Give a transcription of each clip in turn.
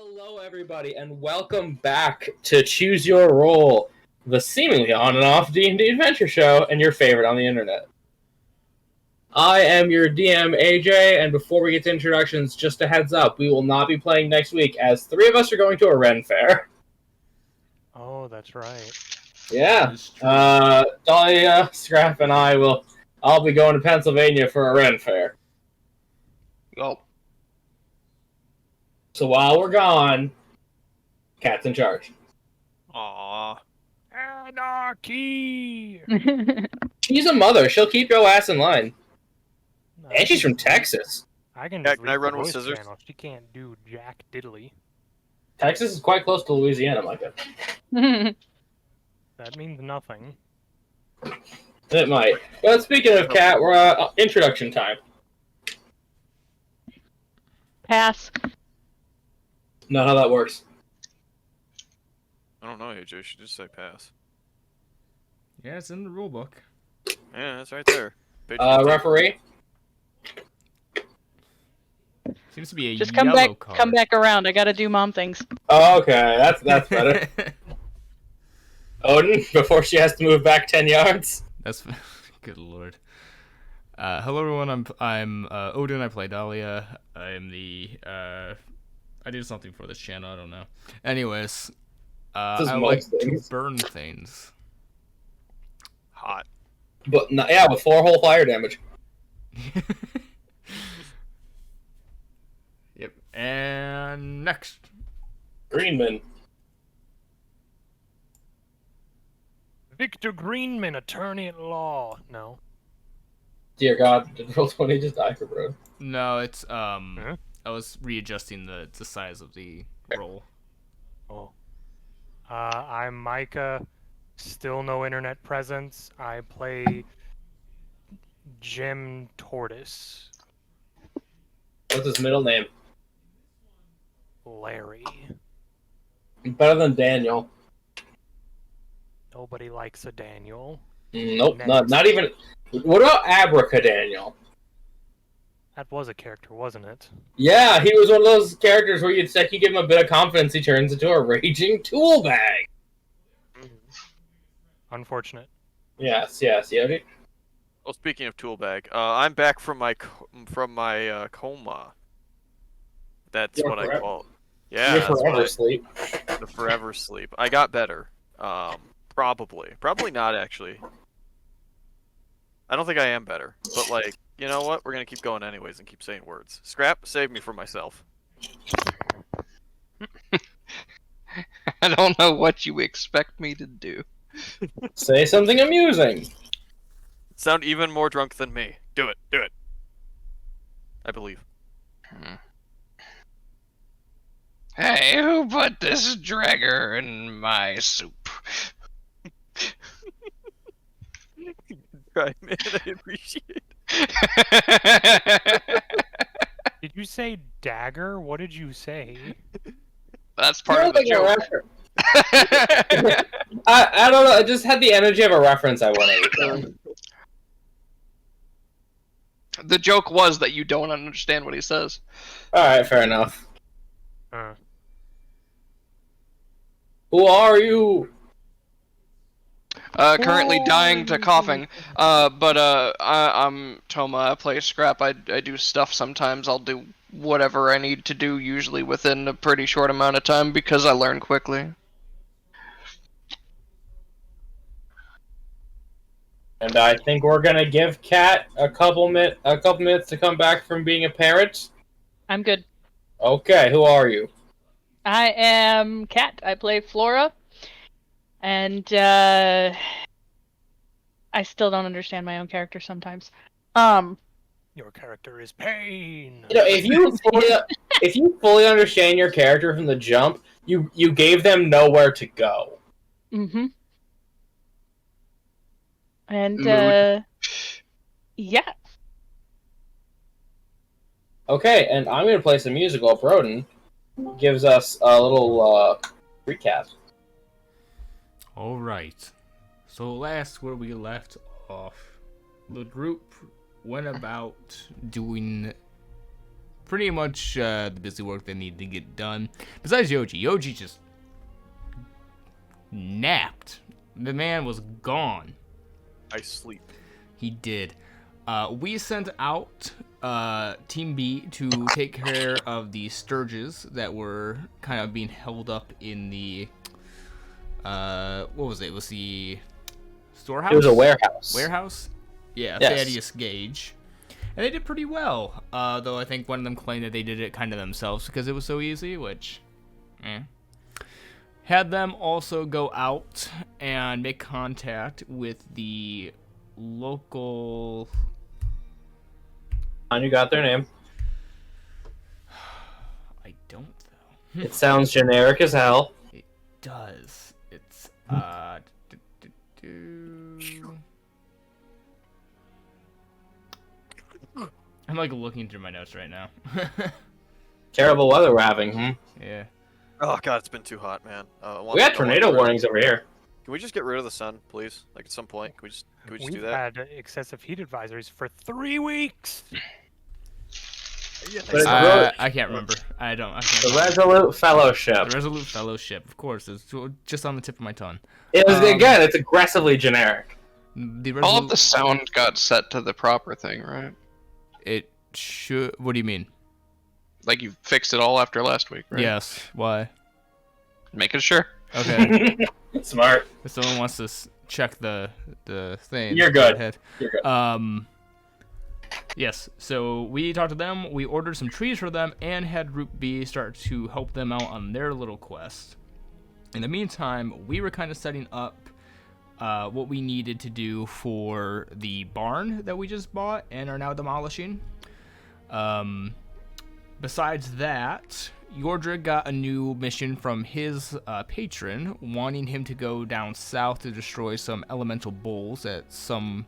Hello, everybody, and welcome back to Choose Your Roll, the seemingly on and off D&D adventure show, and your favorite on the internet. I am your DM, AJ, and before we get to introductions, just a heads up, we will not be playing next week, as three of us are going to a Ren Fair. Oh, that's right. Yeah. Dahlia, Scrap, and I'll be going to Pennsylvania for a Ren Fair. Oh. So while we're gone, Cat's in charge. Aww. Anarchy! She's a mother. She'll keep your ass in line. No, And she's from Texas. I can Yeah, just can I read run the with voice scissors? channel. She can't do jack diddly. Texas is quite close to Louisiana, Micah. That means nothing. It might. But speaking of Cat, we're introduction time. Pass. Not how that works. I don't know, AJ. You should just say pass. Yeah, it's in the rule book. Yeah, that's right there. Page Referee? Seems to be a Just yellow come back around. I gotta do mom things. Oh, okay, that's better. Odin, before she has to move back 10 yards. That's good lord. Hello everyone. I'm Odin. I play Dahlia. I am the I do something for this channel. I don't know. Anyways, I like to burn things. Hot. But yeah, with 4-hole fire damage. Yep. And next, Greenman. Victor Greenman, attorney at law. No. Dear God, did Roll20 just die for Broad? no, it's I was readjusting the size of the roll. Oh. I'm Micah. Still no internet presence. I play Jim Tortoise. What's his middle name? Larry. Better than Daniel. Nobody likes a Daniel. Nope, not even. What about Abracadaniel? That was a character, wasn't it? Yeah, he was one of those characters where you'd say you give him a bit of confidence, he turns into a raging tool bag. Unfortunate. Yes, Yodi. Well, speaking of tool bag, I'm back from my coma. That's You're what forever. I call it. Yeah, You're that's what forever I- sleep. the forever sleep. I got better. Probably not actually. I don't think I am better, but like, you know what? We're gonna keep going anyways and keep saying words. Scrap, save me from myself. I don't know what you expect me to do. Say something amusing. Sound even more drunk than me. Do it. I believe. Hey, who put this dragger in my soup? Right, man. I appreciate Did you say dagger? What did you say? That's part of the joke. I don't know, I just had the energy of a reference I wanted. The joke was that you don't understand what he says. Alright, fair enough. Uh, Who are you? Currently dying to coughing. I'm Toma. I play Scrap. I do stuff sometimes. I'll do whatever I need to do, usually within a pretty short amount of time because I learn quickly. And I think we're gonna give Kat a couple minutes to come back from being a parent. I'm good. Okay, who are you? I am Kat. I play Flora. And I still don't understand my own character sometimes. your character is pain. You know, if you fully understand your character from the jump, you gave them nowhere to go. Mm-hmm. And yeah. Okay, and I'm gonna play some music while Broden gives us a little recap. Alright. So last where we left off, the group went about doing pretty much the busy work they need to get done. Besides Yoji just napped. The man was gone. I sleep. He did. We sent out Team B to take care of the sturges that were kind of being held up in the what was it? It was the storehouse? It was a warehouse. Warehouse? Yeah, Yes. Thaddeus Gage. And they did pretty well, though I think one of them claimed that they did it kind of themselves because it was so easy, which, Had them also go out and make contact with the local... And you got their name. I don't, though. It sounds generic as hell. It does. It's, I'm, like, looking through my notes right now. Terrible weather we're having, Yeah. Oh god, it's been too hot, man. We got tornado warnings over here. Can we just get rid of the sun, please? Like at some point, can we just We've do that? had excessive heat advisories for 3 weeks. Yeah, But it's really- I can't remember. I can't The remember. Resolute Fellowship. The Resolute Fellowship, of course. It's just on the tip of my tongue. It was, again, it's aggressively generic. The All Resolute... of the sound got set to the proper thing, right? It should... What do you mean? Like you fixed it all after last week, right? Yes. Why? Making sure. Okay. Smart. If someone wants to check the thing... You're go good. ahead. You're good. Yes, so we talked to them, we ordered some trees for them, and had Group B start to help them out on their little quest. In the meantime, we were kind of setting up what we needed to do for the barn that we just bought and are now demolishing. Besides that, Yordrig got a new mission from his patron, wanting him to go down south to destroy some elemental bulls at some...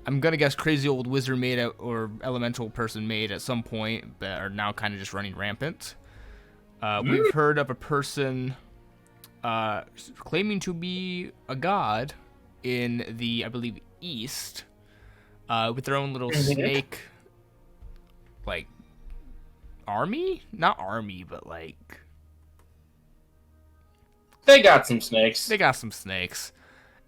I'm gonna guess crazy old wizard made or elemental person made at some point that are now kind of just running rampant. We've heard of a person claiming to be a god in the, I believe, east, with their own little snake, like, army? Not army, but like... They got some snakes. They got some snakes.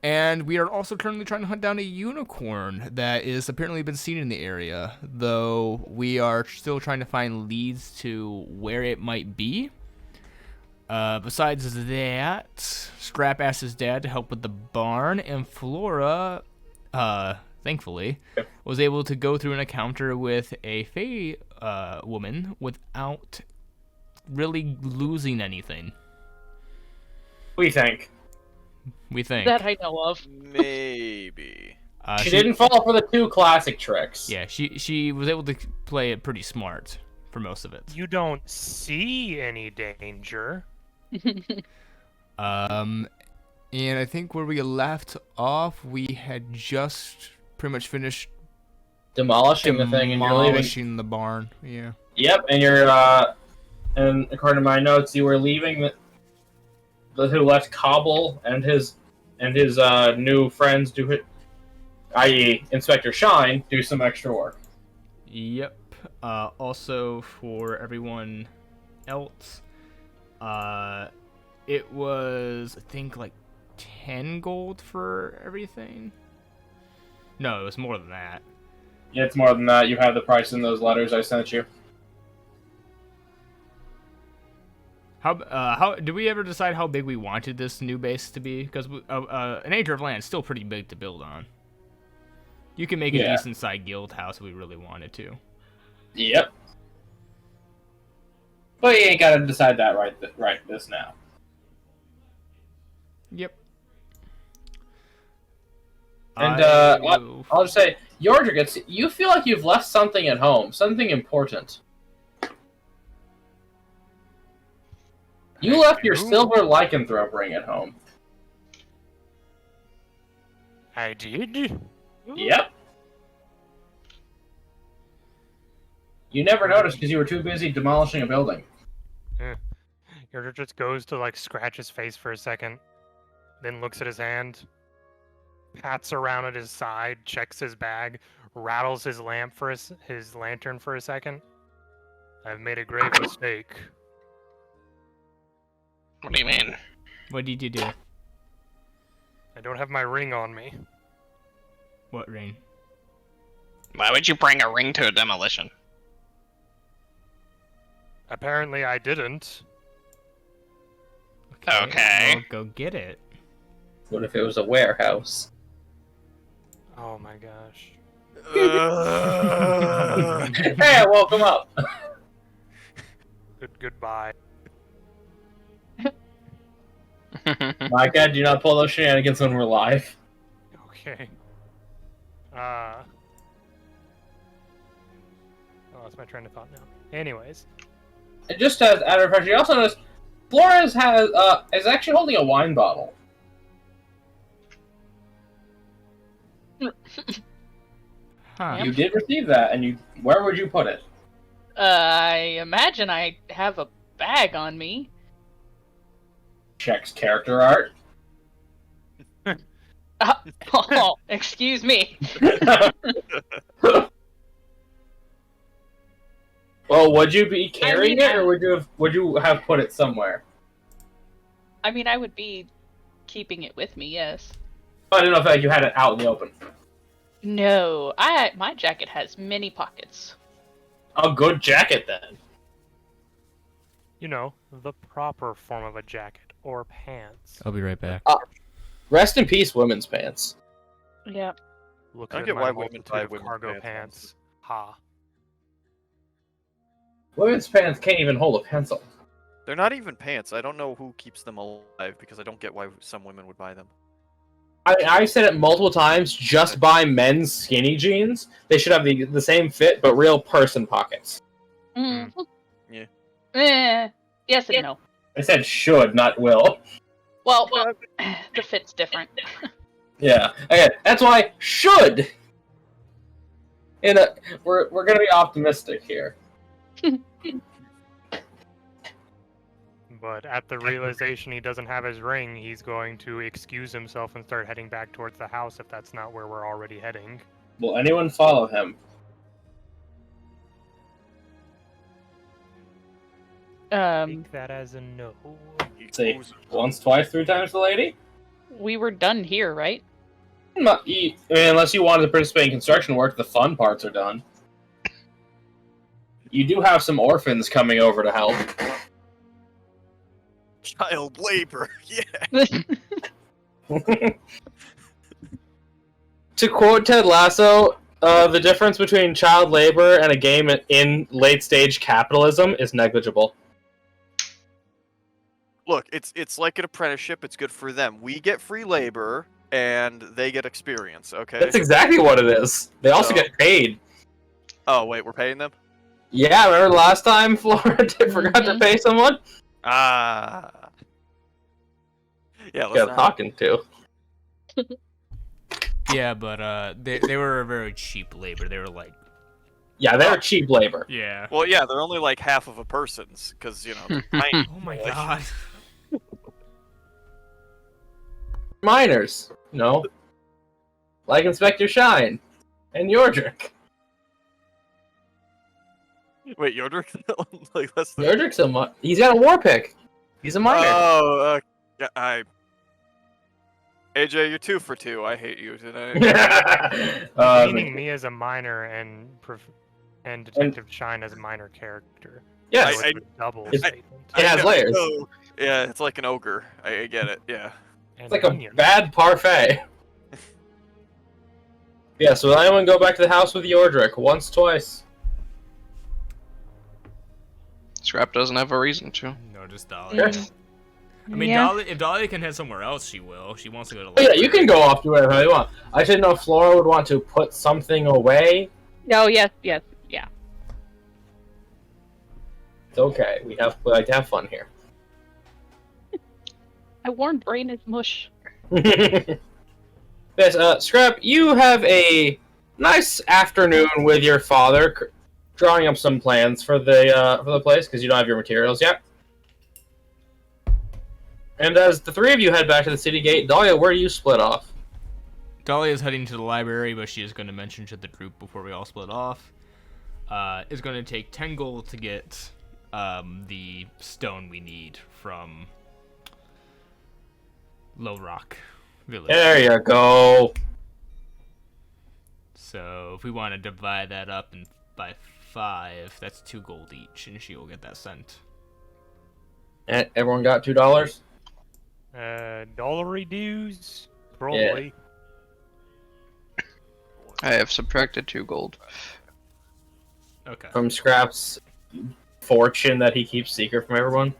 And we are also currently trying to hunt down a unicorn that is apparently been seen in the area, though we are still trying to find leads to where it might be. Besides that, Scrap asked his dad to help with the barn, and Flora, thankfully, was able to go through an encounter with a Fae woman without really losing anything. We think. We think. That I know of. Maybe. She didn't fall for the 2 classic tricks. Yeah, she was able to play it pretty smart for most of it. You don't see any danger. And I think where we left off, we had just pretty much finished Demolishing the thing and you're leaving. demolishing the barn. Yeah. Yep, and you're, and according to my notes, you were leaving who left Cobble and his new friends do it, i.e. Inspector Shine, do some extra work. Yep. Also for everyone else, it was, I think, like 10 gold for everything. No, it was more than that. Yeah, it's more than that. You have the price in those letters I sent you. How did we ever decide how big we wanted this new base to be? Because an acre of land is still pretty big to build on. You can make a decent sized guild house if we really wanted to. Yep. But you ain't gotta decide that right this now. Yep. And I'll just say, Yordrig, you feel like you've left something at home, something important. You left your silver lycanthrope ring at home. I did? Yep. You never noticed because you were too busy demolishing a building. Yoda just goes to like scratch his face for a second, then looks at his hand, pats around at his side, checks his bag, rattles his lamp for his lantern for a second, I've made a grave mistake. What do you mean? What did you do? I don't have my ring on me. What ring? Why would you bring a ring to a demolition? Apparently I didn't. Okay. Well, go get it. What if it was a warehouse? Oh my gosh. Hey, I woke him up. Goodbye. Micah, do not pull those shenanigans when we're live. Okay. Oh, that's my train of thought now. Anyways. And just as out of refresher, you also notice Flores is actually holding a wine bottle. Huh. You did receive that, and where would you put it? I imagine I have a bag on me. Checks character art. Oh, excuse me. Well, would you be carrying mean, it, or would you have put it somewhere? I mean, I would be keeping it with me, yes. I didn't know if you had it out in the open. No, my jacket has many pockets. A good jacket, then. You know, the proper form of a jacket or pants. I'll be right back. Rest in peace, women's pants. Yeah. Look I don't at get my why women multitude buy of women's cargo pants, pants. Ha. Women's pants can't even hold a pencil. They're not even pants. I don't know who keeps them alive because I don't get why some women would buy them. I've said it multiple times. Just buy men's skinny jeans. They should have the same fit, but real person pockets. Mm. Yeah. Yes and no. I said should, not will. Well, the fit's different. Yeah. Okay, that's why should. We're gonna be optimistic here. But at the realization he doesn't have his ring, he's going to excuse himself and start heading back towards the house if that's not where we're already heading. Will anyone follow him? Take that as a no. Say once, twice, 3 times the lady? We were done here, right? Unless you wanted to participate in construction work, the fun parts are done. You do have some orphans coming over to help. Child labor, yeah. To quote Ted Lasso, the difference between child labor and a game in late-stage capitalism is negligible. Look, it's like an apprenticeship. It's good for them. We get free labor, and they get experience. Okay. That's exactly what it is. They also So- get paid. Oh wait, we're paying them. Yeah, remember last time Flora forgot to pay someone? Ah. Yeah. Let's Got not- talking to. Yeah, but they were very cheap labor. They were like, Yeah, they're cheap labor. yeah. Well, yeah, they're only like half of a person's, because you know. they're tiny. Oh my god. Miners, like Inspector Shine and Yordrick. Wait, Yodrick? Like that's the. Yordrick's he's got a war pick. He's a miner. Oh, yeah, AJ, you're 2 for 2. I hate you today. Meaning me as a minor and Detective Shine as a minor character. Yes, So it's a double It's- statement. it has layers. know. Yeah, it's like an ogre. I get it. Yeah. And it's like a onion. bad parfait. Yeah, so will anyone go back to the house with Yordrick once, twice? Scrap doesn't have a reason to. No, just Dahlia. Sure. I mean, Yeah. if Dahlia can head somewhere else, she will. She wants to go to. Oh, yeah, you can go off to wherever you want. I didn't know if Flora would want to put something away. Oh, yes, yeah. It's okay. We like to have fun here. I warned Brain is mush. Yes, Scrap, you have a nice afternoon with your father, drawing up some plans for the place because you don't have your materials yet. And as the 3 of you head back to the city gate, Dahlia, where do you split off? Dahlia is heading to the library, but she is going to mention to the group before we all split off. is going to take 10 gold to get the stone we need from Low Rock Village. There you go. So if we want to divide that up by 5, that's 2 gold each, and she will get that sent. And everyone got $2? Dollary dues? Probably. I have subtracted 2 gold. Okay. From Scrap's fortune that he keeps secret from everyone?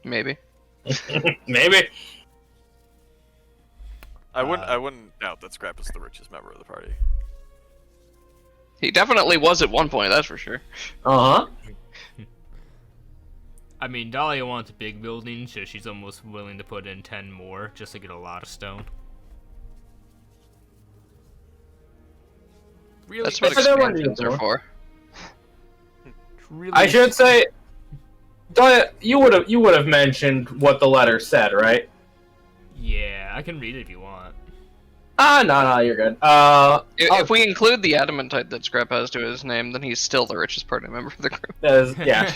Maybe. Maybe. I wouldn't doubt that Scrap is the richest member of the party. He definitely was at one point, that's for sure. Uh-huh. I mean, Dahlia wants a big building, so she's almost willing to put in 10 more just to get a lot of stone. Really? That's what That's what everyone expansions needs are for. Really? I should say, Dahlia, you would have mentioned what the letter said, right? Yeah, I can read it if you want. No, you're good. If we include the adamantite that Scrap has to his name, then he's still the richest party member of the group. Yeah.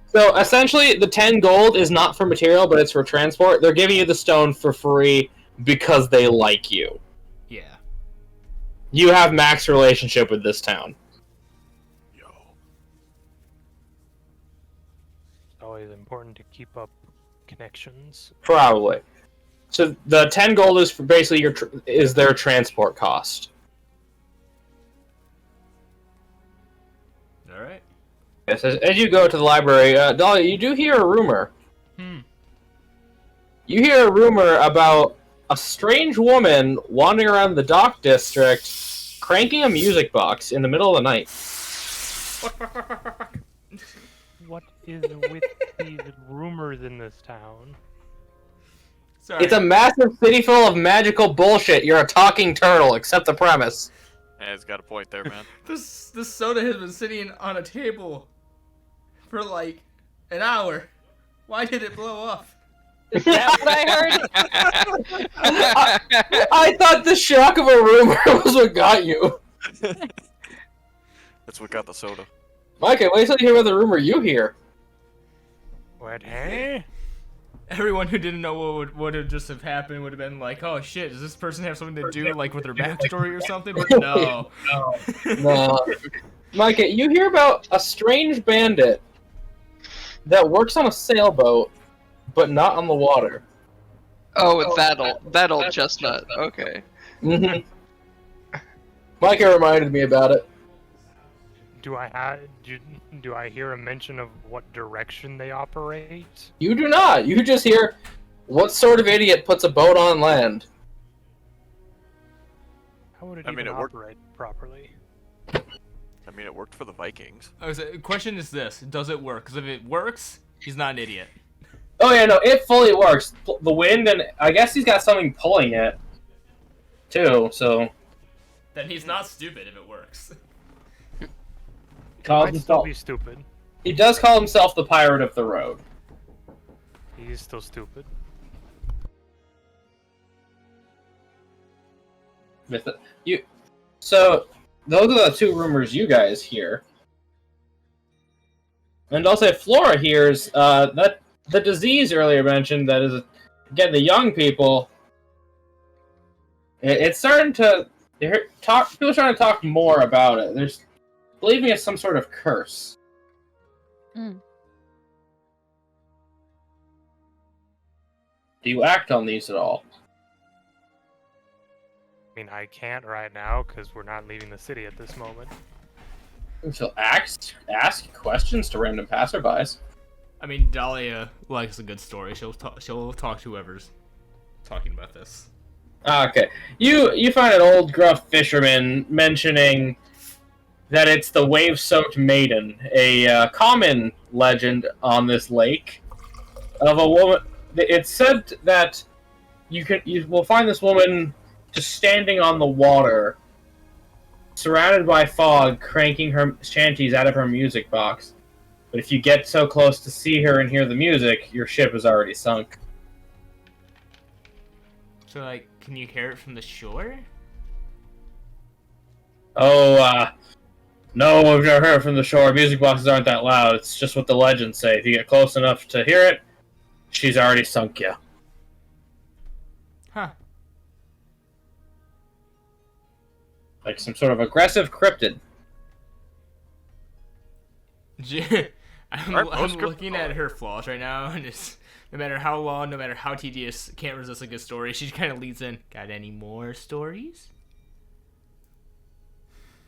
So essentially, the 10 gold is not for material, but it's for transport. They're giving you the stone for free because they like you. Yeah. You have max relationship with this town. Yo. It's always important to keep up connections. Probably. So the 10 gold is for basically is their transport cost. All right. Yes, as you go to the library, Dahlia, you do hear a rumor. You hear a rumor about a strange woman wandering around the dock district, cranking a music box in the middle of the night. What is with these rumors in this town? Sorry. It's a massive city full of magical bullshit. You're a talking turtle. Accept the premise. Yeah, he's got a point there, man. This soda has been sitting on a table for like an hour. Why did it blow up? Is that what I heard? I thought the shock of a rumor was what got you. That's what got the soda. Micah, wait till you hear about the rumor you hear. What, hey? Everyone who didn't know what would have just have happened would have been like, "Oh shit, does this person have something to do like with their backstory or something?" But no. No. Micah, you hear about a strange bandit that works on a sailboat, but not on the water. Oh, that old chestnut. Okay. Mm-hmm. Micah reminded me about it. Do I hear a mention of what direction they operate? You do not. You just hear, what sort of idiot puts a boat on land? How would it I mean, even it worked. operate properly? I mean, it worked for the Vikings. The question is this: does it work? Because if it works, he's not an idiot. Oh yeah, no, it fully works. The wind, and I guess he's got something pulling it, too, so... Then he's not stupid if it works. Might still be stupid. He does call himself the Pirate of the Road. He's still stupid. So, those are the two rumors you guys hear. And also, Flora hears that the disease earlier mentioned, that is, again, the young people, it's starting to... people are starting to talk more about it. There's believing it's some sort of curse. Mm. Do you act on these at all? I mean, I can't right now because we're not leaving the city at this moment. So ask questions to random passerbys. I mean, Dahlia likes a good story. She'll talk to whoever's talking about this. Okay. You find an old gruff fisherman mentioning that it's the wave-soaked maiden, a common legend on this lake of a woman. It's said that you will find this woman just standing on the water, surrounded by fog, cranking her shanties out of her music box. But if you get so close to see her and hear the music, your ship is already sunk. So, like, can you hear it from the shore? Oh, No, we've never heard from the shore. Music boxes aren't that loud. It's just what the legends say. If you get close enough to hear it, she's already sunk you. Huh. Like some sort of aggressive cryptid. I'm looking at her flaws right now, and it's no matter how long, no matter how tedious, can't resist a good story. She kind of leads in. Got any more stories?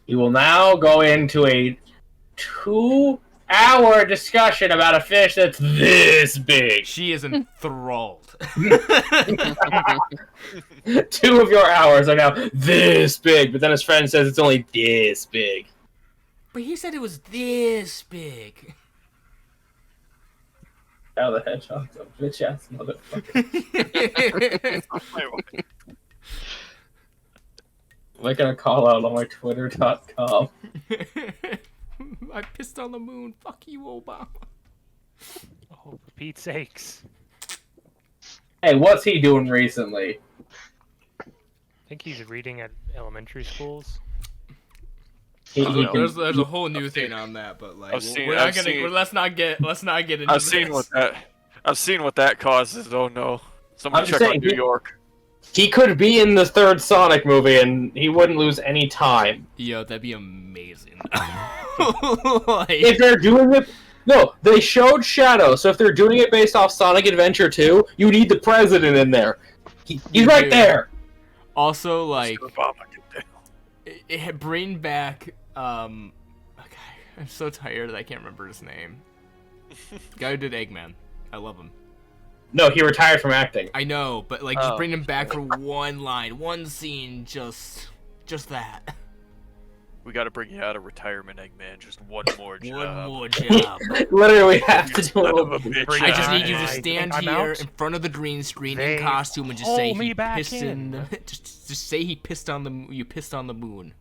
We will now go into a 2-hour discussion about a fish that's this big. She is enthralled. 2 of your hours are now this big, but then his friend says it's only this big. But he said it was this big. Oh, the hedgehog's a bitch ass motherfucker. I'm making a call out on my Twitter.com. I pissed on the moon. Fuck you, Obama. Oh, for Pete's sakes. Hey, what's he doing recently? I think he's reading at elementary schools. There's a whole new thing on that, but like let's not get into I've seen what that causes. Oh no! Someone check on New York. He could be in the third Sonic movie, and he wouldn't lose any time. Yo, that'd be amazing. If they're doing it, no, they showed Shadow. So if they're doing it based off Sonic Adventure 2, you need the president in there. He's right there. Also, like, bring back okay, I'm so tired that I can't remember his name. Guy who did Eggman. I love him. No, he retired from acting. I know, but like, just bring him back for one line, one scene, just that. We gotta bring you out of retirement, Eggman. Just one more job. One more job. Literally, we have to do it. I just need you to stand here in front of the green screen in costume and just say he pissed in the. Just say he pissed on the. You pissed on the moon.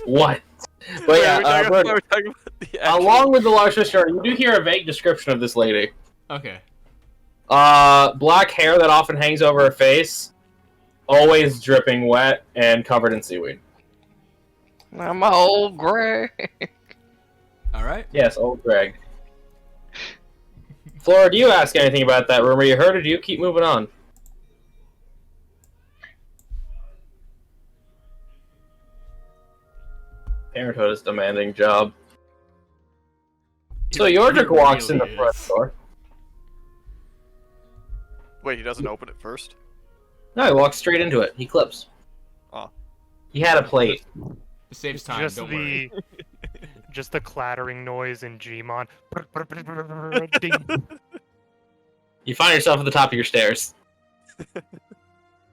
What? But yeah, along with the large sister, you do hear a vague description of this lady. Okay. Black hair that often hangs over her face, always dripping wet and covered in seaweed. I'm old Greg. All right. Yes, old Greg. Flora, do you ask anything about that rumor you heard, or do you keep moving on? Parenthood is a demanding job. So Yordrick walks in the front door. Wait, he doesn't open it first? No, he walks straight into it. He clips. Oh. He had a plate. It saves time, don't worry. Just the clattering noise in Gmon. You find yourself at the top of your stairs.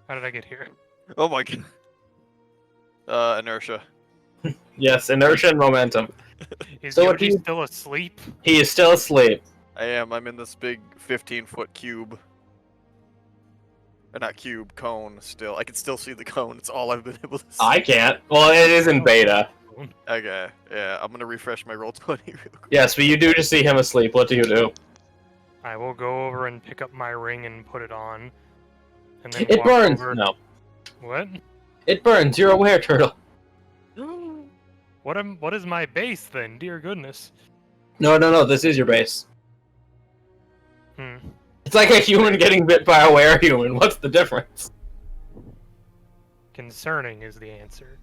How did I get here? Oh my god. Inertia. Yes, inertia and momentum. Is So Yoji still asleep? He is still asleep. I am. I'm in this big 15-foot cube. Or not cube, cone still. I can still see the cone. It's all I've been able to see. I can't. Well, it is in beta. Okay, yeah. I'm gonna refresh my roll 20 real quick. Yes, but you do just see him asleep. What do you do? I will go over and pick up my ring and put it on. And then It walk burns. over... No. What? It burns. You're aware, Turtle. What is my base then? Dear goodness. No. This is your base. Hmm. It's like a human getting bit by a were-human. What's the difference? Concerning is the answer.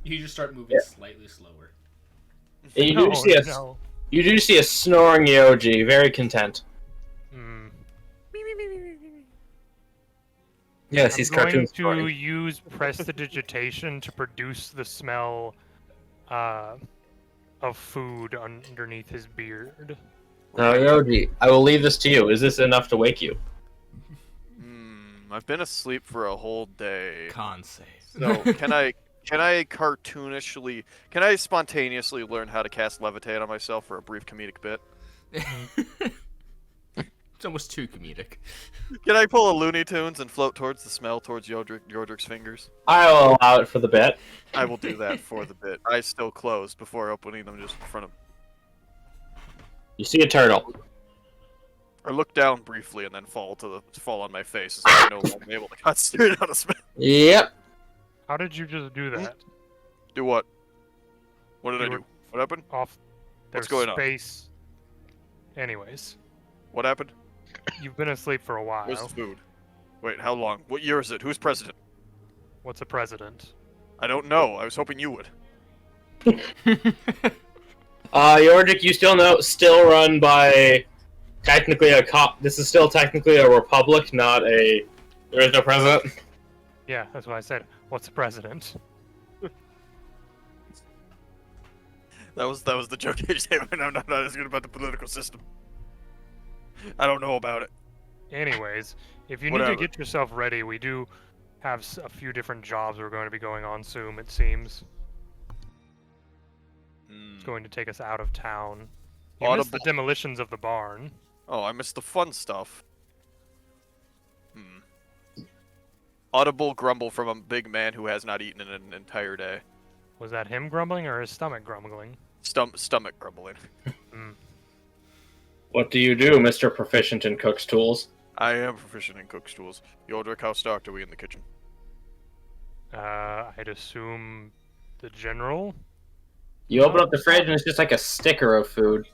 You just start moving slightly slower. And you do see a snoring Yoji, very content. Hmm. Yes, he's cartoon I'm going to snoring. use prestidigitation to produce the smell of food underneath his beard. Now, Yoji, I will leave this to you. Is this enough to wake you? I've been asleep for a whole day. Con save. So can I spontaneously learn how to cast levitate on myself for a brief comedic bit? It's almost too comedic. Can I pull a Looney Tunes and float towards the smell towards Yordrick's fingers? I will allow it for the bit. I will do that for the bit. Eyes still closed before opening them just in front of. You see a turtle. I look down briefly and then fall on my face as I no longer able to concentrate on a smell. Yep. How did you just do that? Do what? What did I You were do? What happened? Off. What's There's going on? space. Anyways, What happened? you've been asleep for a Where's while. the food? Wait, how long? What year is it? Who's president? What's a president? I don't know. I was hoping you would. Yordik, you still run by technically a cop. This is still technically a republic, not a. There is no president. Yeah, that's what I said. What's a president? That was the joke you said. I'm not as good about the political system. I don't know about it. Anyways, if you need Whatever. to get yourself ready, we do have a few different jobs we're going to be going on soon, it seems. It's going to take us out of town. You missed the Audible. demolitions of the barn. Oh, I missed the fun stuff. Audible grumble from a big man who has not eaten in an entire day. Was that him grumbling or his stomach grumbling? Stomach grumbling. What do you do, Mr. Proficient in Cook's Tools? I am proficient in cook's tools. Yodrick, how stocked are we in the kitchen? I'd assume the general? You open up the fridge and it's just like a sticker of food.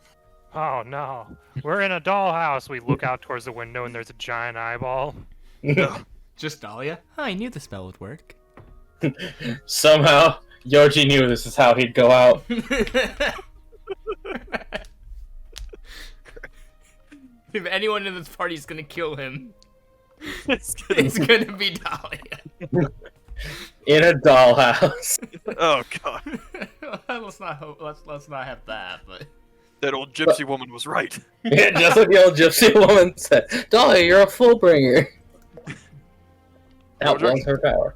Oh no. We're in a dollhouse. We look out towards the window and there's a giant eyeball. Just Dahlia? I knew the spell would work. Somehow, Yoji knew this is how he'd go out. If anyone in this party is gonna kill him, It's it's gonna be Dahlia. In a dollhouse. Oh god. let's not have that, but That old gypsy woman was right. Yeah, just like the old gypsy woman said. Dahlia, you're a full bringer. That was her power.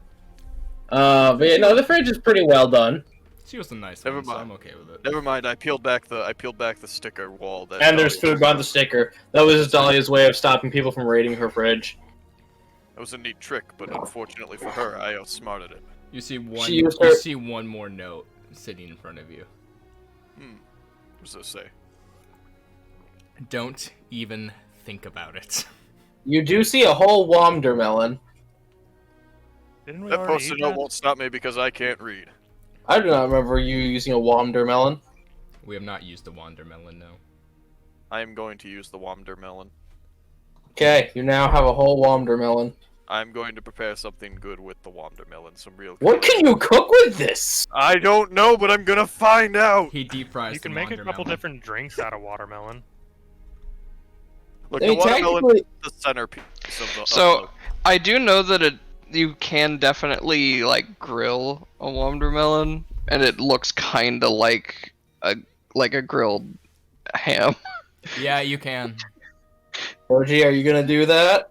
But yeah, no, the fridge is pretty well done. she was a nice Never one, so mind. I'm okay with it. Never mind, I peeled back the sticker wall that And there's Dahlia- food on the sticker. That was just Dahlia's way of stopping people from raiding her fridge. That was a neat trick, but unfortunately for her, I outsmarted it. You see one. She used You her- see one more note sitting in front of you. What does this say? Don't even think about it. You do see a whole Womdermelon. Didn't we That already post-it eat note that? won't stop me because I can't read. I do not remember you using a Womdermelon. We have not used the Wandermelon, no. I am going to use the Womder melon. Okay, you now have a whole Womdermelon. I'm going to prepare something good with the Womder melon. Some real. What can you cook with this? I don't know, but I'm gonna find out. He deep fries. You can the make a couple Wandermelon. different drinks out of watermelon. Look, I the mean, watermelon technically, is the centerpiece of the. So, I do know that you can definitely like grill a Wondermelon, and it looks kind of like a grilled ham. Yeah, you can. Yoji, are you gonna do that?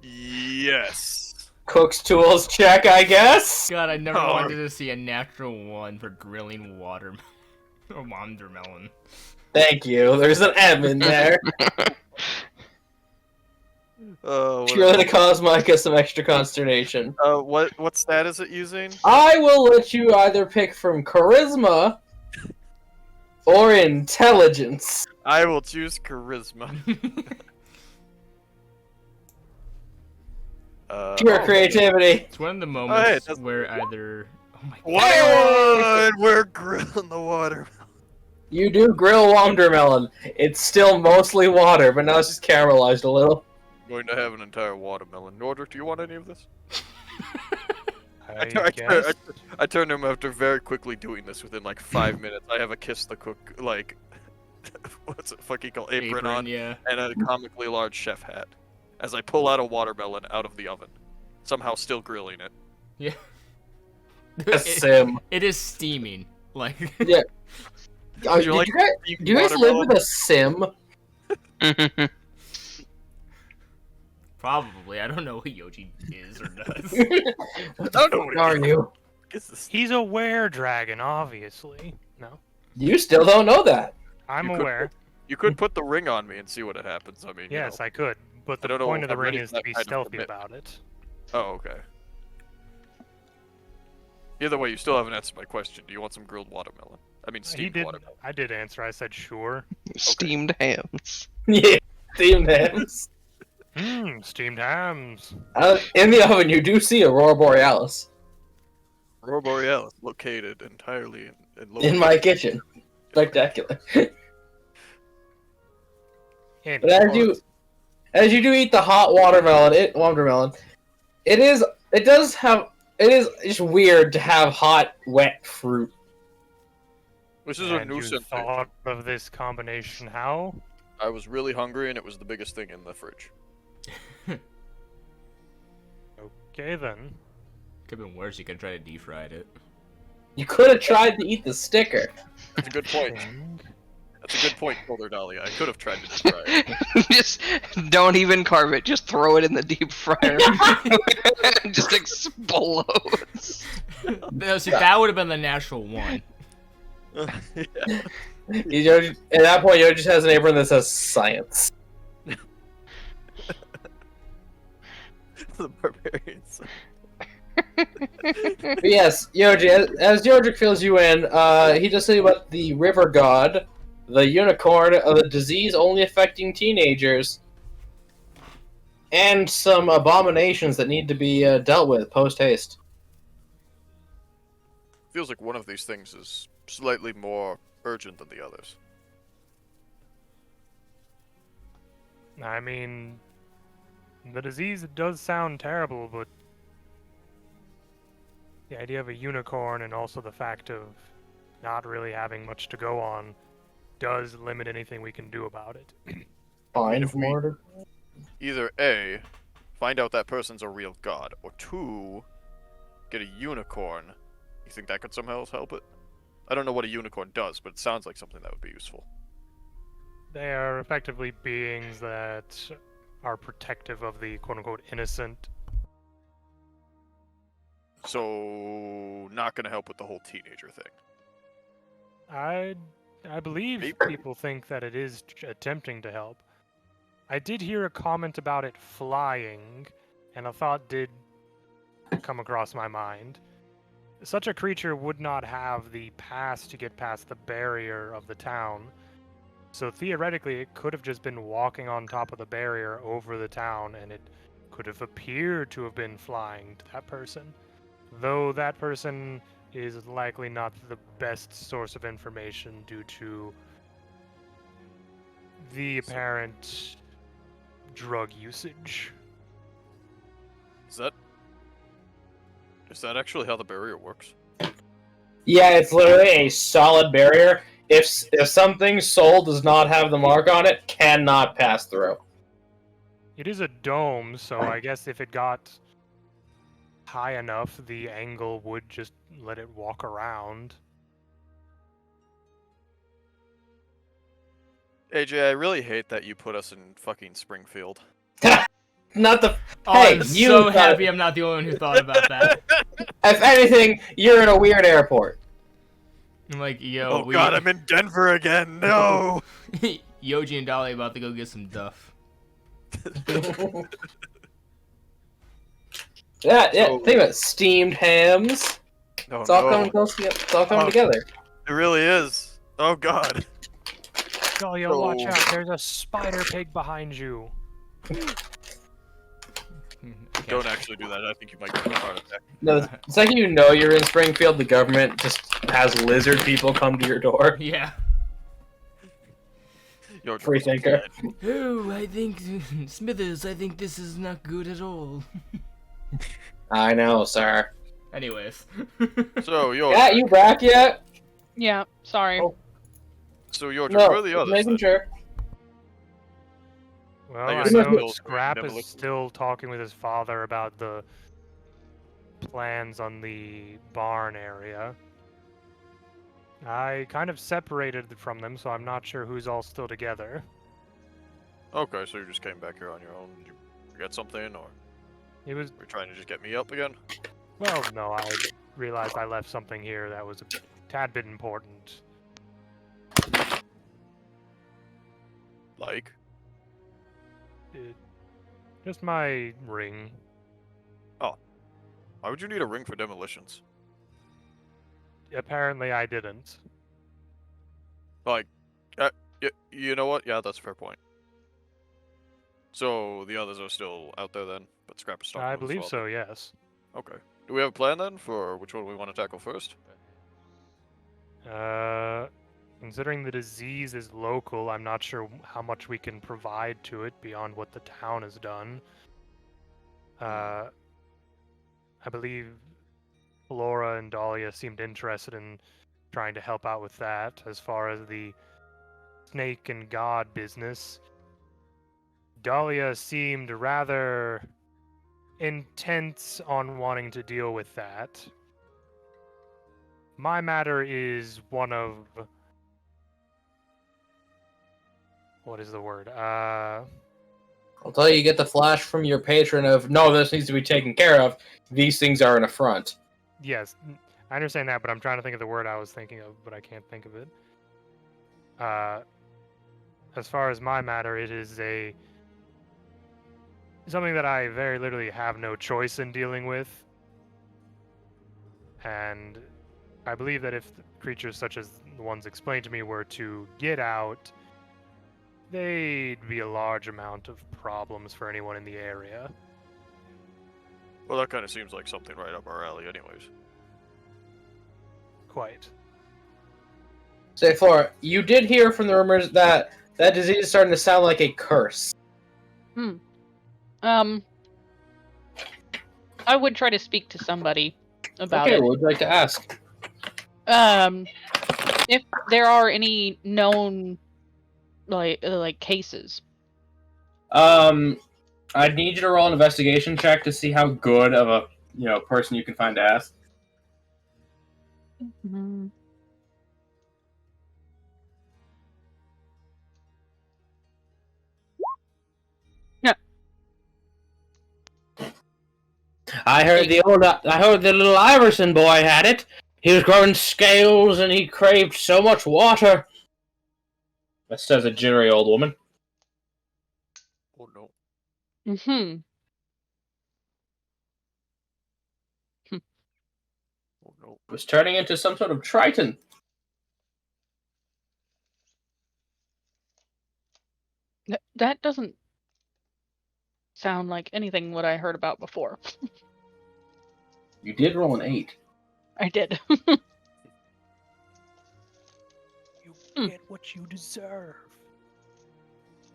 Yes. Cook's Tools check, I guess? God, I never Oh. wanted to see a natural one for grilling water or Wandermelon. Thank you. There's an M in there. What Purely to cause Micah some extra consternation. what stat is it using? I will let you either pick from Charisma or Intelligence. I will choose charisma. Pure Oh, creativity. It's one of the hey, moments that's- where either. Oh my god. 21! We're grilling the water. You do grill Wondermelon. It's still mostly water, but now it's just caramelized a little. I'm going to have an entire watermelon. Nordric, do you want any of this? I I guess. turned to him after very quickly doing this within like 5 minutes. I have a kiss the cook, like, what's it fucking called? Apron on, yeah. and a comically large chef hat. As I pull out a watermelon out of the oven, somehow still grilling it. Yeah. A sim. It is steaming. Like. Yeah. Oh, Would you like do you guys live with a sim? Probably. I don't know what Yoji is or does. I don't know what Are it you? is. This. He's a were-dragon, obviously. No, You still don't know that. I'm You could aware. You could put the ring on me and see what it happens. I mean, you Yes, know. I could. But I the don't know, point of the I'm ring ready is for to that be kind of stealthy commitment. about it. Oh, okay. Either way, you still haven't answered my question. Do you want some grilled watermelon? I mean, He steamed did. watermelon. I did answer. I said sure. Steamed hams. Yeah, steamed hams. Steamed hams. In the oven, you do see Aurora Borealis. Aurora Borealis, located entirely In my kitchen. Spectacular. In But as you do eat the hot watermelon, it is just weird to have hot, wet fruit. This is a and you nuisance. thought of this combination how? I was really hungry, and it was the biggest thing in the fridge. Okay then. Could have been worse. You could try to deep-fry it. You could have tried to eat the sticker. That's a good point. And That's a good point, Boulder Dahlia. I could have tried to describe it. Just don't even carve it. Just throw it in the deep fryer. It just explodes. No, see, that would have been the natural one. Yeah. At that point, Yo just has an apron that says science. The barbarians. But yes, Yoji, as Yojic fills you in, he just said about the river god, the unicorn, the disease only affecting teenagers, and some abominations that need to be dealt with post-haste. Feels like one of these things is slightly more urgent than the others. I mean, the disease does sound terrible, but the idea of a unicorn and also the fact of not really having much to go on does limit anything we can do about it. Fine, If we- Mortar. Either A, find out that person's a real god, or 2, get a unicorn. You think that could somehow help it? I don't know what a unicorn does, but it sounds like something that would be useful. They are effectively beings that are protective of the quote-unquote innocent. So, not gonna help with the whole teenager thing. I believe Maybe. people think that it is attempting to help. I did hear a comment about it flying, and a thought did come across my mind. Such a creature would not have the pass to get past the barrier of the town, so theoretically it could have just been walking on top of the barrier over the town, and it could have appeared to have been flying to that person. Though that person is likely not the best source of information due to the apparent drug usage. Is that actually how the barrier works? Yeah, it's literally a solid barrier. If something's soul does not have the mark on it, cannot pass through. It is a dome, so I guess if it got high enough, the angle would just let it walk around. AJ, I really hate that you put us in fucking Springfield. Not the. Oh, Hey, I'm you so thought- happy I'm not the only one who thought about that. If anything, you're in a weird airport. I'm like, yo, Oh god, I'm in Denver again! No! Yoji and Dolly about to go get some duff. Yeah. So- Think about it. Steamed hams. Oh, It's all no. coming close. It's all coming Oh. together. It really is. Oh god. Dahlia, watch out, there's a spider pig behind you. Don't actually do that. I think you might get a heart attack. No, the second you know you're in Springfield, the government just has lizard people come to your door. Yeah. Yo, Free thinker. Oh, I think Smithers. I think this is not good at all. I know, sir. Anyways. So, yo, Yeah, you back yet? Yeah, sorry. Oh. so yo, No, where are the others? making then? sure. Well, I I guess it's know still Scrap is demolition. still talking with his father about the plans on the barn area. I kind of separated from them, so I'm not sure who's all still together. Okay, so you just came back here on your own. Did you forget something, or It was, were you trying to just get me up again? well, no, I realized I left something here that was a tad bit important. Like? Just my ring. Why would you need a ring for demolitions? Apparently I didn't. Like, you know what? Yeah, that's a fair point. So the others are still out there then, but Scrap is talking I with his believe father. so, yes. Okay. Do we have a plan then for which one we want to tackle first? Considering the disease is local, I'm not sure how much we can provide to it beyond what the town has done. I believe Flora and Dahlia seemed interested in trying to help out with that. As far as the snake and god business, Dahlia seemed rather intense on wanting to deal with that. My matter is one of... What is the word? Until you get the flash from your patron of, no, this needs to be taken care of, these things are an affront. Yes, I understand that, but I'm trying to think of the word I was thinking of, but I can't think of it. As far as my matter, it is something that I very literally have no choice in dealing with. And I believe that if creatures such as the ones explained to me were to get out, they'd be a large amount of problems for anyone in the area. Well, that kind of seems like something right up our alley anyways. Quite. Say, Flora, you did hear from the rumors that that disease is starting to sound like a curse. I would try to speak to somebody about Okay, it. what would you like to ask? If there are any known like cases. I'd need you to roll an investigation check to see how good of a person you can find to ask. Mm-hmm. No. I heard the little Iverson boy had it. He was growing scales and he craved so much water. That says a jittery old woman. Oh no. Mm-hmm. Oh no. It was turning into some sort of triton. That doesn't sound like anything what I heard about before. You did roll an 8. I did. You get what you deserve.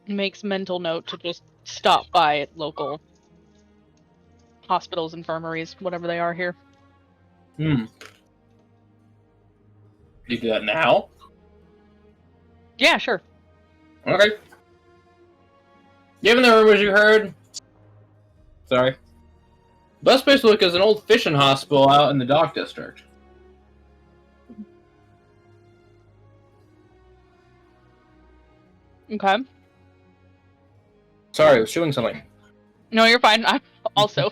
Makes mental note to just stop by at local hospitals, infirmaries, whatever they are here. You do that now? Yeah, sure. Okay. Given the rumors you heard... Sorry. Best place to look is an old fishing hospital out in the Dock District. Okay. Sorry, I was chewing something. No, you're fine. I'm also.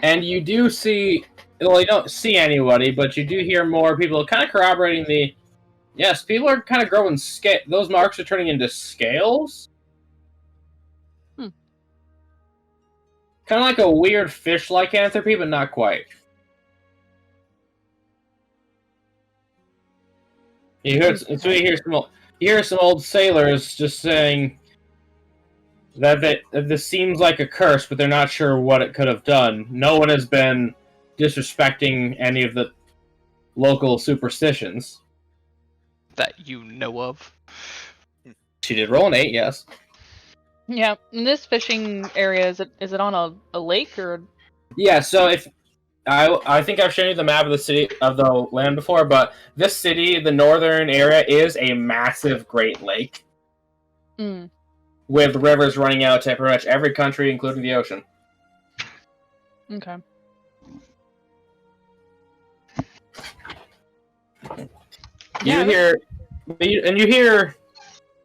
And you do see... Well, you don't see anybody, but you do hear more people kind of corroborating the... Yes, people are kind of growing scale. Those marks are turning into scales? Kind of like a weird fish lycanthropy, but not quite. You hear some old sailors just saying that this seems like a curse, but they're not sure what it could have done. No one has been disrespecting any of the local superstitions. That you know of. She did roll an 8, yes. Yeah, in this fishing area, is it on a lake or? Yeah, so if I think I've shown you the map of the city of the land before, but this city, the northern area, is a massive Great Lake with rivers running out to pretty much every country, including the ocean. Okay. You hear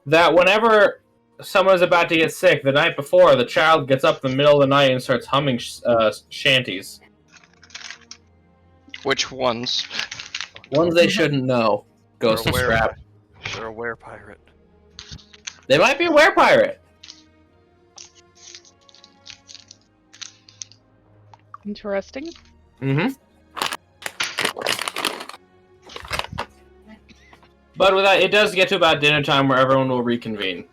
that whenever someone's about to get sick, the night before, the child gets up in the middle of the night and starts humming shanties. Which ones? Ones they shouldn't know. Ghost and Scrap. They're a werepirate. They might be a werepirate. Interesting. Mm-hmm. But with that, it does get to about dinner time where everyone will reconvene.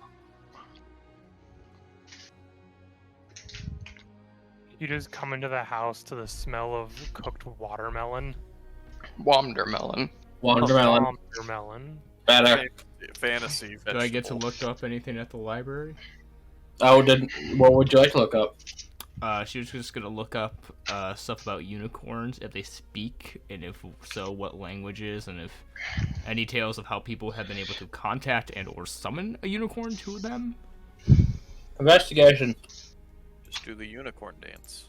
You just come into the house to the smell of cooked watermelon. Womdermelon. Watermelon. Watermelon. Better. Fantasy vegetable. Do I get to look up anything at the library? Oh, what would you like to look up? She was just gonna look up stuff about unicorns, if they speak, and if so, what languages, and if any tales of how people have been able to contact and or summon a unicorn to them. Investigation. Just do the unicorn dance.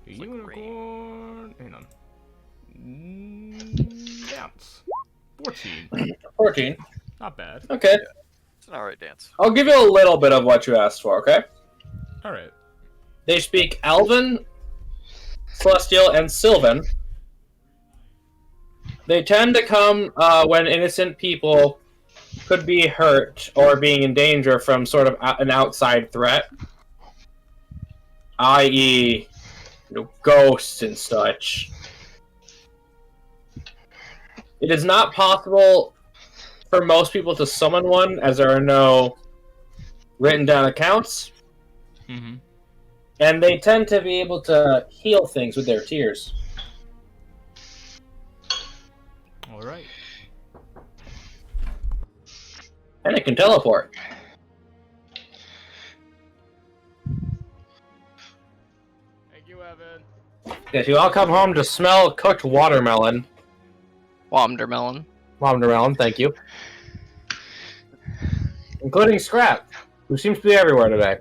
A like unicorn. Hang on. Dance. 14. 14. Not bad. Okay. It's an alright dance. I'll give you a little bit of what you asked for, okay? Alright. They speak Elven, Celestial, and Sylvan. They tend to come when innocent people could be hurt or being in danger from sort of an outside threat. I.e., ghosts and such. It is not possible for most people to summon one, as there are no written down accounts. Mm-hmm. And they tend to be able to heal things with their tears. Alright. And it can teleport. Thank you, Evan. Yes, you all come home to smell cooked watermelon. Womdermelon. Watermelon, thank you. Including Scrap, who seems to be everywhere today.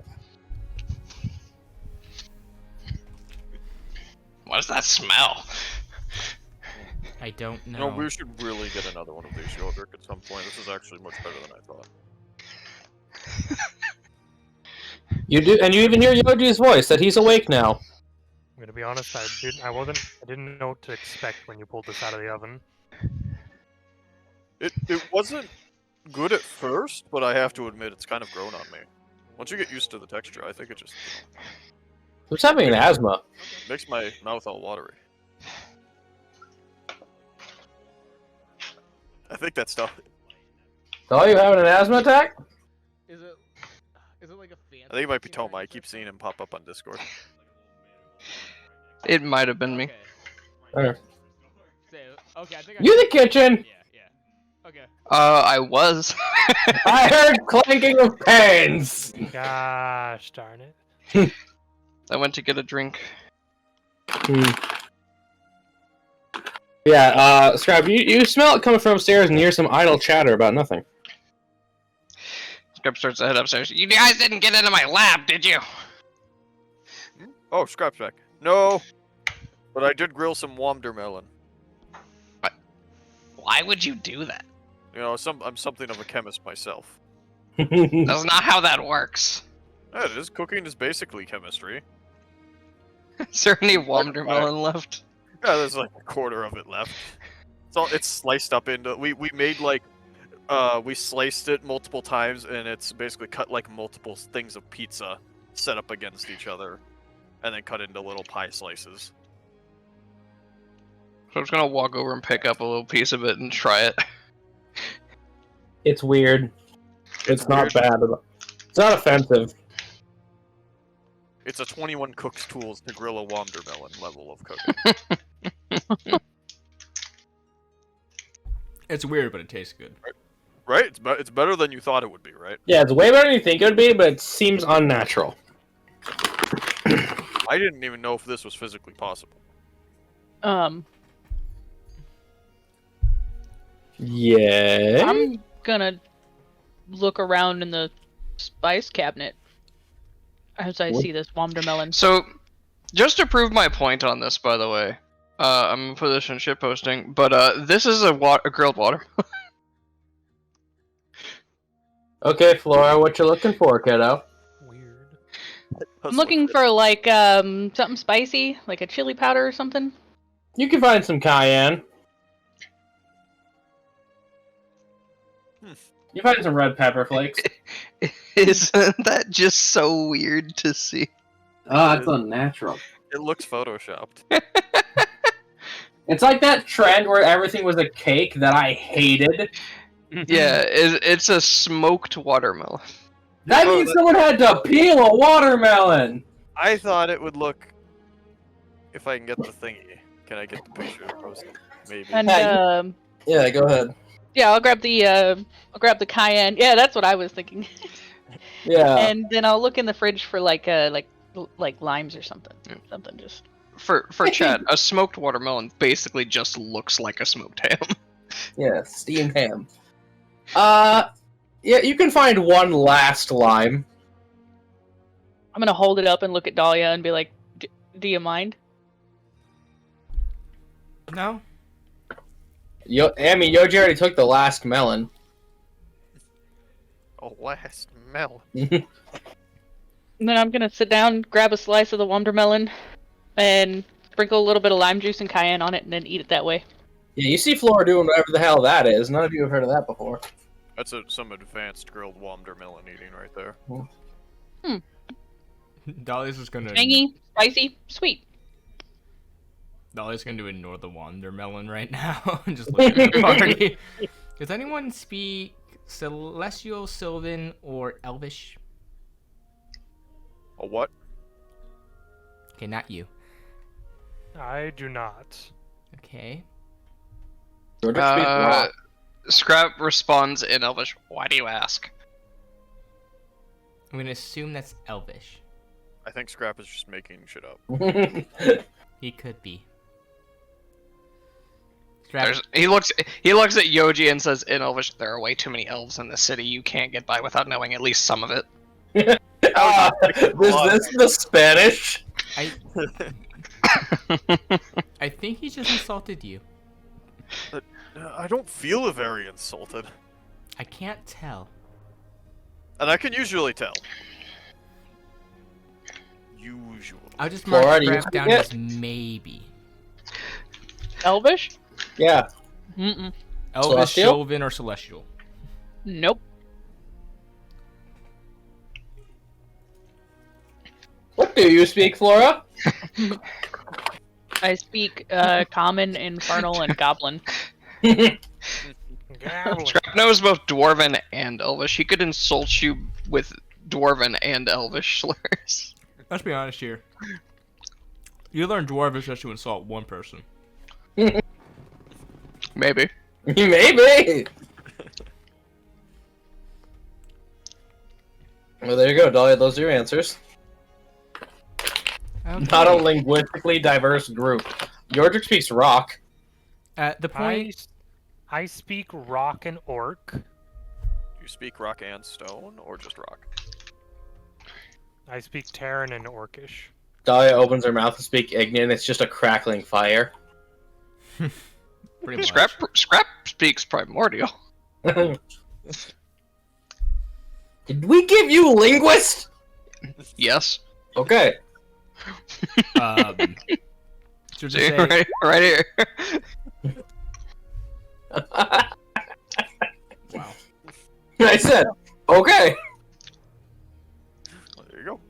What does that smell? I don't know. No, we should really get another one of these Yodrick at some point. This is actually much better than I thought. You do, and you even hear Yoji's voice that he's awake now. I'm gonna be honest, I didn't know what to expect when you pulled this out of the oven. It wasn't good at first, but I have to admit it's kind of grown on me. Once you get used to the texture, I think it just Who's having an asthma? makes my mouth all watery. I think that's stuff. Oh, you having an asthma attack? Is it like a fancy? I think it might be Toma. I keep seeing him pop up on Discord. It might have been me. Okay. Okay, I think You in the kitchen? Yeah. Okay. I was. I heard clanking of pans! Gosh darn it. I went to get a drink. Yeah, Scrap, you smell it coming from upstairs and you hear some idle chatter about nothing. Scrap starts to head upstairs. You guys didn't get into my lab, did you? Oh, Scrap's back. No! But I did grill some Womdermelon. Why would you do that? You know, I'm something of a chemist myself. That's not how that works. Yeah, it is. Cooking is basically chemistry. Is there any Womdermelon left? Yeah, there's like a quarter of it left. It's sliced up into. We made like, we sliced it multiple times, and it's basically cut like multiple things of pizza set up against each other, and then cut into little pie slices. So I'm just gonna walk over and pick up a little piece of it and try it. It's weird. It's not weird. bad. It's not offensive. It's a 21 cook's tools to grill a Womdermelon level of cooking. It's weird, but it tastes good. Right? It's better than you thought it would be, right? Yeah, it's way better than you think it would be, but it seems unnatural. I didn't even know if this was physically possible. Yeah. I'm gonna look around in the spice cabinet as I see this Womdermelon. So, just to prove my point on this, by the way, I'm gonna put this in shitposting, but this is a grilled water. Okay, Flora, what you looking for, kiddo? Weird. I'm looking for like something spicy, like a chili powder or something. You can find some cayenne. You find some red pepper flakes. Isn't that just so weird to see? Oh, that's unnatural. It looks photoshopped. It's like that trend where everything was a cake that I hated. Yeah, it's a smoked watermelon. That Oh, means that- someone had to peel a watermelon! I thought it would look. If I can get the thingy, can I get the picture posted? Maybe. And Yeah, Yeah, go ahead. yeah, I'll grab the cayenne. Yeah, that's what I was thinking. Yeah. And then I'll look in the fridge for like limes or something. Something just. For chat, a smoked watermelon basically just looks like a smoked ham. Yeah, steamed ham. Yeah, you can find one last lime. I'm gonna hold it up and look at Dahlia and be like, "Do you mind?" No? Yoji already took the last melon. Oh, last melon. And then I'm gonna sit down, grab a slice of the watermelon, and sprinkle a little bit of lime juice and cayenne on it, and then eat it that way. Yeah, you see Flora doing whatever the hell that is. None of you have heard of that before. That's some advanced grilled watermelon eating right there. Dolly's just gonna. Tangy, spicy, sweet. Dolly's gonna ignore the watermelon right now and just look at the party. Does anyone speak Celestial, Sylvan, or Elvish? A what? Okay, not you. I do not. Okay. Scrap responds in Elvish. Why do you ask? I'm gonna assume that's Elvish. I think Scrap is just making shit up. He could be. Scrap. He looks at Yoji and says in Elvish, "There are way too many elves in the city. You can't get by without knowing at least some of it." Is this the Spanish? I think he just insulted you. I don't feel very insulted. I can't tell. And I can usually tell. Usually. I'll just mark Flora, do you Scrap down speak as maybe. Elvish? Yeah. Mm-mm. Elvish, Celestial? Sylvan, or Celestial. Nope. What do you speak, Flora? I speak common, infernal, and goblin. Scrap knows both Dwarven and Elvish. He could insult you with Dwarven and Elvish slurs. Let's be honest here. You learn Dwarvish just to insult one person. Maybe. Maybe. Well, there you go, Dahlia. Those are your answers. Okay. Not a linguistically diverse group. Yordrick speaks rock. At the point, I speak rock and orc. You speak rock and stone, or just rock? I speak Terran and orcish. Dahlia opens her mouth to speak Ignean. It's just a crackling fire. pretty much. Scrap speaks primordial. Did we give you linguist? Yes. Okay. Should See, just say, right here. wow. I said, okay. Well, there you go.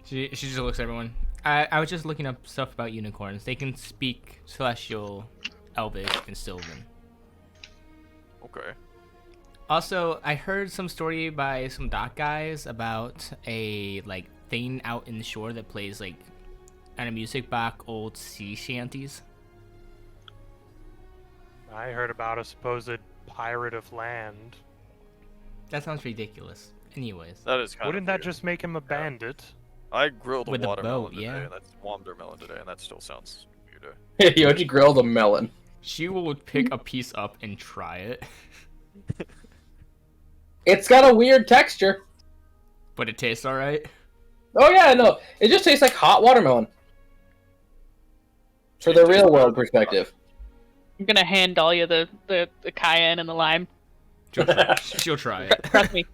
She just looks at everyone. I was just looking up stuff about unicorns. They can speak Celestial, Elvish, and Sylvan. Okay. Also, I heard some story by some dock guys about a thing out in the shore that plays on a music box old sea shanties. I heard about a supposed pirate of land. That sounds ridiculous. Anyways, That is kind Wouldn't of that weird. just make him a bandit? I grilled With a a watermelon boat, today, yeah. and that's watermelon today, and that still sounds weird. Yoji grilled a melon. she will pick a piece up and try it, It's got a weird texture. but it tastes alright. Oh yeah, no. It just tastes like hot watermelon. For the real world perspective. I'm gonna hand Dahlia the cayenne and the lime. She'll try it. Trust me.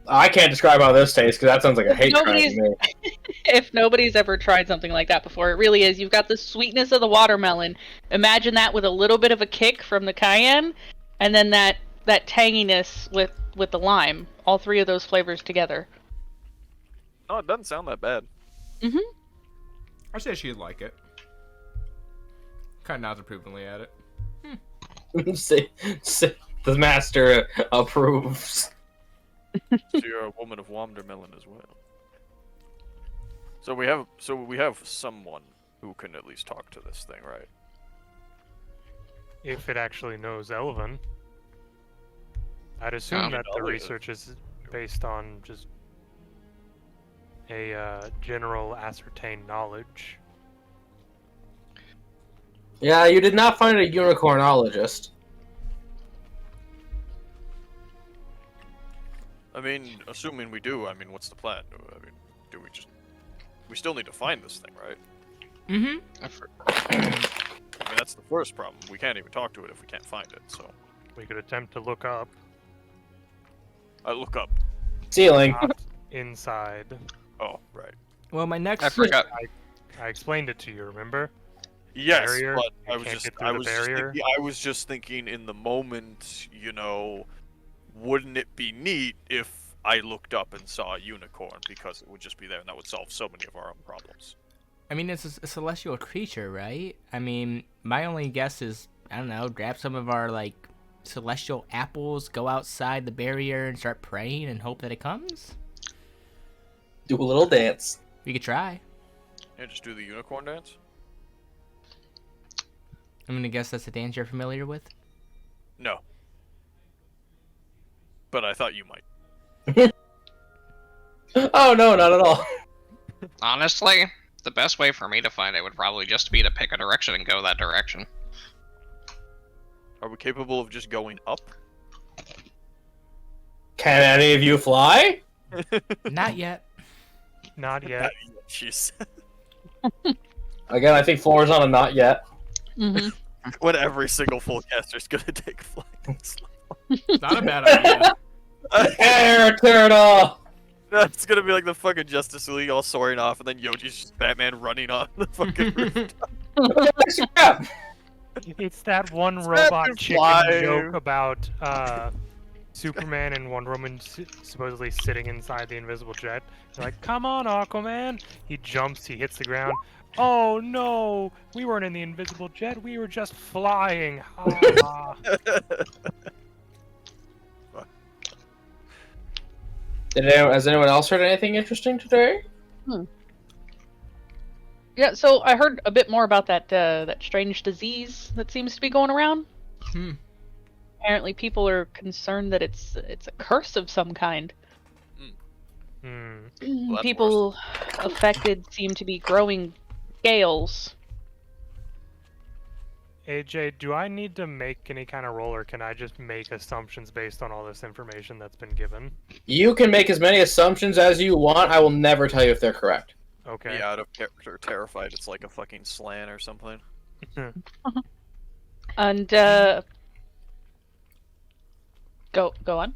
I can't describe how this tastes because that sounds like a hate crime Nobody's- to me. If nobody's ever tried something like that before, it really is. You've got the sweetness of the watermelon. Imagine that with a little bit of a kick from the cayenne, and then that tanginess with the lime. All three of those flavors together. Oh, it doesn't sound that bad. I say she'd like it. Kind of nods approvingly at it. The master approves. So you're a woman of Wandermelon as well. So we have someone who can at least talk to this thing, right? If it actually knows Elven. I'd assume that the research is based on just a general ascertained knowledge. Yeah, you did not find a unicornologist. I mean, assuming we do, I mean, what's the plan? I mean, we still need to find this thing, right? Mm-hmm. I mean, that's the first problem. We can't even talk to it if we can't find it, so. We could attempt to look up. I look up. Ceiling. Not inside. Oh, right. Well, my next... I forgot. I explained it to you, remember? Yes, Barrier? but You I was can't just, get through I the was just, barrier? thinking, I was just thinking in the moment, you know, wouldn't it be neat if I looked up and saw a unicorn, because it would just be there and that would solve so many of our own problems. I mean, it's a celestial creature, right? I mean, my only guess is, I don't know, grab some of our, like, celestial apples, go outside the barrier and start praying and hope that it comes? Do a little dance. We could try. Yeah, just do the unicorn dance? I'm gonna guess that's a dance you're familiar with? No. But I thought you might. Oh, no, not at all. Honestly, the best way for me to find it would probably just be to pick a direction and go that direction. Are we capable of just going up? Can any of you fly? Not yet. Not yet. Jeez. Again, I think floor is on a not yet. Mm-hmm. When every single full caster's gonna take flight. Not a bad idea. Air turtle! That's gonna be like the fucking Justice League all soaring off, and then Yoji's just Batman running on the fucking roof. It's that one It's robot rapid chicken fire. joke about Superman and Wonder Woman supposedly sitting inside the invisible jet. They're like, "Come on, Aquaman!" He jumps, he hits the ground. Oh no, we weren't in the invisible jet. We were just flying. Ha. Has anyone else heard anything interesting today? Yeah, so I heard a bit more about that strange disease that seems to be going around. Apparently, people are concerned that it's a curse of some kind. Well, that's People affected seem to be growing scales. AJ, do I need to make any kind of roll, or can I just make assumptions based on all this information that's been given? You can make as many assumptions as you want. I will never tell you if they're correct. Okay. Be out of character, terrified. It's like a fucking slan or something. And go on.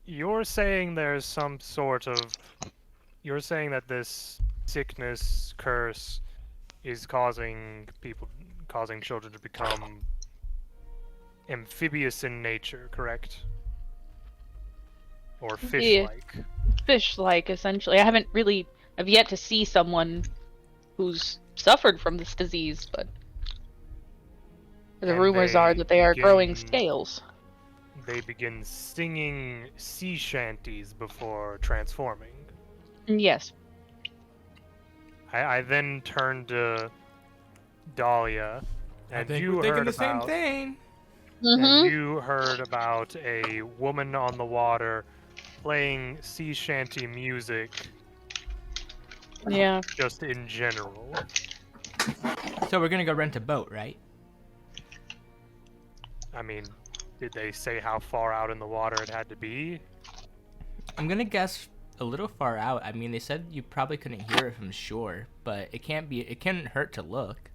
You're saying there's some sort of... You're saying that this sickness, curse, is causing children to become amphibious in nature, correct? Or fish-like? Fish-like, essentially. I've yet to see someone who's suffered from this disease, but the And rumors they are that they are growing begin- scales. They begin singing sea shanties before transforming. Yes. I then turned to Dahlia, I and think you we're thinking heard the same about thing. Mm-hmm. and you heard about a woman on the water playing sea shanty music, Yeah. just in general. So we're gonna go rent a boat, right? I mean, did they say how far out in the water it had to be? I'm gonna guess a little far out. I mean, they said you probably couldn't hear it from shore, but it can't hurt to look.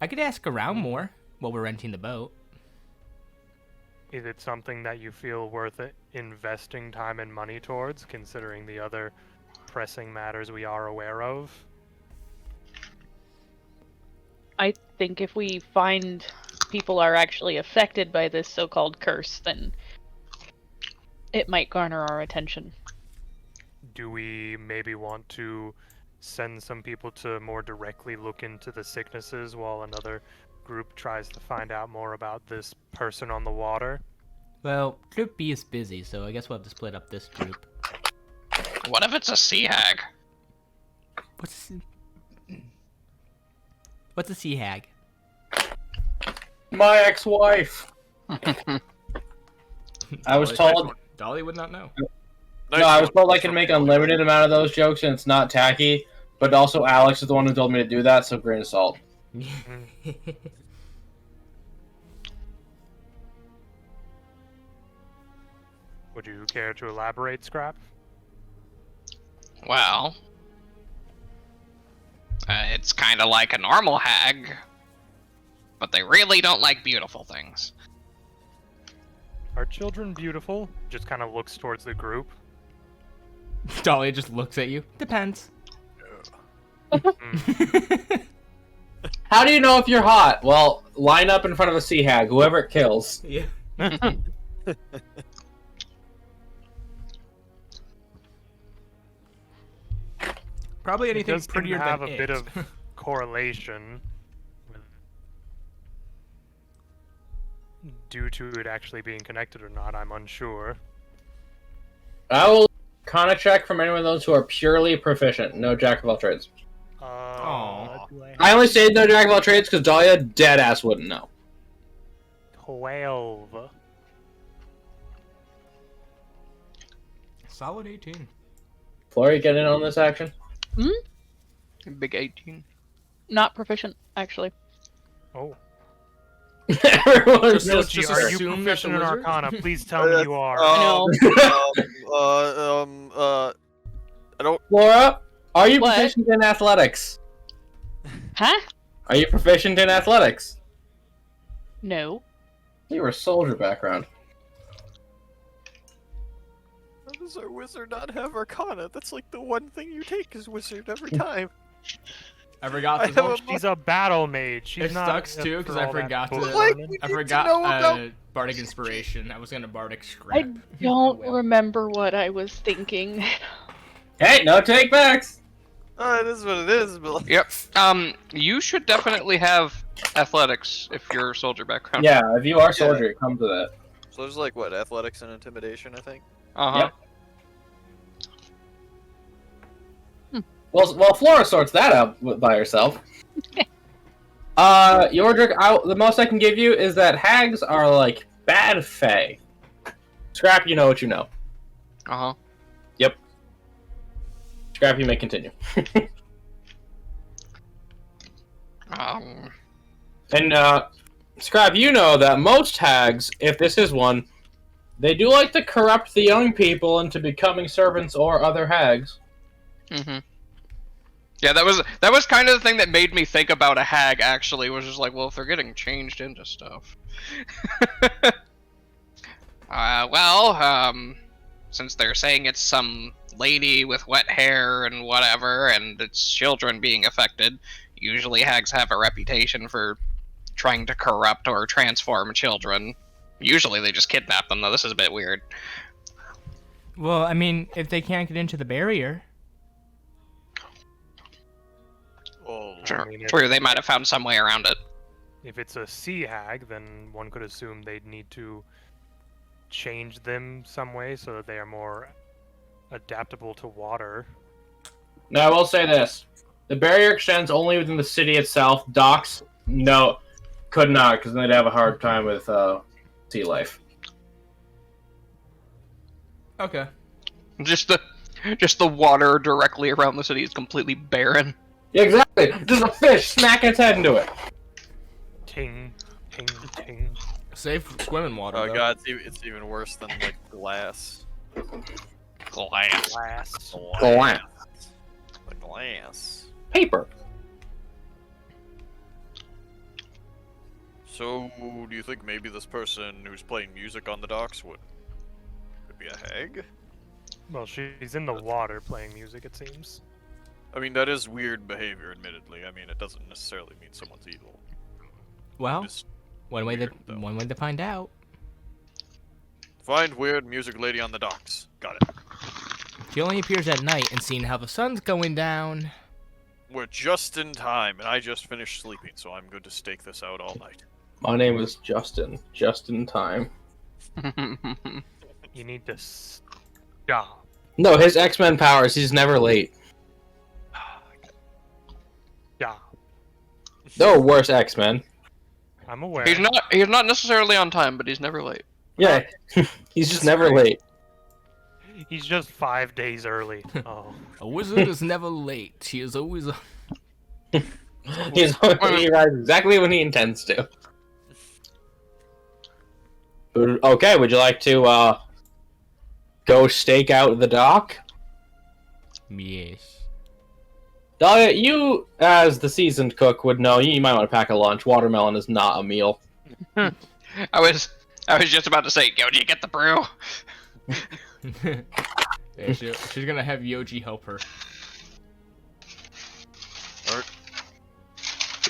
I could ask around more while we're renting the boat. Is it something that you feel worth it investing time and money towards, considering the other pressing matters we are aware of? I think if we find people are actually affected by this so-called curse, then it might garner our attention. Do we maybe want to send some people to more directly look into the sicknesses while another group tries to find out more about this person on the water. Well, Group B is busy, so I guess we'll have to split up this group. What if it's a sea hag? What's a sea hag? My ex-wife. I was told. Dolly would not know. Nice No, I was one. told I can make unlimited amount of those jokes and it's not tacky. But also, Alex is the one who told me to do that, so grain of salt. Would you care to elaborate, Scrap? Well, it's kind of like a normal hag, but they really don't like beautiful things. Are children beautiful? Just kind of looks towards the group. Dolly just looks at you. Depends. How do you know if you're hot? Well, line up in front of a sea hag, whoever it kills. Yeah. Probably It anything does seem prettier to have than a it. bit of correlation with, due to it actually being connected or not. I'm unsure. I will Arcana check from anyone of those who are purely proficient. No jack of all trades. Aw. Do I I only say no jack of all trades because Dahlia dead ass wouldn't know. 12. Solid 18. Flora, you get in on this action? Big 18. Not proficient, actually. Oh. Everyone's Just just Are you assume that the proficient in wizard- Arcana? Please tell me you are. I I don't. Flora, are you What? proficient in athletics? Huh? Are you proficient in athletics? No. You were a soldier background. How does our wizard not have Arcana? That's like the one thing you take as wizard every time. I forgot I to have a She's a battle mage. She's It not. sucks up too for because I all that forgot to. book Like, learning. we I need to forgot know about- Bardic Inspiration. I was gonna Bardic I Scrap. don't well. remember what I was thinking. Hey, no take backs! It is what it is, but Yep. You should definitely have athletics if you're a soldier background. Yeah, if you are soldier, it comes with it. so there's like what, athletics and intimidation, I think. Uh-huh. Yep. Well, Flora sorts that out by herself. Yordrick, the most I can give you is that hags are like bad fae. Scrap, you know what you know. Uh-huh. Scrap, you may continue. Um, And, Scrap, you know that most hags, if this is one, they do like to corrupt the young people into becoming servants or other hags. mm-hmm. Yeah, that was kind of the thing that made me think about a hag, actually, was just like, well, if they're getting changed into stuff. Since they're saying it's some lady with wet hair and whatever, and it's children being affected, usually hags have a reputation for trying to corrupt or transform children. Usually they just kidnap them, though. This is a bit weird. Well, I mean, if they can't get into the barrier. Oh, Sure. mean, True, they might have found some way around it. If it's a sea hag, then one could assume they'd need to change them some way so that they are more adaptable to water. Now, I will say this. The barrier extends only within the city itself. Docks, no, could not, because they'd have a hard time with sea life. Okay. Just the water directly around the city is completely barren. Yeah, exactly. Just a fish smacking its head into it. Ting, ting, ting. Safe swimming water. oh though. god, it's even worse than like glass. Glass. Glass. Glass. The glass. Paper. So, do you think maybe this person who's playing music on the docks could be a hag? Well, she's in the water playing music, it seems. I mean, that is weird behavior, admittedly. I mean, it doesn't necessarily mean someone's evil. Well, Just one way weird, though. to find out. find weird music lady on the docks. Got it. She only appears at night and seeing how the sun's going down. We're just in time, and I just finished sleeping, so I'm going to stake this out all night. My name is Justin. Just in time. You need to stop. No, his X-Men powers. He's never late. Stop. No, worse X-Men. I'm aware. He's not necessarily on time, but he's never late. Yeah, he's just never late. He's just 5 days early. Oh. A wizard is never late. He is always. He arrives exactly when he intends to. Okay, would you like to go stake out the dock? Yes. Dahlia, you, as the seasoned cook, would know you might want to pack a lunch. Watermelon is not a meal. I was just about to say, Yoji, get the brew. Yeah, she's gonna have Yoji help her.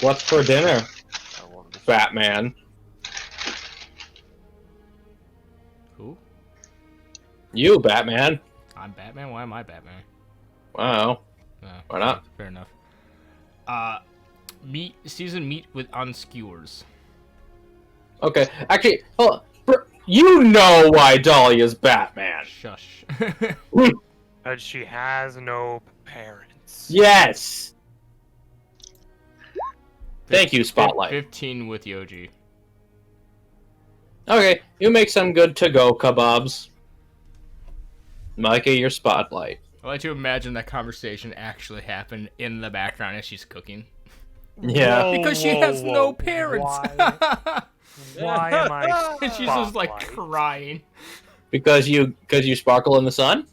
What's for dinner, Batman? Who? You, Batman. I'm Batman? Why am I Batman? Wow. No, Why not? Fair enough. Seasoned meat on skewers. Okay, actually, hold on. You know why Dahlia's Batman. Shush. Because she has no parents. Yes. Thank you, Spotlight. 15 with Yoji. Okay, you make some good to-go kebabs. Micah, your Spotlight. I like to imagine that conversation actually happened in the background as she's cooking. Yeah. Because she has no parents. Why am I? And she's just like Spotlight? crying. Because you sparkle in the sun?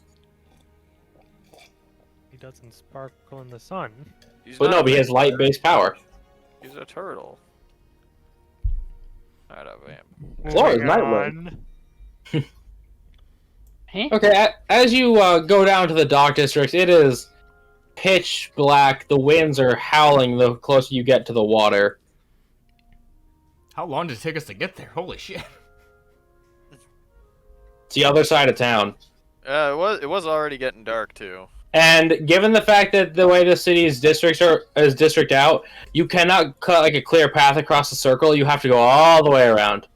He doesn't sparkle in the sun. He's But not no, a but he has vampire. light-based power. He's a turtle. Not a vamp. Flora's Moving Nightwing. on. Huh? Okay, as you go down to the dock district, it is pitch black. The winds are howling the closer you get to the water. How long did it take us to get there? Holy shit. It's the other side of town. It was already getting dark too. And given the fact that the way the city's districts is district out, you cannot cut like a clear path across the circle. You have to go all the way around.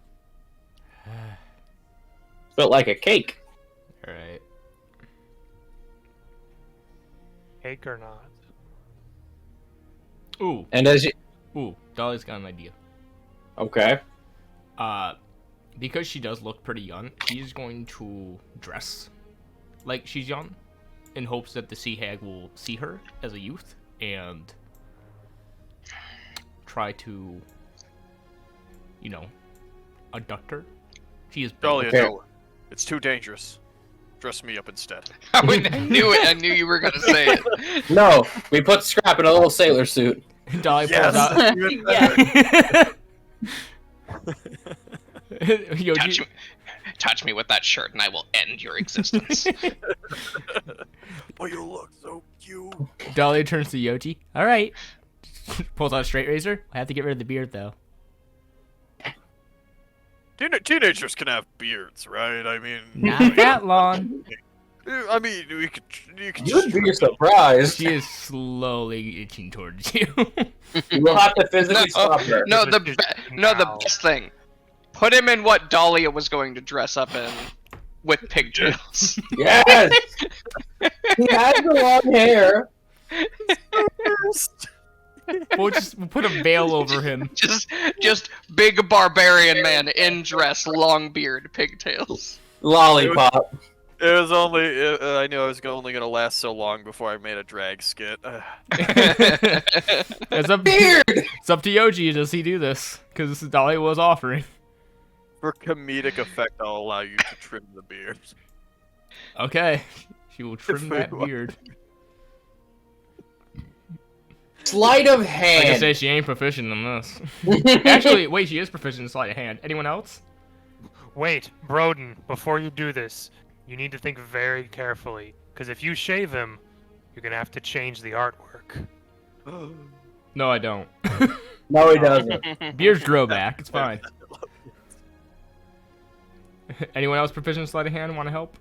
Built like a cake. Alright. Cake or not? Ooh. And as you... Ooh. Dolly's got an idea. Okay. Because she does look pretty young, she's going to dress like she's young in hopes that the sea hag will see her as a youth and try to, abduct her. She is big. Dahlia, Okay. no. It's too dangerous. Dress me up instead. I knew it. I knew you were gonna say it. No, we put Scrap in a little sailor suit. Dolly pulls Yes. out. Yeah. Yoji, Touch me with that shirt, and I will end your existence. But you look so cute. Dolly turns to Yoji. All right. Pulls out a straight razor. I have to get rid of the beard though. Teenagers can have beards, right? I mean, Not that long. I mean, you could. You'd be surprised. She is slowly itching towards you. You will have to physically stop her. No, the Now. best thing. Put him in what Dahlia was going to dress up in, with pigtails. Yes! He has the long hair. We'll put a veil over him. just big barbarian man in dress, long beard, pigtails. Lollipop. It was only. I knew I was only gonna last so long before I made a drag skit. It's up to Yoji. Does he do this? Because Dolly was offering. For comedic effect, I'll allow you to trim the beard. Okay. She will trim If that we want. beard. Sleight of Like I hand. say, she ain't proficient in this. Actually, wait, she is proficient in sleight of hand. Anyone else? Wait, Broden, before you do this, you need to think very carefully. Because if you shave him, you're going to have to change the artwork. No, I don't. No, he doesn't. Beards grow back. It's fine. Anyone else proficient in sleight of hand want to help?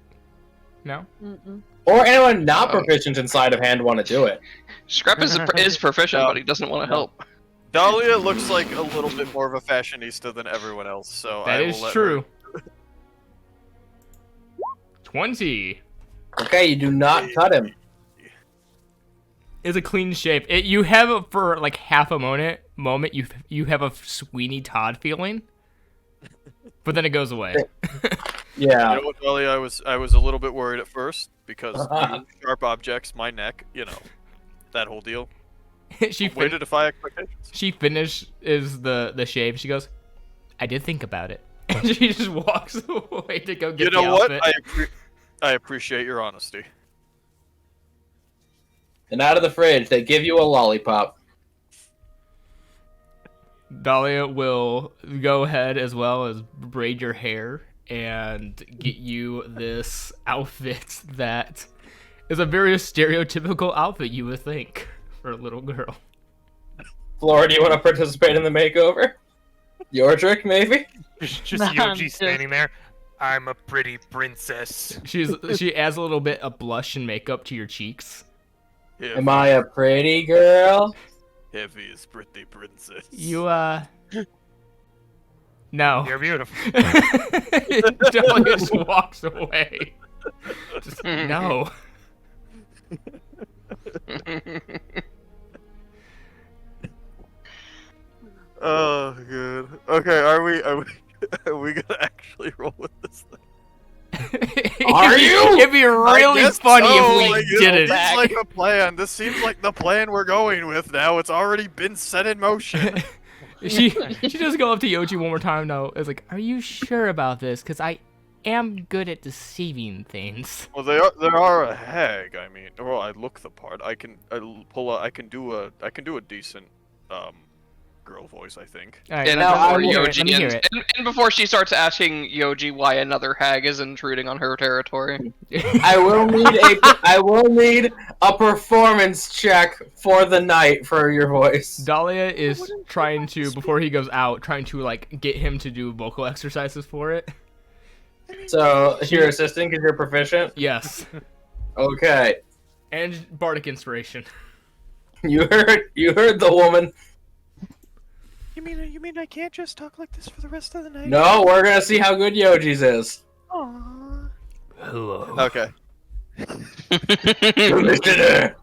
No? Mm-mm. Or anyone not proficient in sleight of hand want to do it. Scrap is proficient, No. but he doesn't want to help. Dahlia looks like a little bit more of a fashionista than everyone else, so That I is will let true. her. 20 Okay, you do not cut him. is a clean shave. You have for like half a moment you have a Sweeney Todd feeling, but then it goes away. Yeah. You know what, Dahlia? I was a little bit worried at first because sharp objects, my neck, that whole deal. Way to defy expectations. She finishes the shave. She goes, "I did think about it," and she just walks away to go get You know the what? outfit. I appreciate your honesty. And out of the fridge, they give you a lollipop. Dahlia will go ahead as well as braid your hair and get you this outfit that is a very stereotypical outfit, you would think, for a little girl. Flora, do you want to participate in the makeover? Your trick, maybe? Just Nah, I'm Yoji standing there. I'm a pretty princess. She adds a little bit of blush and makeup to your cheeks. Am I a pretty girl? Heavy is pretty princess. You no. You're beautiful. Dahlia just walks away. Just, no. Oh, good. Okay, are we gonna actually roll with this thing? Are you? It'd be really guess funny so, if we like, did it. This seems like a plan. This seems like the plan we're going with now. It's already been set in motion. She just go up to Yoji one more time now. It's like, are you sure about this? Because I am good at deceiving things. Well, they are a hag. I mean, well, I look the part. I can do a decent girl voice, I think. All right, And let before me hear it, Yoji let me hear it. and before she starts asking Yoji why another hag is intruding on her territory. I will need a performance check for the night for your voice. Dahlia is trying to, before he goes out, trying to like get him to do vocal exercises for it. So you're assisting because you're proficient. Yes, Okay, and bardic inspiration. you heard the woman. You mean I can't just talk like this for the rest of the night? No, we're gonna see how good Yoji's is. Hello. Okay. Listener.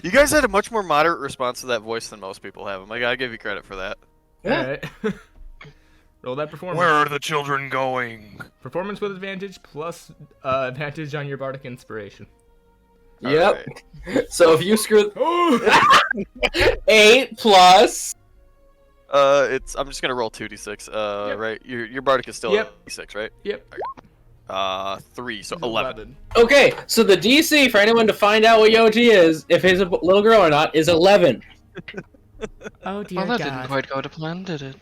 You guys had a much more moderate response to that voice than most people have. I gotta give you credit for that. All right. Roll that performance. Where are the children going? Performance with advantage plus advantage on your bardic inspiration. Yep. Alright. So if you screw 8 plus. I'm just gonna roll 2d6. Yep. Right? Your bardic is still Yep. d6, right? Yep. 3, so 11. Okay, so the DC for anyone to find out what Yoji is, if he's a little girl or not, is 11. Oh dear Well, that God. didn't quite go to plan, did it?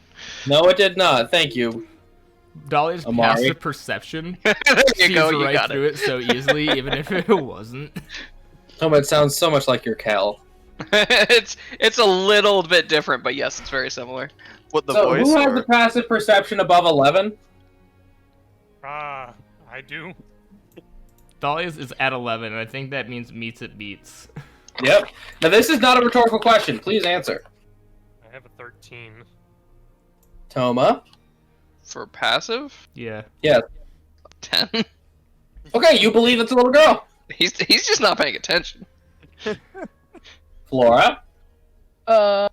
No, it did not. Thank you. Dahlia's Amari. passive perception There you sees go, you right got through it so easily, even if it wasn't. Oh, but it sounds so much like your Cal. It's a little bit different, but yes, it's very similar. What the So voice? who has or... the passive perception above 11? I do. Dahlia's is at 11, and I think that means meets it beats. Yep. Now this is not a rhetorical question. Please answer. I have a 13. Toma. For passive, Yeah. 10. Okay, you believe it's a little girl. He's just not paying attention. Flora. Trying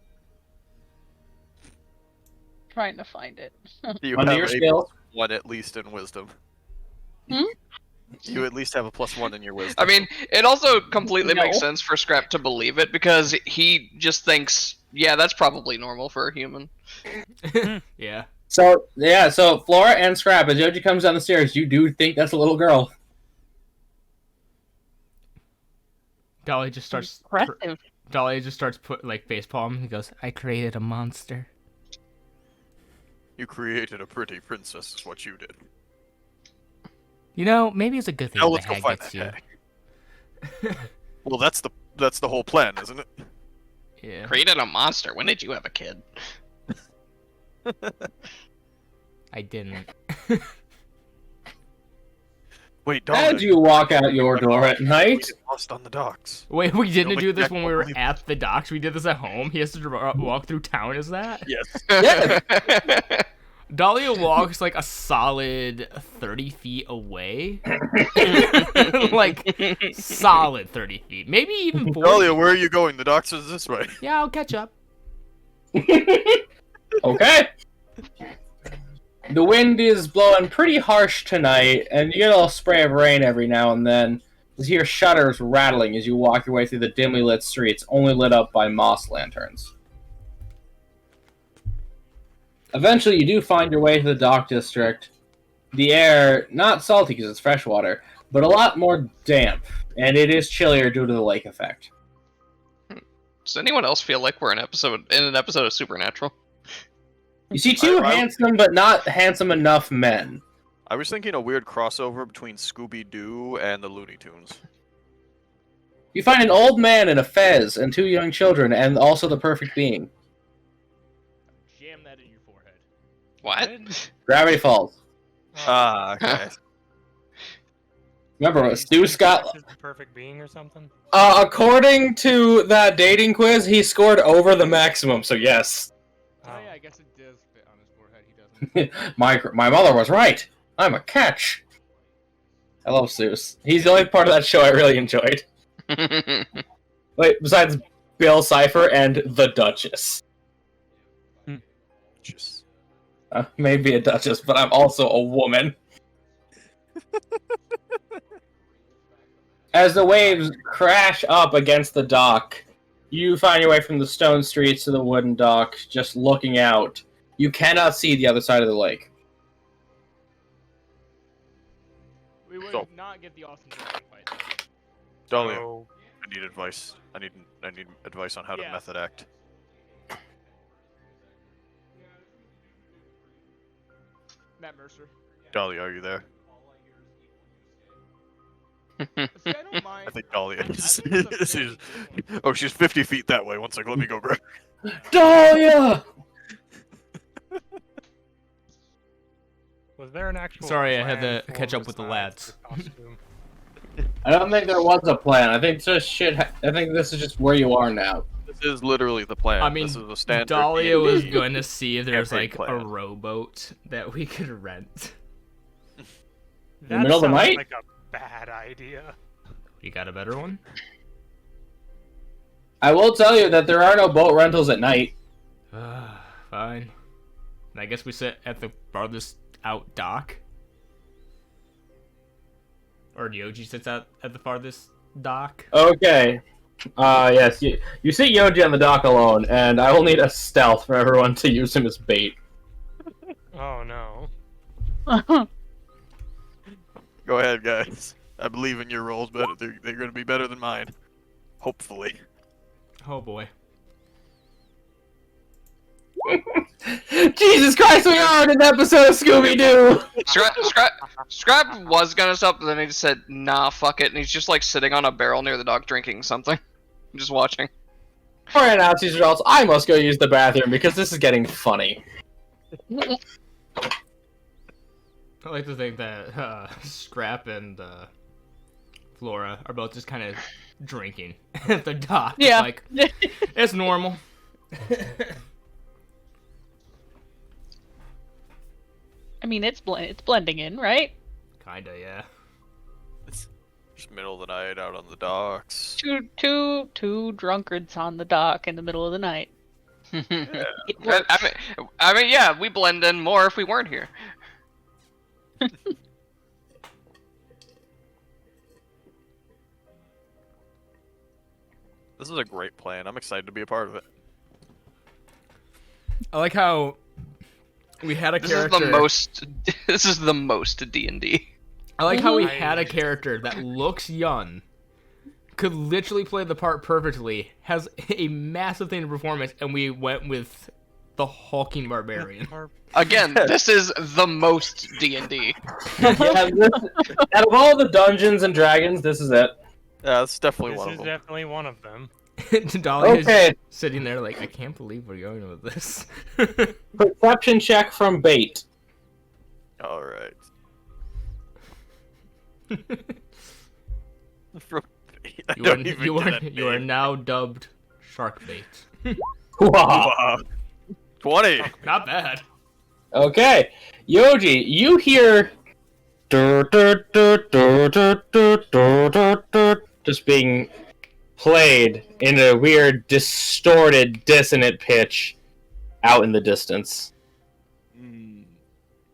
to find it. You Under have your a skill. +1 at least in wisdom. Hmm? You at least have a +1 in your wisdom. I mean, it also completely No. makes sense for Scrap to believe it because he just thinks, yeah, that's probably normal for a human. Yeah. So Flora and Scrap, as Yoji comes down the stairs, you do think that's a little girl. Dahlia just starts. Impressive. Dahlia just starts facepalm. He goes, "I created a monster." You created a pretty princess, is what you did. You know, maybe it's a good thing Now the let's go hag find gets that you. hag. Well, that's the whole plan, isn't it? Yeah. Created a monster. When did you have a kid? I didn't. Wait, As don't. you walk out your door at night, Lost on the docks. Wait, we didn't Nobody do this can when we were believe it. at the docks. We did this at home. He has to walk through town. Is that? Yes. Yes. Dahlia walks like a solid 30 feet away. Like, solid 30 feet. Maybe even 40. Dahlia, where are you going? The docks is this way. Yeah, I'll catch up. okay. The wind is blowing pretty harsh tonight, and you get a little spray of rain every now and then. You hear shutters rattling as you walk your way through the dimly lit streets, only lit up by moss lanterns. Eventually, you do find your way to the dock district. The air, not salty because it's fresh water, but a lot more damp, and it is chillier due to the lake effect. Does anyone else feel like we're in an episode of Supernatural? You see two I- handsome but not handsome enough men. I was thinking a weird crossover between Scooby-Doo and the Looney Tunes. You find an old man in a fez and two young children, and also the perfect being. Jam that in your forehead. What? Gravity Falls. Ah, okay. Remember, Stu Scott. Is the perfect being or something? According to that dating quiz, he scored over the maximum. So yes, Oh. Oh, yeah, I guess it does fit on his forehead. He doesn't. my mother was right. I'm a catch. I love Seuss. He's the only part of that show I really enjoyed. Wait, besides Bill Cipher and the Duchess. Just... Maybe a Duchess, but I'm also a woman. As the waves crash up against the dock, you find your way from the stone streets to the wooden dock, just looking out. You cannot see the other side of the lake. We would So- not get the awesome drinking fight. Dahlia, So, I need advice. I need advice on how to Yeah. method act. Matt Mercer. Dahlia, are you there? See, I don't mind. I think Dahlia I is. think it's a she's, very- oh, she's 50 feet that way. One second, let me go grab. Dahlia! was there an actual Sorry, I had plan to for catch up with the besides lads. the costume? I don't think there was a plan. I think just shit. I think this is just where you are now. This is literally the plan. I mean, this is a standard. Dahlia was D&D. going to see if there's campaign like plan. a rowboat that we could rent. That middle of the sounds night? like a bad idea. You got a better one? I will tell you that there are no boat rentals at night. Fine. I guess we sit at the farthest out dock. Or Yoji sits out at the farthest dock. Okay. Yes, you see Yoji on the dock alone, and I will need a stealth for everyone to use him as bait. Oh no. Go ahead, guys. I believe in your rolls, but they're going to be better than mine. Hopefully. Oh boy. Jesus Christ, we are in an episode of Scooby-Doo! Scrap was gonna stop, but then he just said, nah, fuck it, and he's just like sitting on a barrel near the dock drinking something. Just watching. Before I announce these results, I must go use the bathroom because this is getting funny. I like to think that Scrap and Flora are both just kind of drinking at the dock. Yeah. Like, it's normal. I mean, it's blending in, right? Kinda, yeah. Just middle of the night out on the docks. Two drunkards on the dock in the middle of the night. It I works. mean, yeah, we blend in more if we weren't here. This is a great plan. I'm excited to be a part of it. I like how we had a This character. is the most. This is the most D&D. I like how we Mhm. had a character that looks young, could literally play the part perfectly, has a massive thing in performance, and we went with the hulking barbarian. Again, this is the most D&D. Yeah, out of all the Dungeons and Dragons, this is it. Yeah, that's definitely This one is of them. definitely one of them. Dolly Okay, is sitting there like, I can't believe we're going with this. perception check from Bait. All right. You are now dubbed Sharkbait. Wow. 20. Not bad. Okay, Yoji, you hear just being played in a weird, distorted, dissonant pitch out in the distance.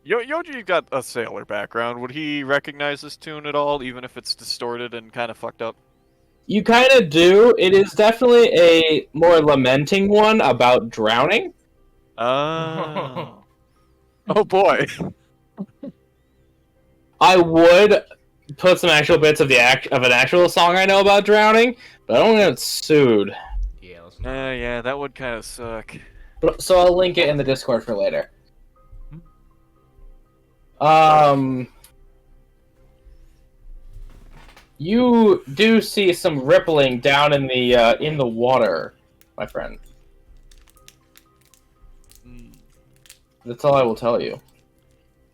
Yoji's got a sailor background. Would he recognize this tune at all, even if it's distorted and kind of fucked up? You kind of do. It is definitely a more lamenting one about drowning. Oh. Oh boy. I would put some actual bits of an actual song I know about drowning, but I don't want to get sued. Yeah, Yeah, that would kind of suck. So I'll link it in the Discord for later. You do see some rippling down in the water, my friend. That's all I will tell you.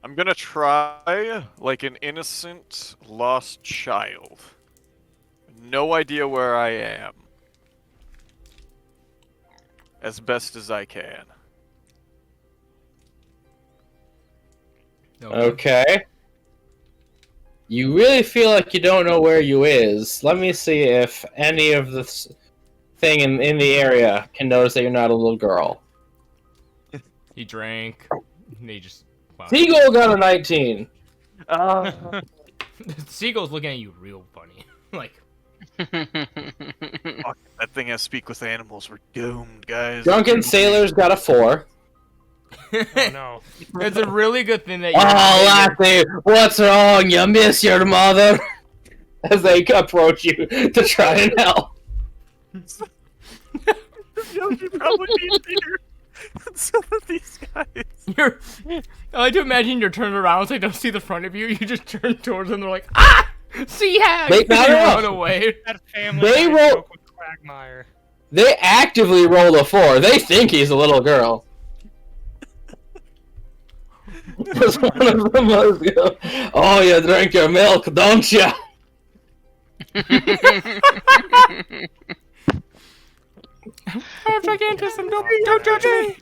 I'm gonna try like an innocent lost child. No idea where I am. As best as I can. Okay. You really feel like you don't know where you is. Let me see if any of this thing in the area can notice that you're not a little girl. He drank. And he just. Wow. Seagull got a 19. Seagull's looking at you real funny. Like. Fuck, that thing has speak with animals. We're doomed, guys. Drunken Sailor's got a 4. Oh no. It's a really good thing that Oh, you're. Lassie, what's wrong? You miss your mother? As they approach you to try and help. Yogi probably needs here. Some of these guys. I like to imagine you're turned around so they don't see the front of you. You just turn towards them. They're like, ah, sea hag. They You got run off. away. That family They guy roll- joke with Quagmire. They actively roll a 4. They think he's a little girl. Because one of them was go, oh, you drink your milk, don't you? I'm gigantism. Don't judge me.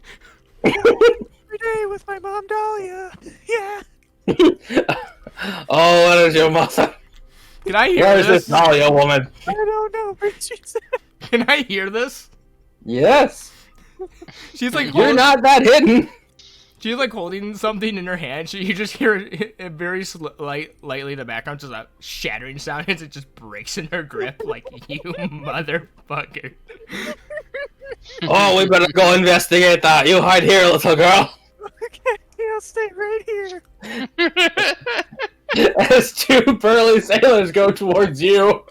Every day with my mom Dahlia. Yeah. Oh, what is your mother? Can I hear Where is this this? Dahlia woman? I don't know, but she said. Can I hear this? Yes. She's like, You're not that hidden. She's like holding something in her hand. You just hear it very lightly in the background, just a shattering sound as it just breaks in her grip. Like, you motherfucker. Oh, we better go investigate that. You hide here, little girl. Okay, I'll stay right here. As 2 burly sailors go towards you.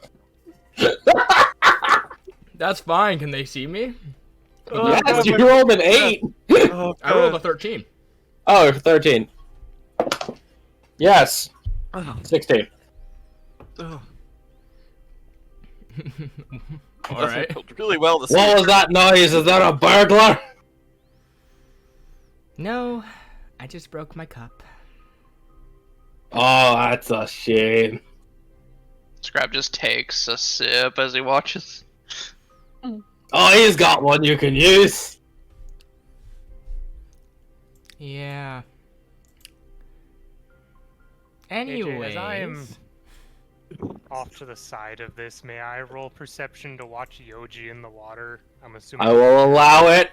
That's fine. Can they see me? Yes, you rolled an 8. Oh, I rolled a 13. Oh, 13. Yes. Oh, 16. oh. All right. Really well to see. What was that noise? Is that a burglar? No, I just broke my cup. Oh, that's a shame. Scrap just takes a sip as he watches. Oh, he's got one you can use. Yeah. AJ, Anyways. as I am off to the side of this, may I roll perception to watch Yoji in the water? I'm assuming. I will allow it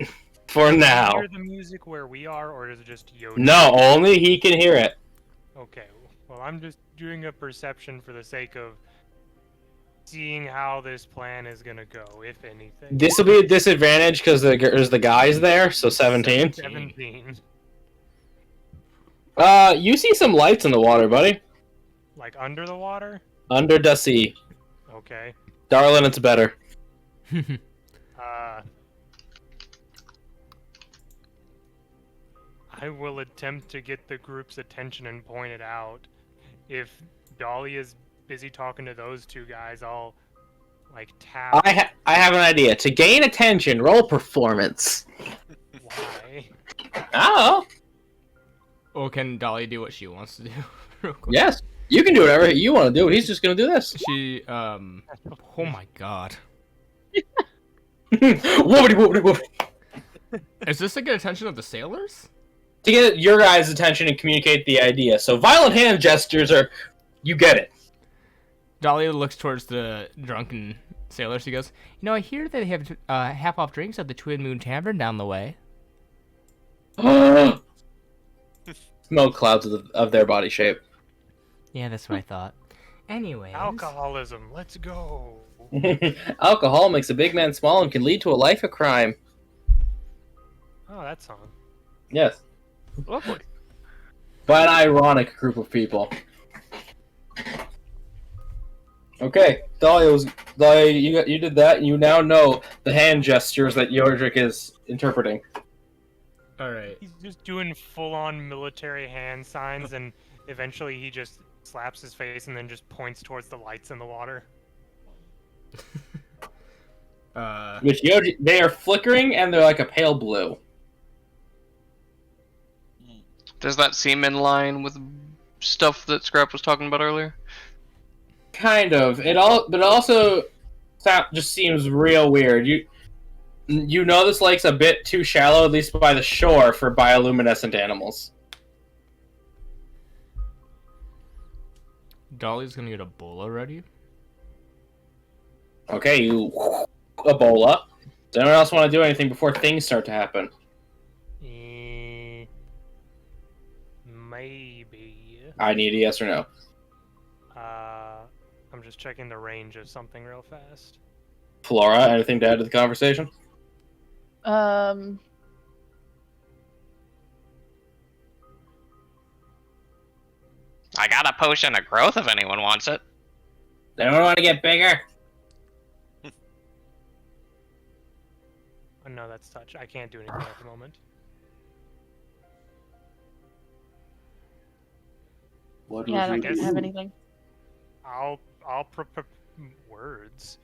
for Can you now. hear the music where we are, or is it just Yoji? No, only he can hear it. Okay. Well, I'm just doing a perception for the sake of seeing how this plan is gonna go, if anything. This will be a disadvantage because there's the guys there, so 17. 17. You see some lights in the water, buddy. Like under the water? Under the sea. Okay. Darling, it's better. I will attempt to get the group's attention and point it out. If Dahlia's busy talking to those 2 guys, I'll like tap. I have an idea. To gain attention, roll performance. Why? Oh. Or can Dolly do what she wants to do? Real quick? Yes. You can do whatever you want to do. He's just gonna do this. She, oh my god. Whoopity whoopity whoopity. Is this to get attention of the sailors? To get your guys' attention and communicate the idea. So violent hand gestures are, you get it. Dahlia looks towards the drunken sailor. She goes, "You know, I hear they have half-off drinks at the Twin Moon Tavern down the way." Smoke clouds of their body shape. Yeah, that's what I thought. Anyway. Alcoholism, let's go. Alcohol makes a big man small and can lead to a life of crime. Oh, that song. Yes. Lovely. By an ironic group of people. Okay, Dahlia, you did that, and you now know the hand gestures that Yodrick is interpreting. Alright. He's just doing full-on military hand signs, and eventually he just slaps his face and then just points towards the lights in the water. Which they are flickering, and they're like a pale blue. Does that seem in line with stuff that Scrap was talking about earlier? Kind of. But it also just seems real weird. You know this lake's a bit too shallow, at least by the shore, for bioluminescent animals. Dolly's gonna get a bola ready. Okay, you Ebola. Does anyone else want to do anything before things start to happen? Maybe. I need a yes or no. I'm just checking the range of something real fast. Flora, anything to add to the conversation? I got a potion of growth if anyone wants it. Does anyone want to get bigger? Oh, no, that's touch. I can't do anything at the moment. What Yeah, I would don't you have do? anything. I'll prepare words.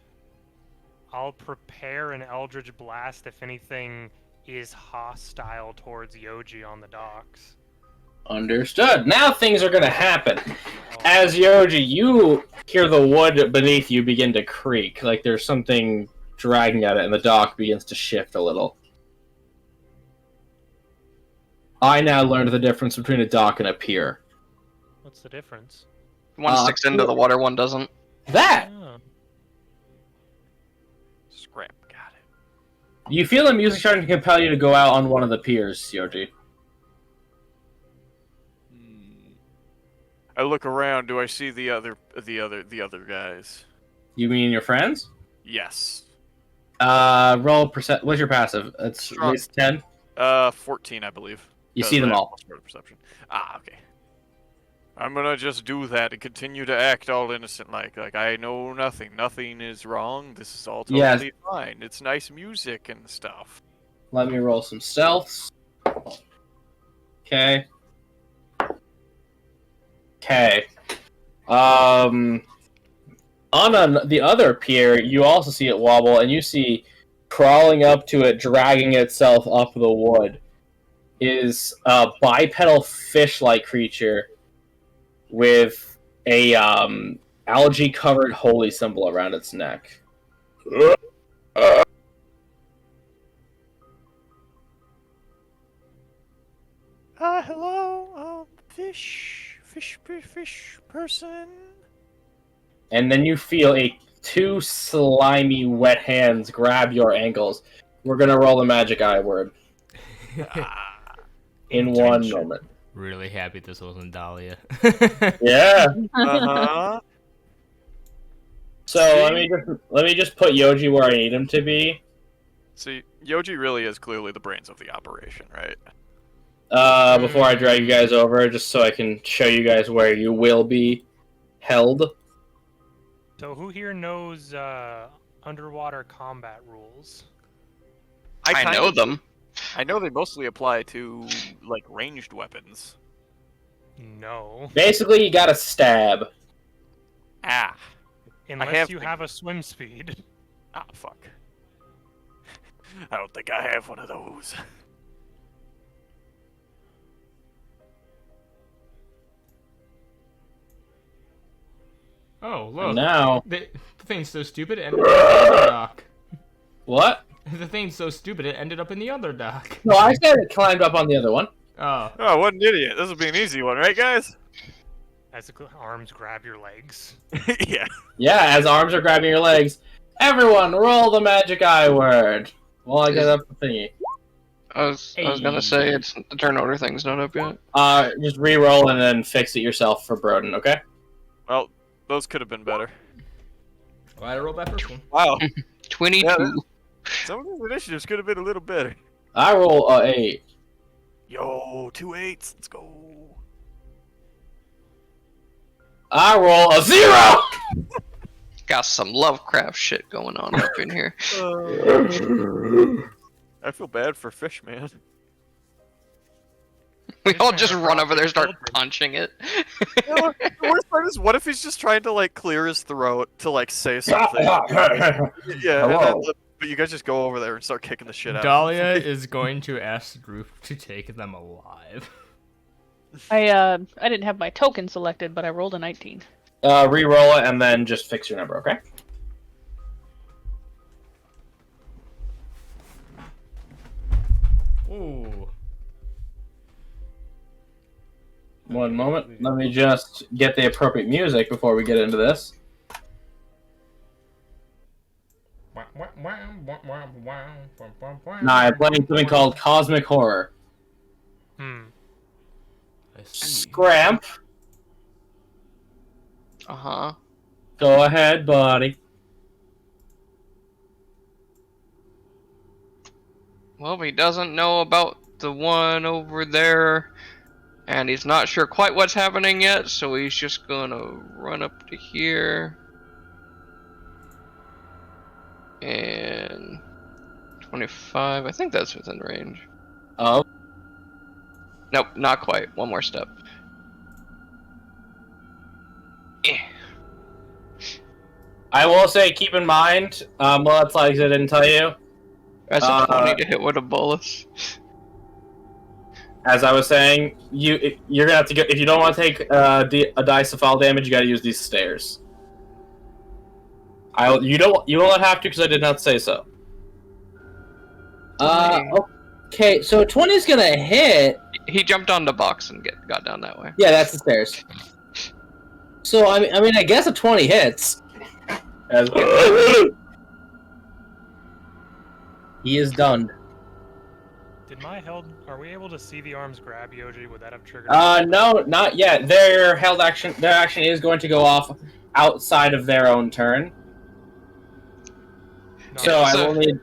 I'll prepare an Eldritch Blast if anything is hostile towards Yoji on the docks. Understood. Now things are going to happen. As Yoji, you hear the wood beneath you begin to creak, like there's something dragging at it, and the dock begins to shift a little. I now learned the difference between a dock and a pier. What's the difference? One sticks into the water, one doesn't. That! Oh. Scrap, got it. You feel the music starting to compel you to go out on one of the piers, Yoji. I look around. Do I see the other guys? You mean your friends? Yes. Roll percent. What's your passive? It's at Strong. least 10. 14, I believe. You see them all. Perception. Ah, okay. I'm gonna just do that and continue to act all innocent like I know nothing. Nothing is wrong. This is all totally fine. It's nice music and stuff. Let me roll some stealths. Okay. Okay. On the other pier, you also see it wobble, and you see crawling up to it, dragging itself up the wood, is a bipedal fish-like creature with a algae-covered holy symbol around its neck. Hello, fish person. And then you feel two slimy, wet hands grab your ankles. We're gonna roll the magic I word in one moment. Really happy this wasn't Dahlia. Yeah. Uh-huh. So let me just put Yoji where I need him to be. See, Yoji really is clearly the brains of the operation, right? Before I drag you guys over, just so I can show you guys where you will be held. So who here knows underwater combat rules? I know them. I know they mostly apply to, like, ranged weapons. No. Basically, you gotta stab. Ah. Unless you have a swim speed. Ah, fuck. I don't think I have one of those. Oh, look. And now... The thing's so stupid, it ended up in the other dock. What? The thing's so stupid, it ended up in the other dock. No, I said it climbed up on the other one. Oh. Oh, what an idiot. This will be an easy one, right, guys? As the arms grab your legs. Yeah. Yeah, as arms are grabbing your legs. Everyone, roll the magic I word. While I get up the thingy. I was gonna say it's the turn order thing's not up yet. Just re-roll and then fix it yourself for Broden, okay? Well, those could have been better. Well, I rolled that first one. Wow. 22. Yeah, some of these initiatives could have been a little better. I roll a 8. Yo, 2 8s. Let's go. I roll a 0! Got some Lovecraft shit going on up in here. I feel bad for Fish, man. We all just run over there and start punching it. You know, the worst part is, what if he's just trying to, like, clear his throat to, like, say something? Yeah, and then, but you guys just go over there and start kicking the shit out of Dahlia him. is going to ask the group to take them alive. I didn't have my token selected, but I rolled a 19. Re-roll it and then just fix your number, okay? Ooh. One moment. Let me just get the appropriate music before we get into this. Nah, I'm playing something called Cosmic Horror. Hmm. I see. Scramp. Uh-huh. Go ahead, buddy. Well, he doesn't know about the one over there, and he's not sure quite what's happening yet, so he's just gonna run up to here. And 25, I think that's within range. Oh. Nope, not quite. One more step. Eh. I will say, keep in mind, well, it's like I didn't tell you. That's a 20 to hit with a bolus. As I was saying, you're gonna have to go. If you don't want to take a dice of fall damage, you gotta use these stairs. You will not have to because I did not say so. Okay, so 20 is gonna hit. He jumped on the box and got down that way. Yeah, that's the stairs. So I mean, I guess a 20 hits. He is done. Did my held? Are we able to see the arms grab Yoji? Would that have triggered? No, not yet. Their held action. Their action is going to go off outside of their own turn. No, So I will need.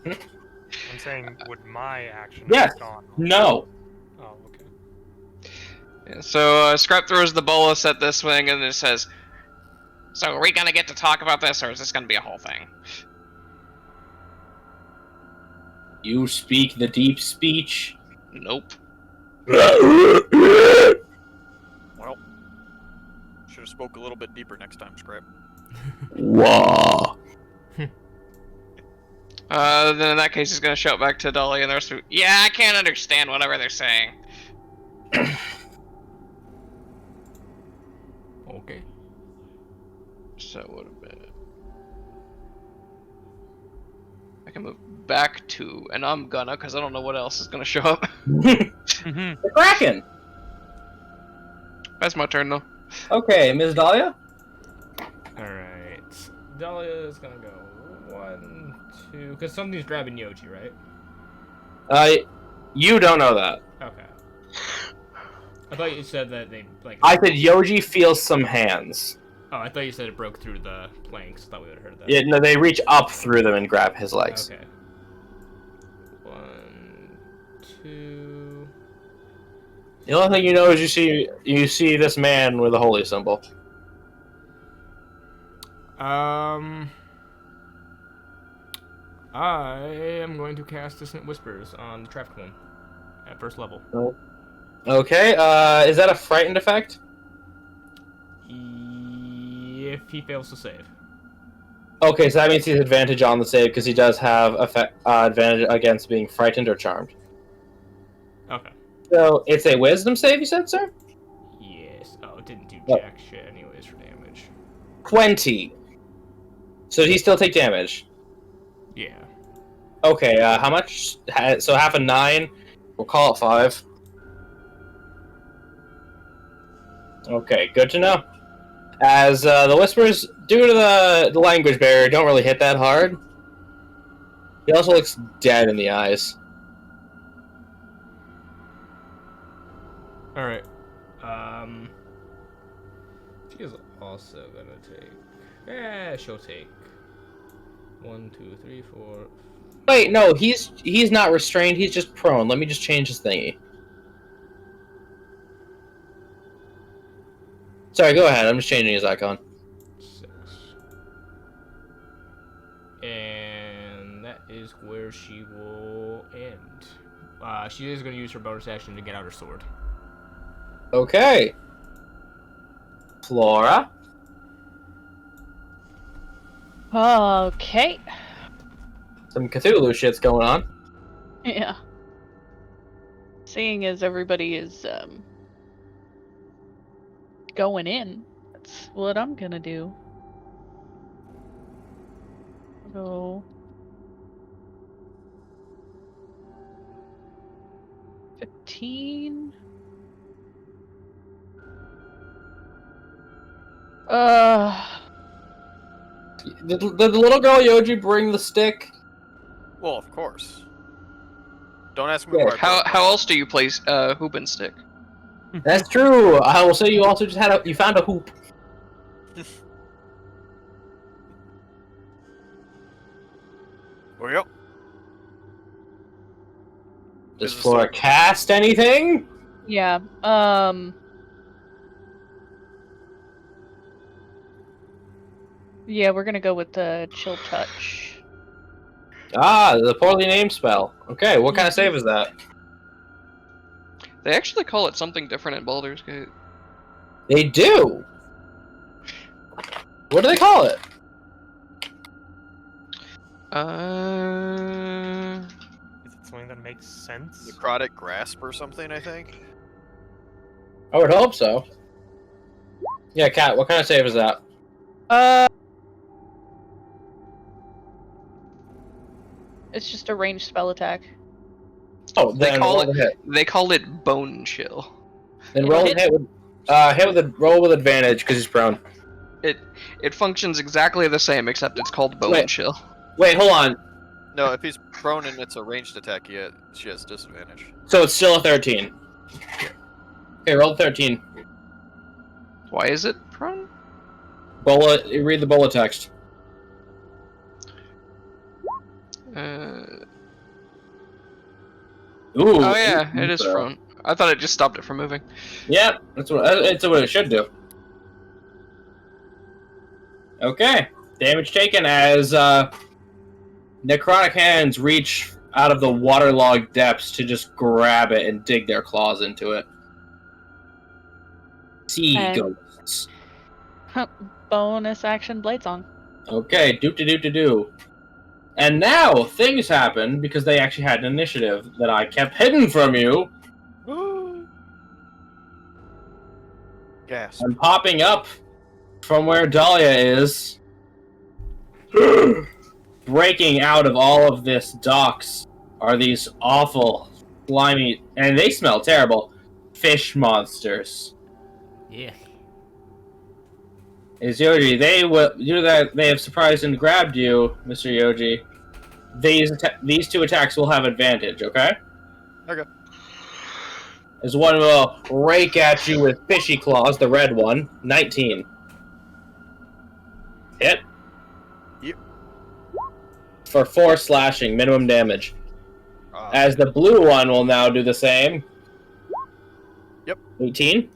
I'm saying, would my action Yes. have gone? No. Oh, okay. Yeah, so Scrap throws the bolus at this thing and it says, "So are we gonna get to talk about this, or is this gonna be a whole thing?" You speak the deep speech. Nope. Well, should have spoke a little bit deeper next time, Scrap. Wah. Then in that case, he's gonna shout back to Dolly and the rest of "Yeah, I can't understand whatever they're saying." Okay. So it would have been. I can move back to, and I'm gonna, because I don't know what else is gonna show up. The Kraken. That's my turn though. Okay, Ms. Dahlia. Alright. Dahlia is gonna go 1, 2. Because something's grabbing Yoji, right? You don't know that. Okay. I thought you said that they, like. I said Yoji feels some hands. Oh, I thought you said it broke through the planks. I thought we would have heard that. Yeah, no, they reach up through them and grab his legs. Okay. 1, 2. The only thing you know is you see this man with a holy symbol. I am going to cast Dissonant Whispers on the traffic one at first level. Okay, is that a frightened effect? If he fails to save. Okay, so that means he's advantage on the save because he does have advantage against being frightened or charmed. Okay. So it's a wisdom save, you said, sir? Yes. Oh, it didn't do Yep. jack shit anyways for damage. 20. So does he still take damage? Yeah. Okay, how much? So half a 9. We'll call it 5. Okay, good to know. As the whispers, due to the language barrier, don't really hit that hard. He also looks dead in the eyes. Alright. She is also gonna take... Yeah, she'll take... 1, 2, 3, 4... Wait, no, he's not restrained, he's just prone. Let me just change his thingy. Sorry, go ahead, I'm just changing his icon. 6. And that is where she will end. She is gonna use her bonus action to get out her sword. Okay. Flora? Okay. Some Cthulhu shit's going on. Yeah. Seeing as everybody is going in, that's what I'm gonna do. So 15. Did the little girl Yoji bring the stick? Well, of course. Don't ask me where I How put it. else do you place hoop and stick? That's true. I will say you also just you found a hoop. There we go. Does Is it Flora still- cast anything? Yeah. Yeah, we're gonna go with the chill touch. Ah, the poorly named spell. Okay, what kind of save is that? They actually call it something different in Baldur's Gate. They do. What do they call it? Is it something that makes sense? Necrotic grasp or something, I think. I would hope so. Yeah, Kat, what kind of save is that? It's just a ranged spell attack. Oh, They then call roll the hit. They call it bone chill. Then roll the hit with roll with advantage because he's prone. It functions exactly the same except it's called bone Wait. chill. Wait, hold on. No, if he's prone and it's a ranged attack, she has disadvantage. So it's still a 13. Okay, roll 13. Why is it prone? Read the bullet text. Ooh. Oh yeah, it is prone. I thought it just stopped it from moving. Yep, that's what it should do. Okay, damage taken as necrotic hands reach out of the waterlogged depths to just grab it and dig their claws into it. Sea And- ghosts. Bonus action blade song. Okay, doop-de-doop-de-doo. And now things happen because they actually had an initiative that I kept hidden from you. Gasp. And popping up from where Dahlia is, breaking out of all of this docks are these awful, slimy, and they smell terrible, fish monsters. Yeah. Is Yoji, they have surprised and grabbed you, Mr. Yoji. These two attacks will have advantage, okay? Okay. As one will rake at you with fishy claws, the red one, 19. Hit. Yep. For 4 slashing, minimum damage. As the blue one will now do the same. Yep. 18.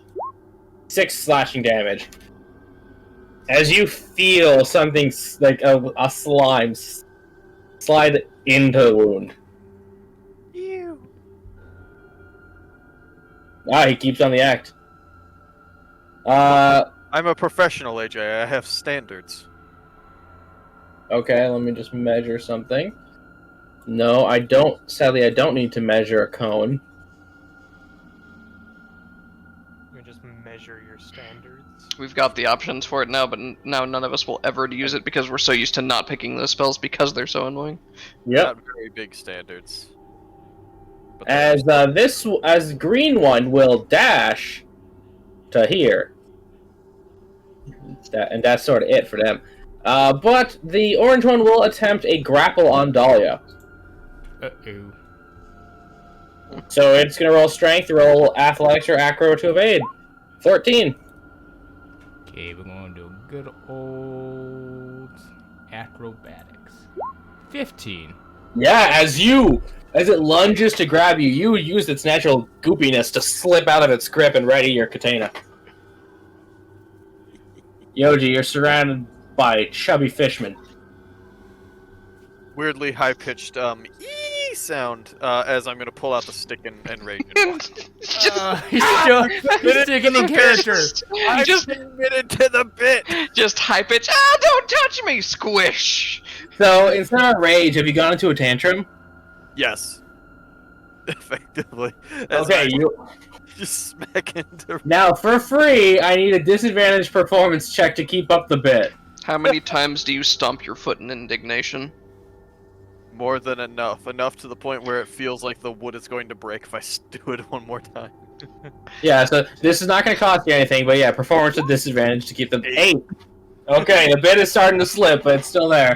6 slashing damage. As you feel something like a slime slide into the wound. Ew. Ah, he keeps on the act. I'm a professional, AJ. I have standards. Okay, let me just measure something. No, I don't. Sadly, I don't need to measure a cone. Let me just measure your standards. We've got the options for it now, but now none of us will ever use it because we're so used to not picking those spells because they're so annoying. Yep. Not very big standards. But they're- As green one will dash to here. And that's sort of it for them. But the orange one will attempt a grapple on Dahlia. Uh-oh. So it's gonna roll strength, roll athletics or acro to evade. 14. Okay, we're going to do good old acrobatics. 15. Yeah, as it lunges to grab you, you use its natural goopiness to slip out of its grip and ready your katana. Yoji, you're surrounded by chubby fishmen. weirdly high-pitched ee sound as I'm gonna pull out the stick and rage. He's sticking in character. I'm just committed to the bit. Just high pitch. Ah, don't touch me, squish. So instead of rage, have you gone into a tantrum? Yes. Effectively. As Okay, I you just smack into. now for free. I need a disadvantaged performance check to keep up the bit. How many times do you stomp your foot in indignation? More than enough. Enough to the point where it feels like the wood is going to break if I do it one more time. Yeah, so this is not going to cost you anything, but yeah, performance with disadvantage to keep the 8. Okay, the bit is starting to slip, but it's still there.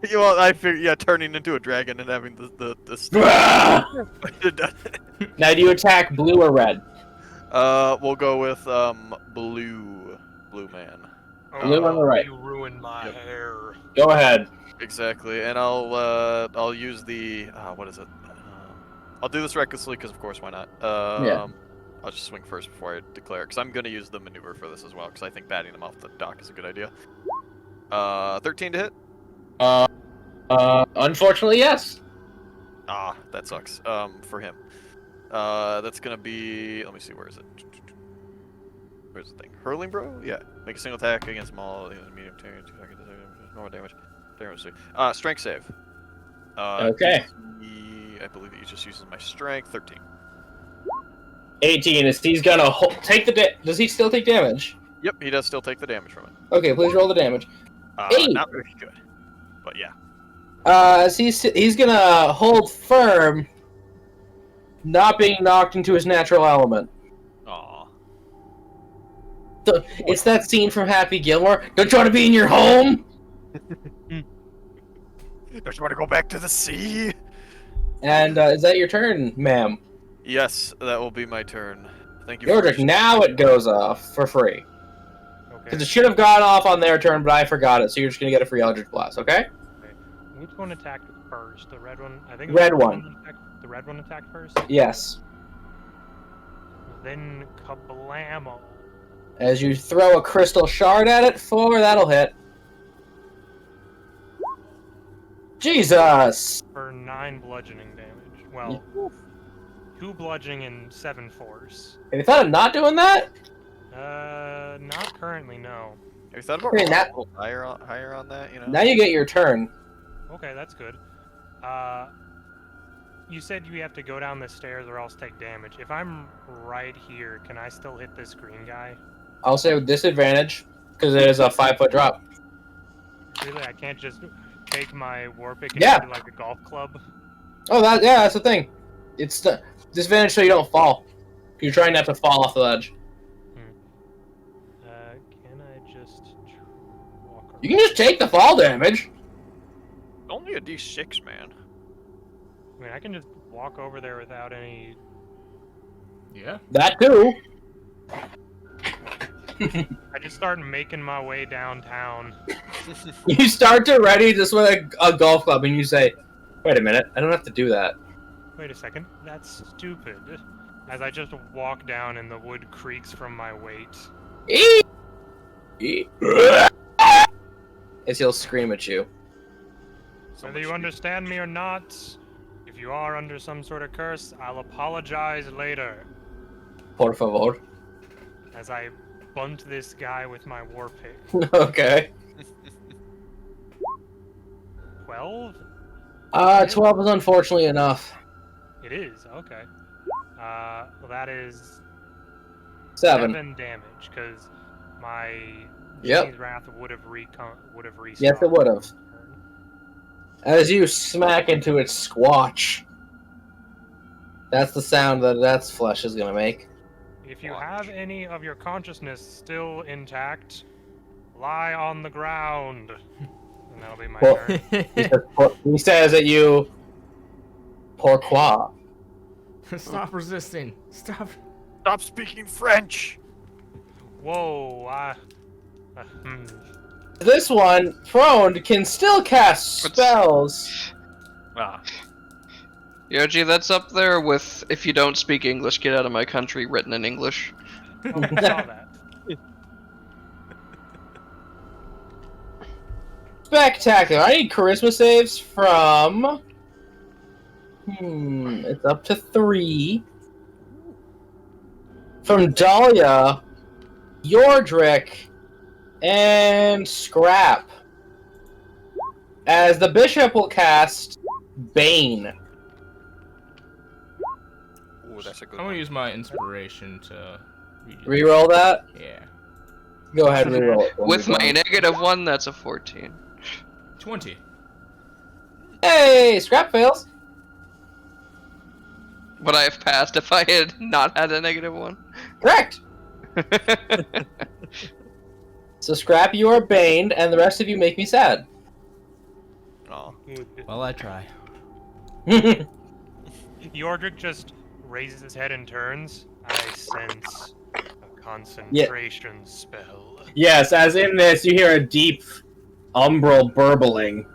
You know, I figure, yeah, turning into a dragon and having the Now, do you attack blue or red? we'll go with blue man. Blue on the right. You ruined my hair. Go ahead. Exactly, and I'll use the what is it? I'll do this recklessly because of course why not? Yeah. I'll just swing first before I declare because I'm gonna use the maneuver for this as well because I think batting them off the dock is a good idea. 13 to hit. Unfortunately, yes. Ah, that sucks. For him. That's gonna be. Let me see. Where is it? Where's the thing? Hurling, bro? Yeah. Make a single attack against small, medium, 2 seconds, normal damage. Strength save. Okay. I believe he just uses my strength. 13. 18 is he's gonna take the does he still take damage? Yep, he does still take the damage from it. Okay, please roll the damage. 8. Not very good, but yeah. As he's gonna hold firm, not being knocked into his natural element. Aw. It's that scene from Happy Gilmore. Don't you want to be in your home? Don't you want to go back to the sea? And is that your turn, ma'am? Yes, that will be my turn. Thank you. Yordrick, now it goes off for free. Because Okay. it should have gone off on their turn, but I forgot it, so you're just gonna get a free Eldritch Blast, okay? Which one attacked first? The red one? I think Red the one. The red one attacked first? Yes. Then kablamo. As you throw a crystal shard at it, 4, that'll hit. Jesus! For 9 bludgeoning damage. Well, 2 bludgeoning and 7 force. Have you thought of not doing that? Not currently, no. Have you thought about Okay, rolling that- a little higher on that? You know. Now you get your turn. Okay, that's good. You said you have to go down the stairs or else take damage. If I'm right here, can I still hit this green guy? I'll say with disadvantage, because it is a 5-foot drop. Really, I can't just take my war pick and Yeah. hit it like a golf club? Oh, that's the thing. It's the disadvantage so you don't fall. You're trying not to fall off the ledge. Can I just walk around? You can just take the fall damage. Only a D6, man. I mean, I can just walk over there without any... Yeah. That too. I just start making my way downtown. You start to ready just with a golf club, and you say, "Wait a minute, I don't have to do that." Wait a second, that's stupid. As I just walk down and the wood creaks from my weight. As he'll scream at you. Whether you understand me or not, if you are under some sort of curse, I'll apologize later. Por favor. As I bunt this guy with my war pick. Okay. 12? 12 is unfortunately enough. It is, okay. Well, that is 7. 7 damage, because my Yep. Genie's Wrath would have respawned. Yes, it would have. As you smack into its squatch. That's the sound that flesh is gonna make. If you have any of your consciousness still intact, lie on the ground. And that'll be my turn. He says at you, pourquoi? Stop resisting. Stop. Stop speaking French. Whoa, This one, prone, can still cast spells. Ah, Yoji, that's up there with "If you don't speak English, get out of my country" written in English. I saw that. Spectacular. I need charisma saves from... it's up to 3. From Dahlia, Yordrick, and Scrap. As the bishop will cast Bane. ooh, that's a good I'm one. gonna use my inspiration to Reroll that? Yeah. Go ahead and reroll it. With my -1, that's a 14. 20. Hey, Scrap fails. Would I have passed if I had not had a -1? Correct. So Scrap, you are baned, and the rest of you make me sad. Aw. Well, I try. Yordrick just raises his head and turns. I sense a concentration spell. Yes, as in this, you hear a deep umbral burbling,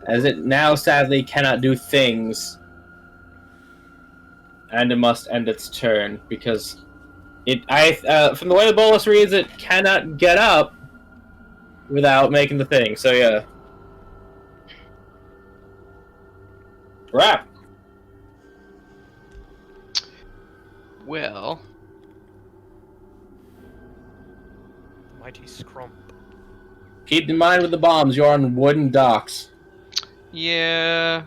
as it now sadly cannot do things, and it must end its turn because from the way the bolus reads, it cannot get up without making the thing. So yeah, wrap. Well, Mighty Scrump. Keep in mind with the bombs, you're on wooden docks. yeah.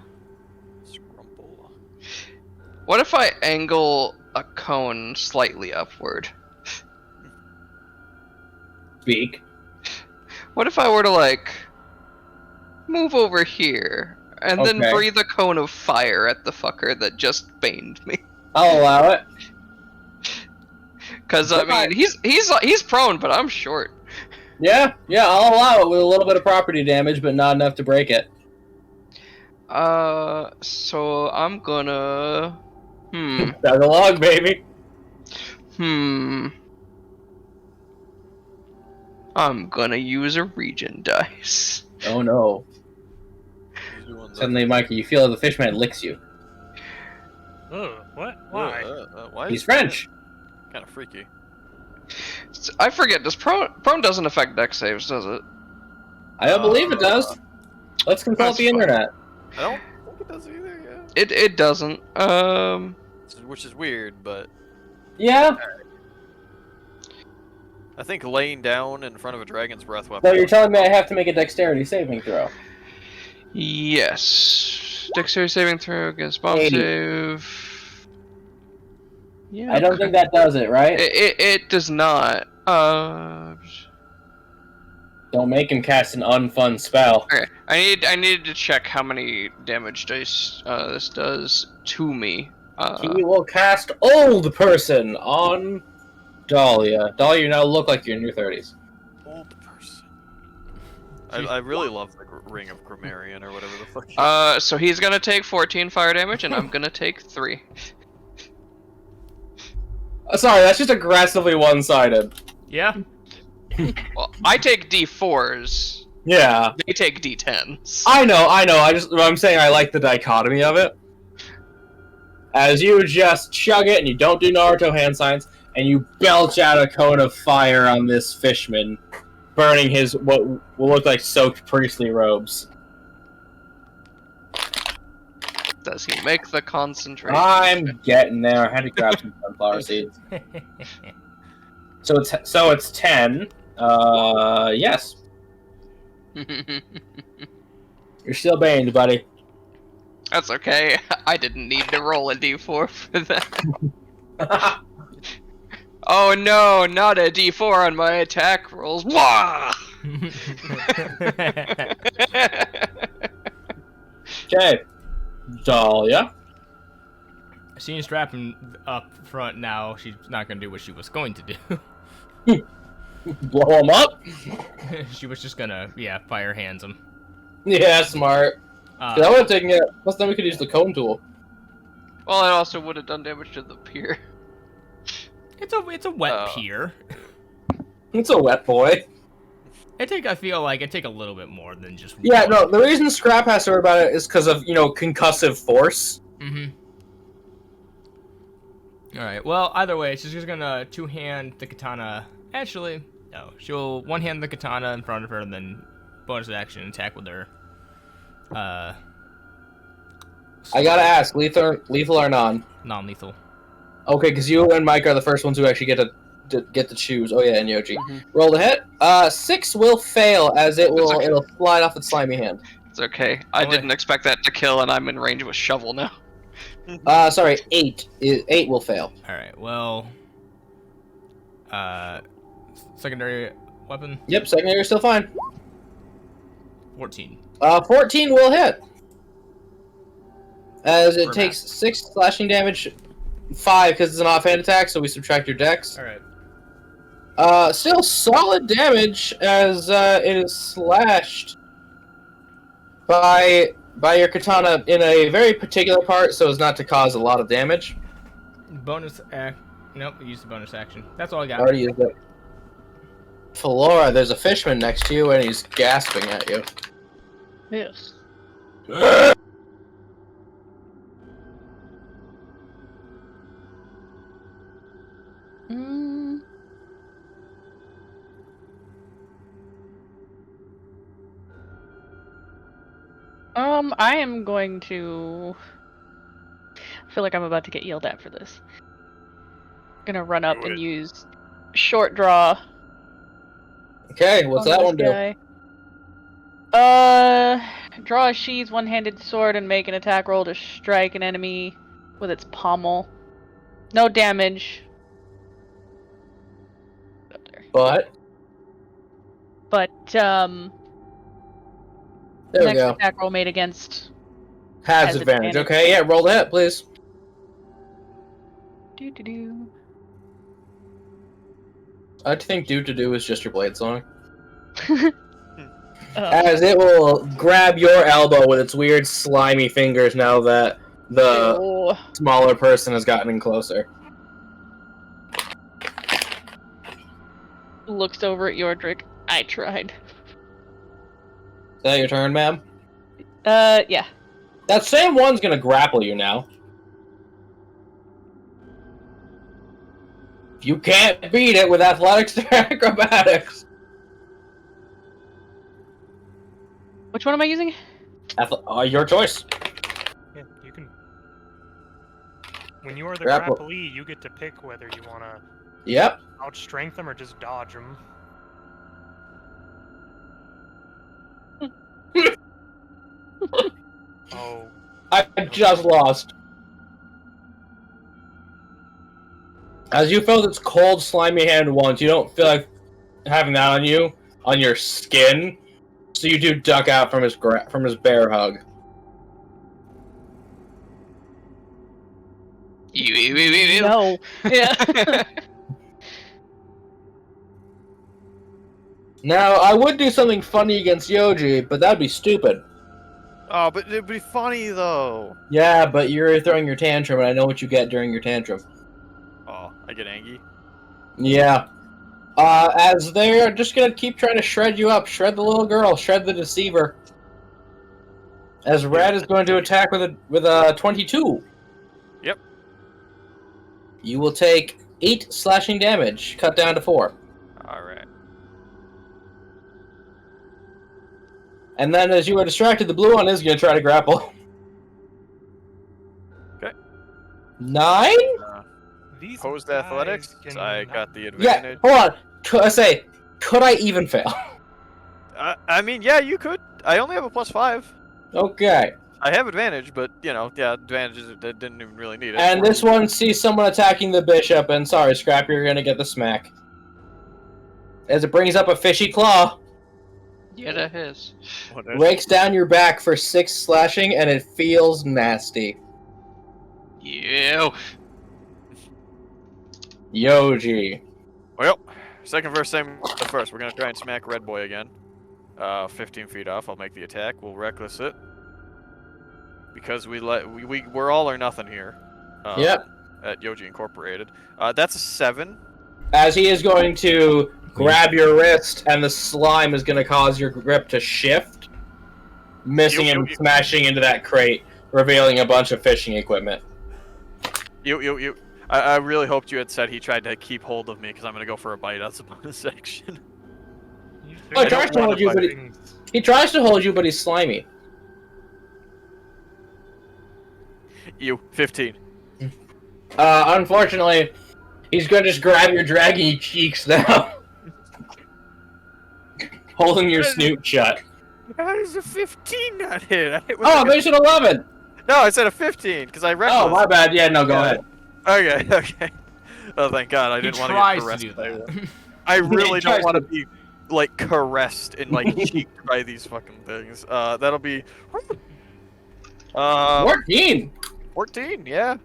Scrumple. What if I angle a cone slightly upward? Speak. What if I were to, like, move over here, and then Okay. breathe a cone of fire at the fucker that just baned me? I'll allow it. Because, I mean, he's prone, but I'm short. Yeah, I'll allow it with a little bit of property damage, but not enough to break it. So I'm gonna... Tug along, baby. I'm gonna use a region dice. Oh no. He's doing the- Suddenly, Mikey, you feel the fishman licks you. Ugh, what? Why? Why He's is French. Kind of freaky. I forget, does prone doesn't affect dex saves, does it? I don't believe it does. Let's consult That's the fine. internet. I don't think it does either, yeah. It doesn't. Which is weird, but Yeah? I think laying down in front of a dragon's breath weapon. So you're telling me I have to make a dexterity saving throw? Yes. Dexterity saving throw against bomb 80. save. Yeah. I don't think that does it, right? It does not. Don't make him cast an unfun spell. Okay. I needed to check how many damage dice this does to me. He will cast Old Person on Dahlia. Dahlia, you now look like you're in your 30s. Old person. I really love the Ring of Grammarian or whatever the fuck. So he's gonna take 14 fire damage, and I'm gonna take 3. Sorry, that's just aggressively one-sided. Yeah. Well, I take D4s. Yeah. They take D10s. I know. I'm saying I like the dichotomy of it. As you just chug it and you don't do Naruto hand signs, and you belch out a cone of fire on this fishman, burning his what will look like soaked priestly robes. Does he make the concentration? I'm getting there. I had to grab some sunflower seeds. So it's 10. Yes. You're still banned, buddy. That's okay. I didn't need to roll a D4 for that. Oh no, not a D4 on my attack rolls. Wah! Okay. Dahlia. Seeing strapping up front now, she's not gonna do what she was going to do. Blow him up? She was just gonna, fire hands him. Yeah, smart. That would have taken it. Plus, then we could use the cone tool. Well, it also would have done damage to the pier. It's a wet pier. It's a wet boy. I feel like it take a little bit more than just. Yeah, one. no. The reason Scrap has to worry about it is because of concussive force. Mm-hmm. All right. Well, either way, she's just gonna two-hand the katana. Actually, no. She'll one-hand the katana in front of her, and then bonus action attack with her. I gotta ask, lethal or non? Non-lethal. Okay, because you and Mike are the first ones who actually get to choose. Oh yeah, and Yoji. Mhm. Roll the hit. 6 will fail as it'll slide off its slimy hand. It's okay. I didn't expect that to kill, and I'm in range of a shovel now. Sorry, 8 will fail. All right. Well. Secondary weapon. Yep, secondary is still fine. 14. 14 will hit. As it For takes 6 slashing damage, 5 because it's an offhand attack, so we subtract your dex. All right. Still solid damage as it is slashed by your katana in a very particular part, so as not to cause a lot of damage. Bonus act. Nope, we used the bonus action. That's all I got. Already used it. Flora, there's a fishman next to you, and he's gasping at you. Yes. Mm. I am going to. I feel like I'm about to get yelled at for this. Gonna run up and use short draw. Okay, what's that one do? Guy. Draw a sheath, one-handed sword, and make an attack roll to strike an enemy with its pommel. No damage. But there we next go. attack roll made against Has advantage. Okay, yeah, roll the hit, please. do. I think "do to do" is just your blade song. Oh. As it will grab your elbow with its weird slimy fingers now that the Ew. smaller person has gotten in closer. Looks over at Yordrick. I tried. Is that your turn, ma'am? Yeah. That same one's gonna grapple you now. You can't beat it with athletics or acrobatics. Which one am I using? Your choice. Yeah, you can. When you are the Grapple. grapplee, you get to pick whether you want to Yep. outstrength them or just dodge them. Oh, I just lost. As you felt its cold, slimy hand once, you don't feel like having that on you, on your skin, so you do duck out from his bear hug. No. Yeah. Now, I would do something funny against Yoji, but that'd be stupid. Oh, but it'd be funny though. Yeah, but you're throwing your tantrum, and I know what you get during your tantrum. Oh, I get angry. Yeah. As they're just gonna keep trying to shred you up, shred the little girl, shred the deceiver. As Red is going to attack with a 22. Yep. You will take 8 slashing damage, cut down to 4. All right. And then, as you are distracted, the blue one is going to try to grapple. Okay. 9? these Opposed guys athletics. can So I not- got the Yeah, advantage. hold on. Could I even fail? I mean, yeah, you could. I only have a +5. Okay. I have advantage, but you know, yeah, advantages that didn't even really need it. And this one sees someone attacking the bishop, and sorry, Scrap, you're gonna get the smack. As it brings up a fishy claw, Get a hiss. rakes down your back for 6 slashing, and it feels nasty. You. Yoji. Well, second verse, same as the first. We're gonna try and smack Red Boy again. 15 feet off. I'll make the attack. We'll reckless it because we're all or nothing here. Yep. At Yoji Incorporated. That's a 7. As he is going to grab your wrist, and the slime is going to cause your grip to shift, missing and smashing into that crate, revealing a bunch of fishing equipment. I really hoped you had said he tried to keep hold of me because I'm going to go for a bite. That's a bonus section. Oh, he tries to hold you, but he tries to hold you, but he's slimy. 15. Unfortunately, he's going to just grab your draggy cheeks now. Holding your snoot shut. How does a 15 not hit? Oh, there's an 11! No, I said a 15, because I reckless. Oh, my bad. Yeah, no, go ahead. Okay. Oh, thank God, I didn't want to get caressed by that. I really don't want to be, like, caressed and, like, cheeked by these fucking things. That'll be... 14! 14, yeah.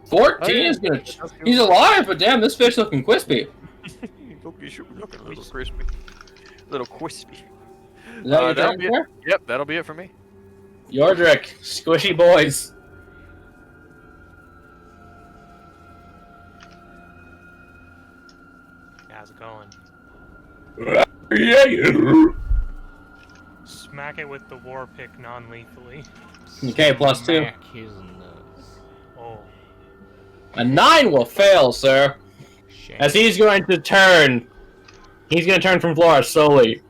14 is gonna... He's alive, but damn, this fish looking crispy. Okay, sure, looking a little crispy. Little crispy. Is that your that'll turn there? Yep, that'll be it for me. Yordrick, squishy boys. How's it going? Yeah. Smack it with the war pick non-lethally. Okay, +2. Smack his nuts. Oh. A 9 will fail, sir. Shame. As he's going to turn. He's going to turn from Flora slowly.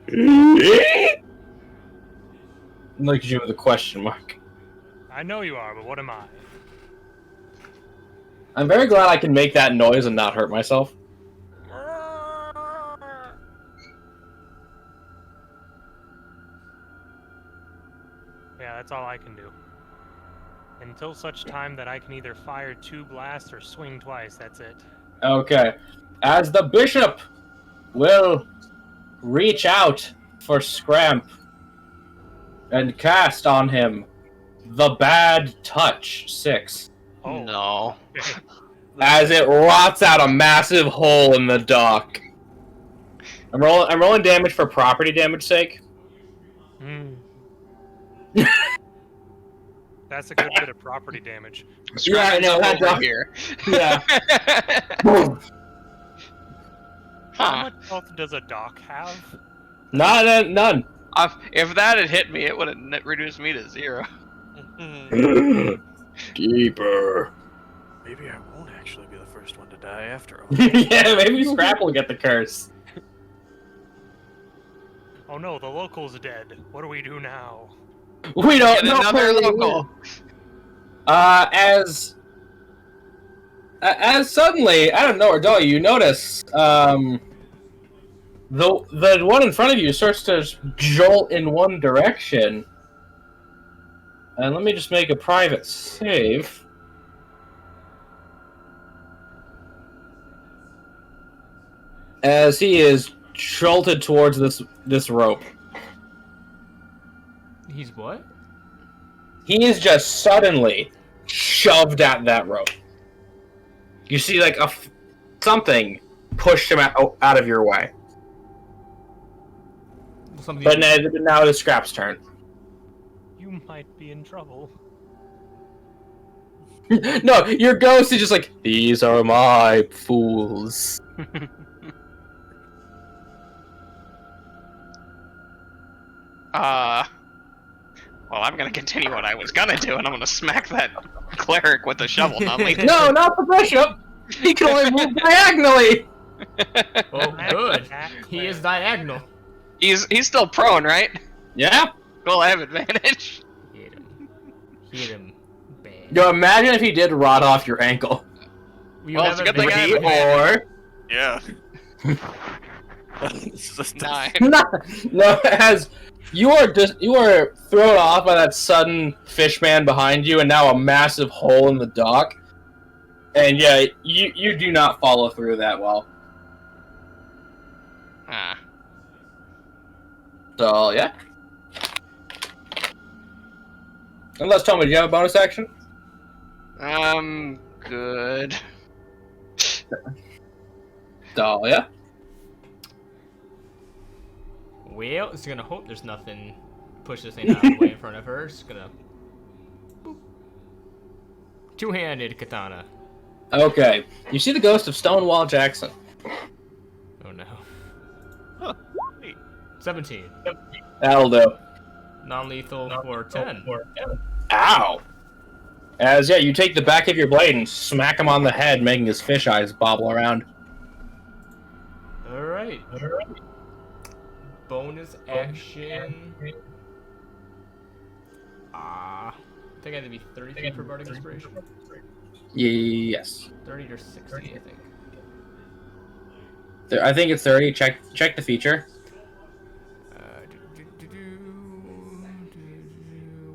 Look at you with a question mark. I know you are, but what am I? I'm very glad I can make that noise and not hurt myself. Yeah, that's all I can do. Until such time that I can either fire 2 blasts or swing twice, that's it. Okay. As the bishop will reach out for Scramp and cast on him the Bad Touch 6. Oh. No. Okay. As it rots out a massive hole in the dock. I'm rolling damage for property damage sake. Hmm. That's a good bit of property damage. Yeah, I know. That Over dock. here. Yeah. How Huh. much health does a dock have? None. If that had hit me, it would have reduced me to 0. Keeper. Maybe I won't actually be the first one to die after all. Yeah, maybe Scrap will get the curse. Oh no, the local's dead. What do we do now? We don't Get know. another local. As suddenly, out of nowhere, you notice the one in front of you starts to jolt in one direction. And let me just make a private save. As he is jolted towards this rope. He's what? He is just suddenly shoved at that rope. You see, like, something pushed him out of your way. Something But now it is Scrap's turn. You might be in trouble. No, your ghost is just like, these are my fools. Well, I'm gonna continue what I was gonna do, and I'm gonna smack that cleric with a shovel, non-lethal. No, not the bishop! He can only move diagonally! Oh, good. He is diagonal. He's still prone, right? Yeah? Well, I have advantage. Hit him. Hit him. Bad. Yo, imagine if he did rot off your ankle. You Well, have it's a good thing I have advantage. Or... Yeah. 9. No, as you are thrown off by that sudden fishman behind you, and now a massive hole in the dock. And yeah, you do not follow through that well. Ah. So yeah. Unless, tell me, do you have a bonus action? Good. Dahlia? Well, it's gonna hope there's nothing push this thing out of the way in front of her. It's gonna boop. Two-handed katana. Okay. You see the ghost of Stonewall Jackson. Oh no. Huh. Wait. 17. That'll do. Non-lethal for 10. Ow! As, yeah, you take the back of your blade and smack him on the head, making his fish eyes bobble around. Alright. Bonus action. I think I had to be 30 feet for Bardic Inspiration. Yes. 30 or 60, I think. I think it's 30. Check the feature.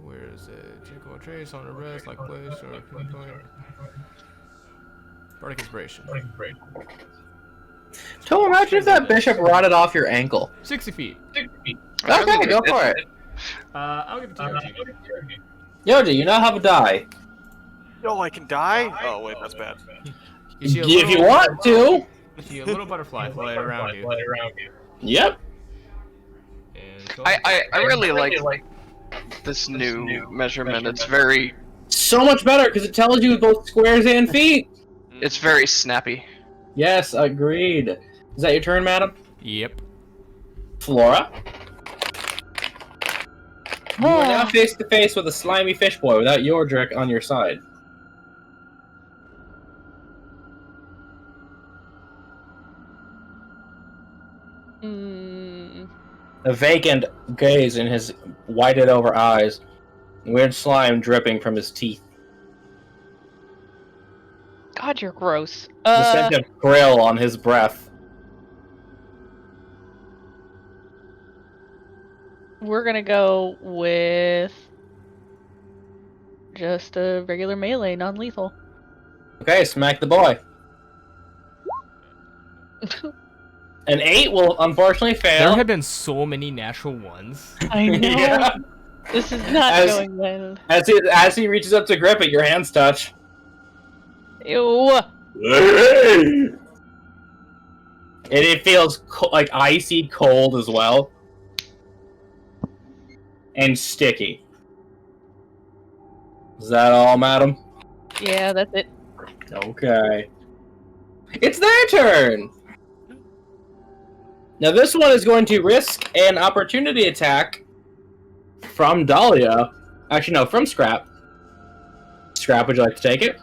Where is it? Check or trace on the rest, like place or pinpoint. Bardic Inspiration. So imagine if that bishop rotted off your ankle. 60 feet. Okay, go for it. I'll give it to Yoji. Yoji, you now have a die. Yo, I can die? Oh, wait, that's bad. You see a If you want to. You see a little butterfly fly around you. Yep. And so I really like this new measurement. It's very So much better, because it tells you both squares and feet. it's very snappy. Yes, agreed. Is that your turn, madam? Yep. Flora? You are now face to face with a slimy fish boy without Yordrick on your side. A vacant gaze in his whited over eyes, weird slime dripping from his teeth. God, you're gross. The scent of grill on his breath. We're gonna go with just a regular melee, non-lethal. Okay, smack the boy. An 8 will unfortunately fail. There have been so many natural ones. I know. Yeah. This is not As- going well. As he reaches up to grip it, your hands touch. Ew. And it feels like icy cold as well. And sticky. Is that all, madam? Yeah, that's it. Okay. It's their turn! Now this one is going to risk an opportunity attack from Dahlia. Actually, no, from Scrap. Scrap, would you like to take it?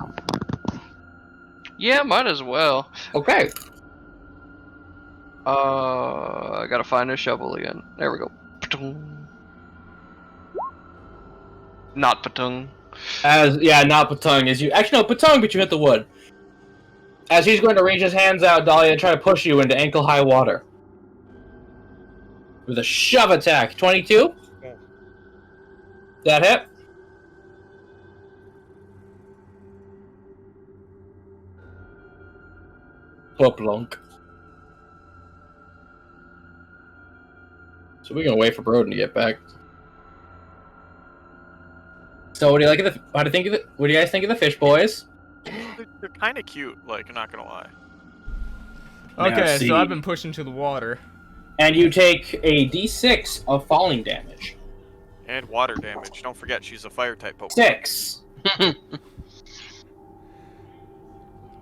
Yeah, might as well. Okay. I gotta find a shovel again. There we go. Patung. Not patung. Not Patung. Actually, no, Patung, but you hit the wood. As he's going to reach his hands out, Dahlia, and try to push you into ankle-high water. With a shove attack. 22? That hit? Plunk. So we're gonna wait for Broden to get back. So what do you like of the? What do you guys think of the fish boys? They're kind of cute, like, I'm not gonna lie. Okay, see. so I've been pushed into the water. And you take a d6 of falling damage. And water damage. Don't forget, she's a fire type Pokemon. 6.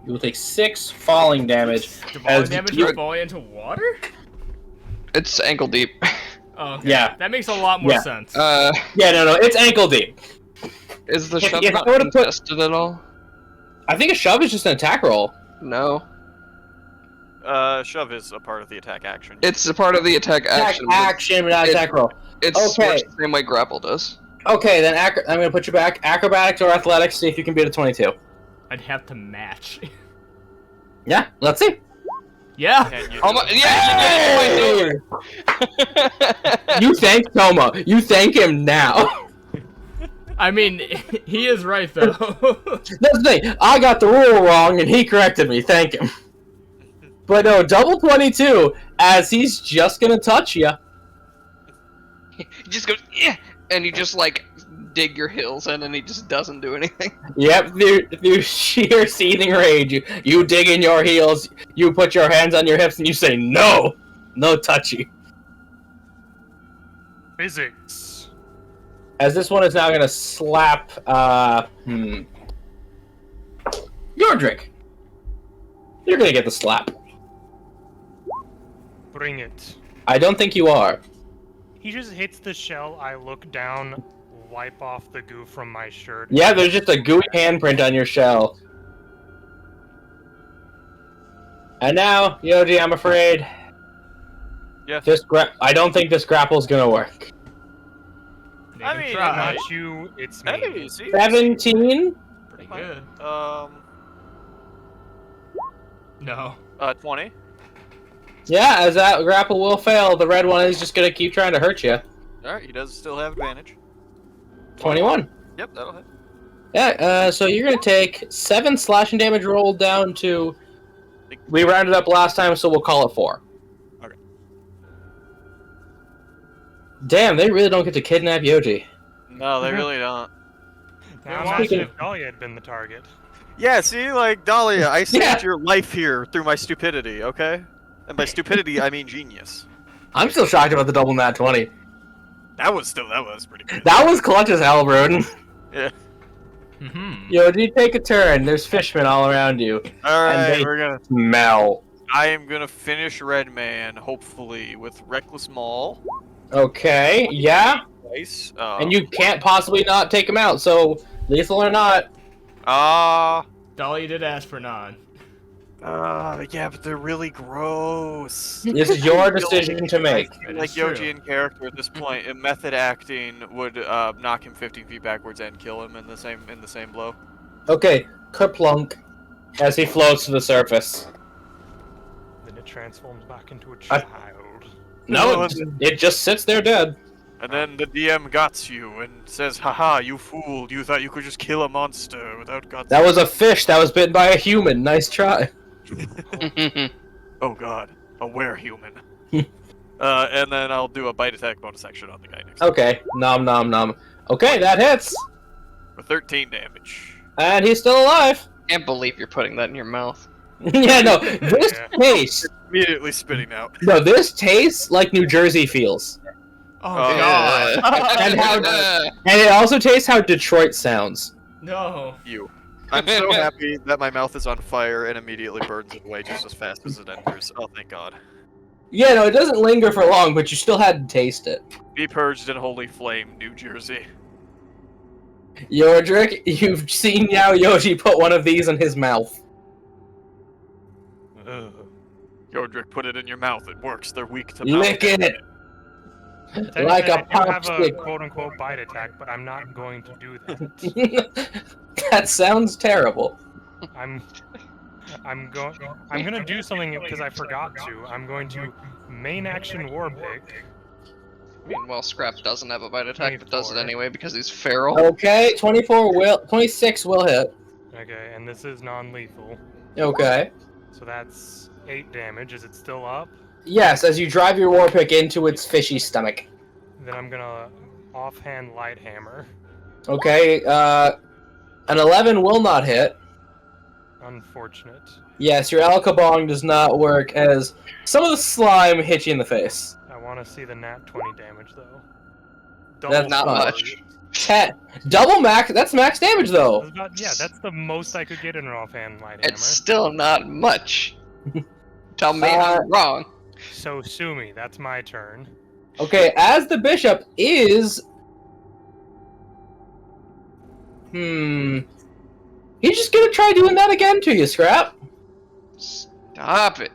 You will take 6 falling damage. Falling damage from falling into water? It's ankle deep. Oh, okay. Yeah. That makes a lot more Yeah. sense. Yeah, no, it's ankle deep. Is the If- shove if I not were to put- contested at all? I think a shove is just an attack roll. No. Shove is a part of the attack action. It's a part of the attack Attack action. but action, but not it- attack roll. It's Okay. works the same way grapple does. Okay, then I'm going to put you back. Acrobatics or athletics, see if you can beat a 22. I'd have to match. Yeah, let's see. Yeah. Can you? Oh my, yeah, you did. You thank Toma. You thank him now. I mean, he is right though. That's the thing. I got the rule wrong, and he corrected me. Thank him. But no, double 22, as he's just gonna touch you. He just goes, yeah, and you just like dig your heels in, and he just doesn't do anything. Yep, through sheer seething rage, you dig in your heels, you put your hands on your hips, and you say, no! No touchy. Physics. As this one is now gonna slap, Yordrick. You're gonna get the slap. Bring it. I don't think you are. He just hits the shell. I look down, wipe off the goo from my shirt. Yeah, there's just a gooey handprint on your shell. And now, Yoji, I'm afraid. Yeah. I don't think this grapple's gonna work. I mean, try. Not you, it's me. Hey, see? 17? Pretty good. No. 20. Yeah, as that grapple will fail, the red one is just gonna keep trying to hurt you. Alright, he does still have advantage. 21. Yep, that'll hit. Yeah, so you're gonna take 7 slashing damage rolled down to... We rounded up last time, so we'll call it 4. Okay. Damn, they really don't get to kidnap Yoji. No, they really don't. Now imagine if Dahlia had been the target. Yeah, see, like, Dahlia, I saved Yeah. your life here through my stupidity, okay? And by stupidity, I mean genius. I'm still shocked about the double nat 20. That was pretty good. That was clutch as hell, Broden. Yeah. Yoji, take a turn. There's fishmen all around you. Alright, they- we're gonna... Smell. I am gonna finish Redman, hopefully, with Reckless Maul. Okay, yeah. Nice. And you can't possibly not take him out, so lethal or not. Dahlia did ask for none. Yeah, but they're really gross. This is your decision to make. That Like is true. Yoji in character at this point, in method acting would knock him 15 feet backwards and kill him in the same blow. Okay, kerplunk, as he floats to the surface. Then it transforms back into a I- child. No, it just sits there dead. And then the DM gots you and says, "Haha, you fool! You thought you could just kill a monster without guts." That was a fish that was bitten by a human. Nice try. Oh god, a were-human. And then I'll do a bite attack bonus action on the guy next. Okay, nom nom nom. Okay, that hits. For 13 damage. And he's still alive. Can't believe you're putting that in your mouth. Yeah, no, this Yeah. tastes... Immediately spitting out. No, this tastes like New Jersey feels. Oh, Oh, god. And how... And it also tastes how Detroit sounds. No. You. I'm so happy that my mouth is on fire and immediately burns it away just as fast as it enters. Oh, thank god. Yeah, no, it doesn't linger for long, but you still had to taste it. Be purged in holy flame, New Jersey. Yordrick, you've seen Yao Yoji put one of these in his mouth. Yordrick, put it in your mouth. It works. They're weak to Lick mouth. it! Technically, Like a I do have a popsicle. quote-unquote bite attack, but I'm not going to do that. That sounds terrible. I'm gonna do something because I forgot to. I'm going to main action war pick. Meanwhile, Scraps doesn't have a bite attack, but does it 24. anyway because he's feral. Okay, 26 will hit. Okay, and this is non-lethal, Okay. so that's 8 damage. Is it still up? Yes, as you drive your war pick into its fishy stomach. Then I'm gonna offhand light hammer. Okay, an 11 will not hit. Unfortunate. Yes, your Alkabong does not work as some of the slime hit you in the face. I want to see the nat 20 damage though. That's not fine. much. Double max, that's max damage though. Yeah, that's the most I could get in an offhand light hammer. It's still not much. Tell me I'm wrong. So sue me. That's my turn. Okay, as the bishop is... He's just gonna try doing that again to you, Scrap. Stop it.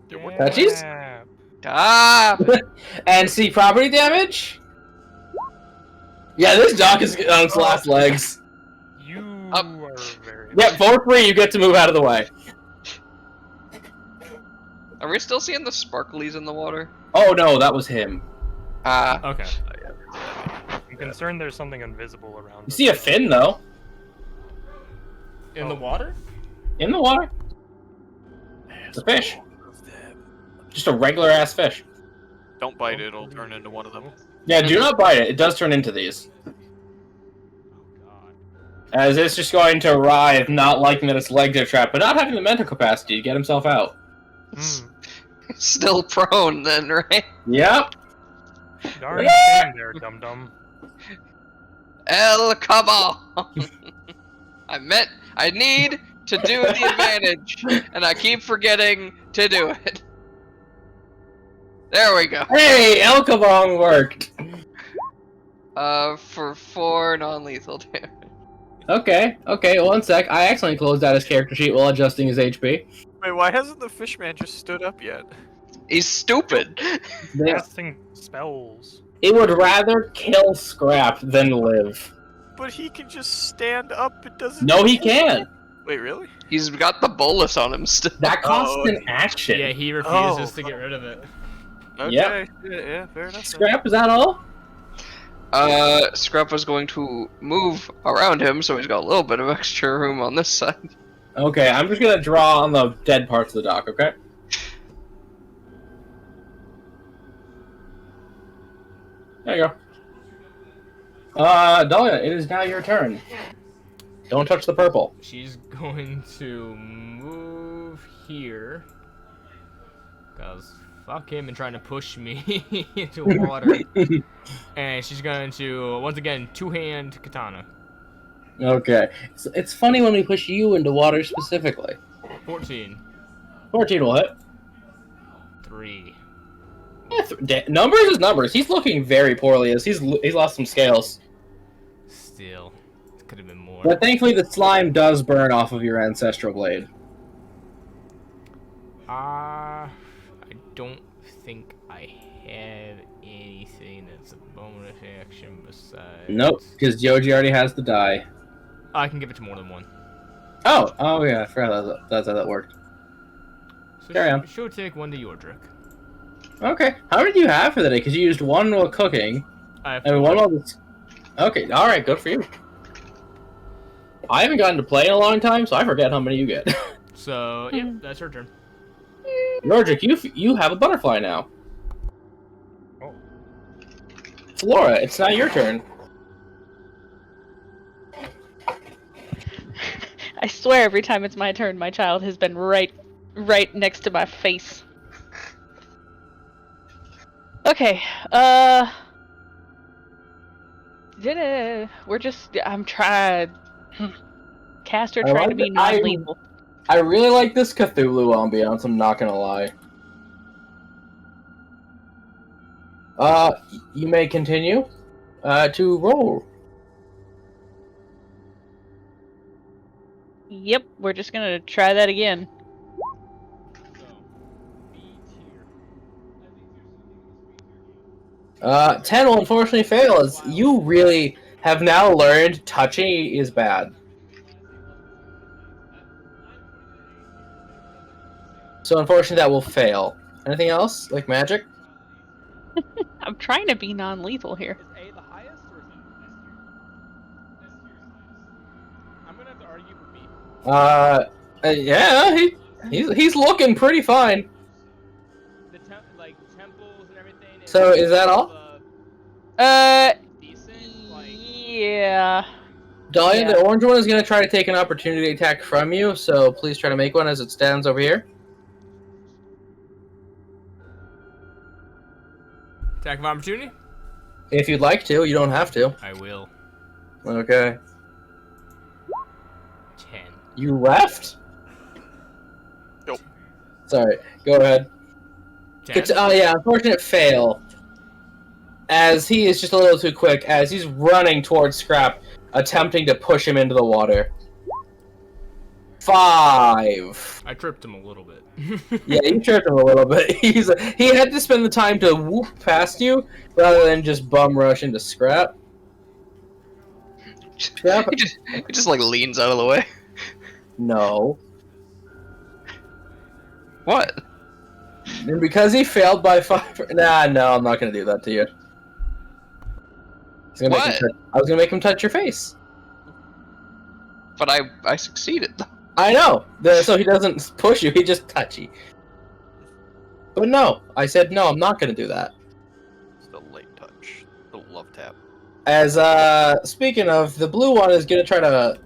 Touchies? Yeah. Stop it. And see property damage? Yeah, this dock is on its last legs. You Up. are very. Yep, for free, you get to move out of the way. Are we still seeing the sparklies in the water? Oh no, that was him. Okay. I'm concerned there's something invisible around. You see a fin though. In the water? In the water. It's a fish. Just a regular ass fish. Don't bite it, it'll turn into one of them. Yeah, do not bite it. It does turn into these. As it's just going to writhe, not liking that its legs are trapped, but not having the mental capacity to get himself out. Still prone then, right? Yep. Darn shame there, dum-dum. El Cabo! I need to do the advantage, and I keep forgetting to do it. There we go. Hey, El Kabong worked. For 4 non-lethal damage. Okay, one sec. I accidentally closed out his character sheet while adjusting his HP. Wait, why hasn't the fishman just stood up yet? He's stupid. Casting spells. It would rather kill Scrap than live. But he can just stand up, it doesn't... No, he can't. Wait, really? He's got the bolus on him still. That costs Oh, an action. Yeah, he refuses to get rid of it. Okay, Yep. yeah, fair enough. then. Scrap, is that all? Scrap was going to move around him, so he's got a little bit of extra room on this side. Okay, I'm just gonna draw on the dead parts of the dock, okay? There you go. Dahlia, it is now your turn. Don't touch the purple. She's going to move here. Cause fuck him and trying to push me into water. And she's going to, once again, two-hand katana. Okay. It's funny when we push you into water specifically. 14. 14 will hit. 3. Yeah, numbers is numbers. He's looking very poorly as he's lost some scales. Still. It could have been more. But thankfully the slime does burn off of your ancestral blade. I don't think I have anything that's a bonus action besides... Nope, because Yoji already has the die. I can give it to more than one. Oh yeah, I forgot that's how that worked. So Carry on. She'll take one to Yordrick. Okay, how many do you have for the day? Because you used one while cooking, I have and one while this... Okay, alright, good for you. I haven't gotten to play in a long time, so I forget how many you get. So, yeah, that's her turn. Roderick, you have a butterfly now. Oh. Flora, it's now your turn. I swear every time it's my turn, my child has been right next to my face. Okay, I'm trying. Caster I trying like to be that non-lethal. I really like this Cthulhu ambiance, I'm not gonna lie. You may continue, to roll. Yep, we're just gonna try that again. 10 will unfortunately fail, as you really have now learned touching is bad. So unfortunately that will fail. Anything else? Like magic? I'm trying to be non-lethal here. Is A the highest or is it S tier? I'm gonna have to argue for B. Yeah, he's looking pretty fine. The temples and everything. So, is that all? Decent. Yeah. Dahlia, Yeah. the orange one is going to try to take an opportunity attack from you, so please try to make one as it stands over here. Attack of opportunity? If you'd like to, you don't have to. I will. Okay. 10. You left? Nope. Sorry, go ahead. 10. Yeah, unfortunate fail. As he is just a little too quick, as he's running towards Scrap, attempting to push him into the water. 5. I tripped him a little bit. Yeah, you tripped him a little bit. He had to spend the time to whoop past you, rather than just bum rush into Scrap. Scrap? He just like leans out of the way. No. What? And because he failed by 5... Nah, no, I'm not gonna do that to you. I was gonna make him touch your face. But I succeeded. I know! So he doesn't push you, he just touch you. But no, I said no, I'm not gonna do that. Just a light touch. A little love tap. As, speaking of, the blue one is gonna try to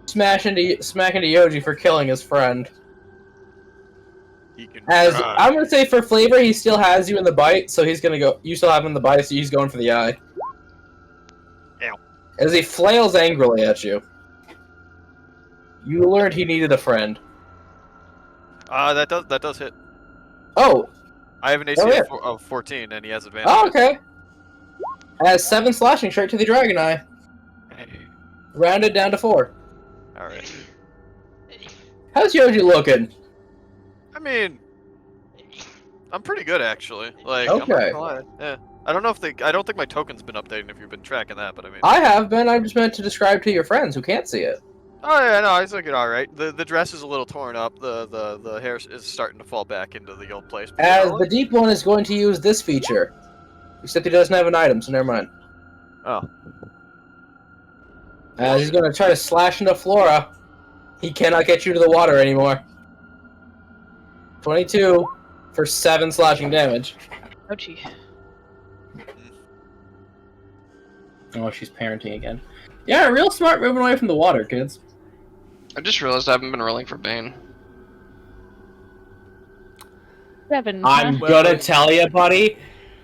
smack into Yoji for killing his friend. He can As, try. I'm gonna say for flavor, he still has you in the bite, so he's gonna go, you still have him in the bite, so he's going for the eye. Ow. As he flails angrily at you. You learned he needed a friend. That does hit. Oh! I have an AC yeah. of 14, and he has advantage. Oh, okay. As 7 slashing straight to the dragon eye. Rounded down to 4. Alright. How's Yoji looking? I mean, I'm pretty good actually. Like, Okay. I'm not gonna lie. Yeah. I don't know if I don't think my token's been updated if you've been tracking that, but I mean. I have been. I just meant to describe to your friends who can't see it. Oh yeah, no, it's looking all right. The dress is a little torn up. The hair is starting to fall back into the old place. But As the deep one is going to use this feature, except he doesn't have an item, so never mind. Oh. As he's going to try to slash into Flora. He cannot get you to the water anymore. 22 for 7 slashing damage. Ouchie. Oh, she's parenting again. Yeah, real smart moving away from the water, kids. I just realized I haven't been rolling for Bane. 7. I'm gonna tell you, buddy,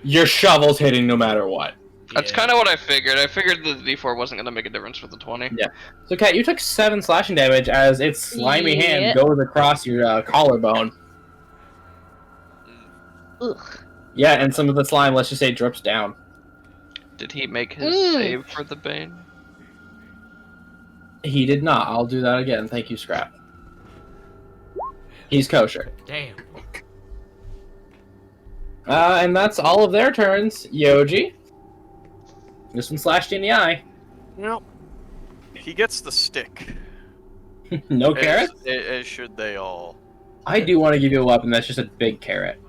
your shovel's hitting no matter what. That's kind of what I figured. I figured the D4 wasn't going to make a difference with the 20. Yeah. So, Kat, you took 7 slashing damage as its slimy hand goes across your collarbone. Ugh. Yeah, and some of the slime, let's just say, drips down. Did he make his save for the Bane? He did not. I'll do that again. Thank you, Scrap. He's kosher. Damn. And that's all of their turns. Yoji. This one slashed you in the eye. Nope. He gets the stick. No carrot? As should they all. I do want to give you a weapon that's just a big carrot.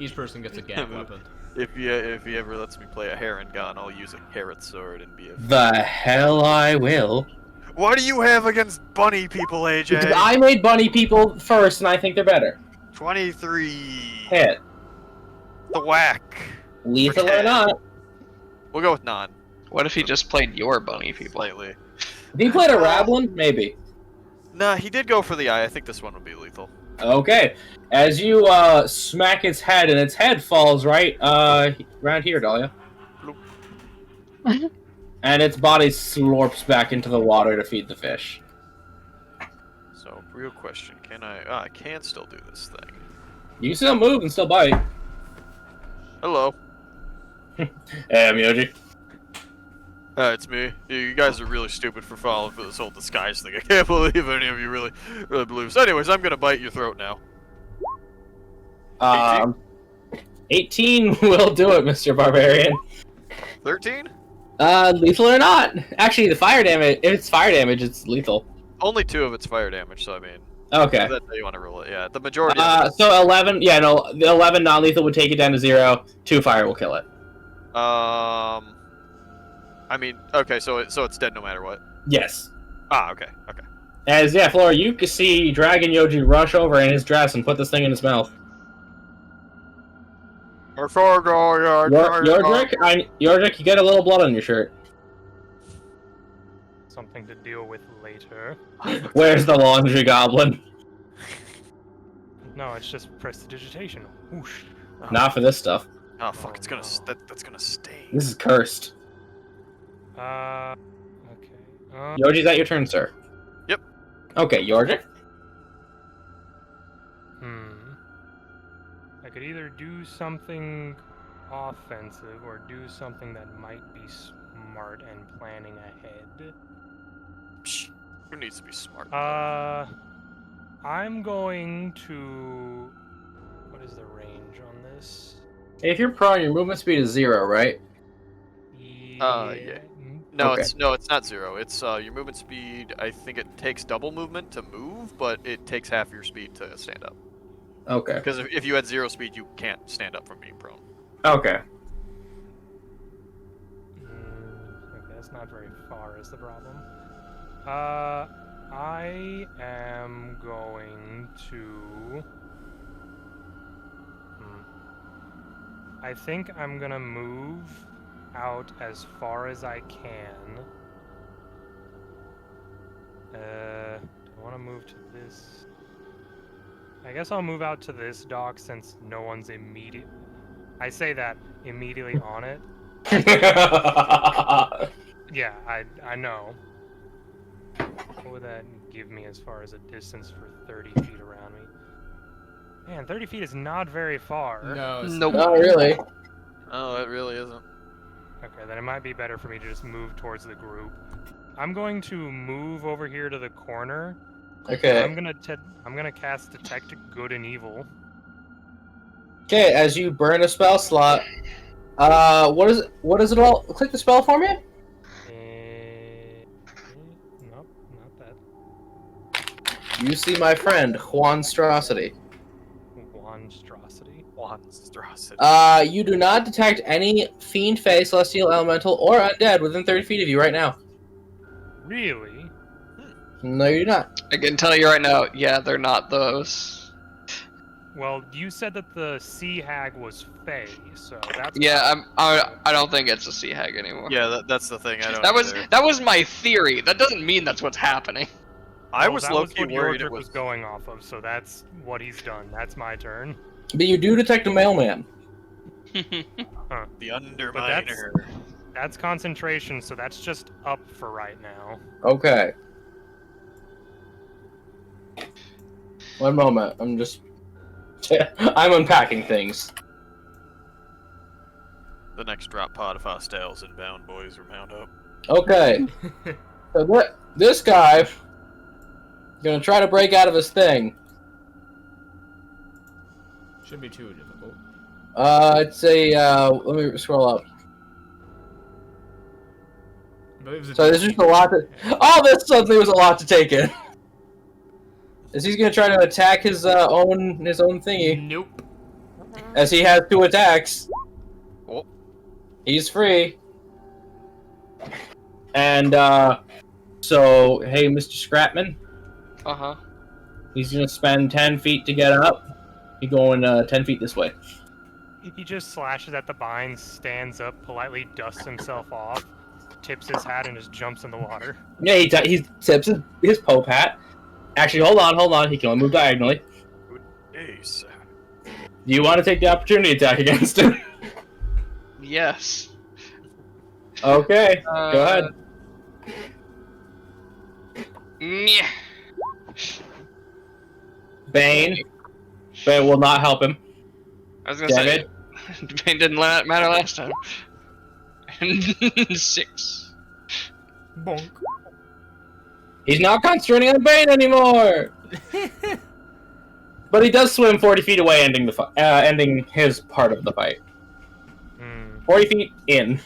Each person gets a gap weapon. If he ever lets me play a heron gun, I'll use a carrot sword and be a. The hell I will. What do you have against bunny people, AJ? Because I made bunny people first, and I think they're better. 23. Hit. The whack. Lethal or not. We'll go with non. What if he just played your bunny people? Slightly. If he played a Rablin, maybe. Nah, he did go for the eye. I think this one would be lethal. Okay. As you smack its head, and its head falls right around here, Dahlia. And its body slurps back into the water to feed the fish. So, real question: can I? I can still do this thing. You can still move and still bite. Hello. Hey, I'm Yoji. It's me. You guys are really stupid for falling for this whole disguise thing. I can't believe any of you really believe. So, anyways, I'm gonna bite your throat now. 18 will do it, Mr. Barbarian. 13? Lethal or not? Actually, the fire damage. If it's fire damage, it's lethal. Only 2 of it's fire damage, so I mean. Okay. That's how you want to roll it. Yeah, the majority. So 11. Yeah, no, the 11 non-lethal would take it down to 0. 2 fire will kill it. I mean, okay, so it's dead no matter what. Yes. Ah, okay. As yeah, Flora, you can see Dragon Yoji rush over in his dress and put this thing in his mouth. Yordrick, you get a little blood on your shirt. Something to deal with later. Where's the laundry goblin? No, it's just prestidigitation. Whoosh. Not for this stuff. Oh fuck! Oh, It's gonna no. that's gonna stain. This is cursed. Okay. Yoji, is that your turn, sir? Yep. Okay, Yordrick. I could either do something offensive or do something that might be smart and planning ahead. Psh, who needs to be smart? I'm going to. What is the range on this? If you're prone, your movement speed is 0, right? Yeah. No, Okay. it's not 0. It's your movement speed. I think it takes double movement to move, but it takes half your speed to stand up. Okay. Because if you had 0 speed, you can't stand up from being prone. Okay. Okay, that's not very far is the problem. I am going to... I think I'm gonna move out as far as I can. Do I want to move to this? I guess I'll move out to this dock since no one's immediate. I say that immediately on it. Yeah, I know. What would that give me as far as a distance for 30 feet around me? Man, 30 feet is not very far. No, it's Nope. Not really. Oh, it really isn't. Okay, then it might be better for me to just move towards the group. I'm going to move over here to the corner. Okay. I'm gonna cast Detect Good and Evil. Okay, as you burn a spell slot, what is it all? Click the spell for me. Nope, not that. You see my friend, Juanstrosity. Monstrosity. Monstrosity. You do not detect any fiend, fae, celestial, elemental, or undead within 30 feet of you right now. Really? No, you're not. I can tell you right now, yeah, they're not those. Well, you said that the sea hag was fae, so that's Yeah, I don't think it's a sea hag anymore. Yeah, that's the thing. I don't. That was my theory. That doesn't mean that's what's happening. I Well, was that low-key what worried it Yordrick was was. going off of, so that's what he's done. That's my turn. But you do detect a mailman. The Underminer. That's concentration, so that's just up for right now. Okay. One moment. I'm I'm unpacking things. The next drop pod of hostiles inbound, boys. We're bound up. Okay. So this guy is gonna try to break out of his thing. Shouldn't be too difficult. It's a, let me scroll up. I believe it's So there's just a lot to... Oh, this suddenly was a lot to take in. Is he's gonna try to attack his own thingy, Nope. as he has 2 attacks. Oh. He's free. And, so, hey, Mr. Scrapman, Uh-huh. he's gonna spend 10 feet to get up. He's going, 10 feet this way. He just slashes at the bind, stands up, politely dusts himself off, tips his hat, and just jumps in the water. Yeah, he tips his Pope hat. Actually, hold on. He can only move diagonally. Hey, sir. Do you want to take the opportunity attack against him? Yes. Okay, go ahead. Yeah. Bane. Bane will not help him. I was gonna Damage. say, Bane didn't matter last time. 6. Bonk. He's not concentrating on Bane anymore! But he does swim 40 feet away, ending his part of the fight. 40 feet in.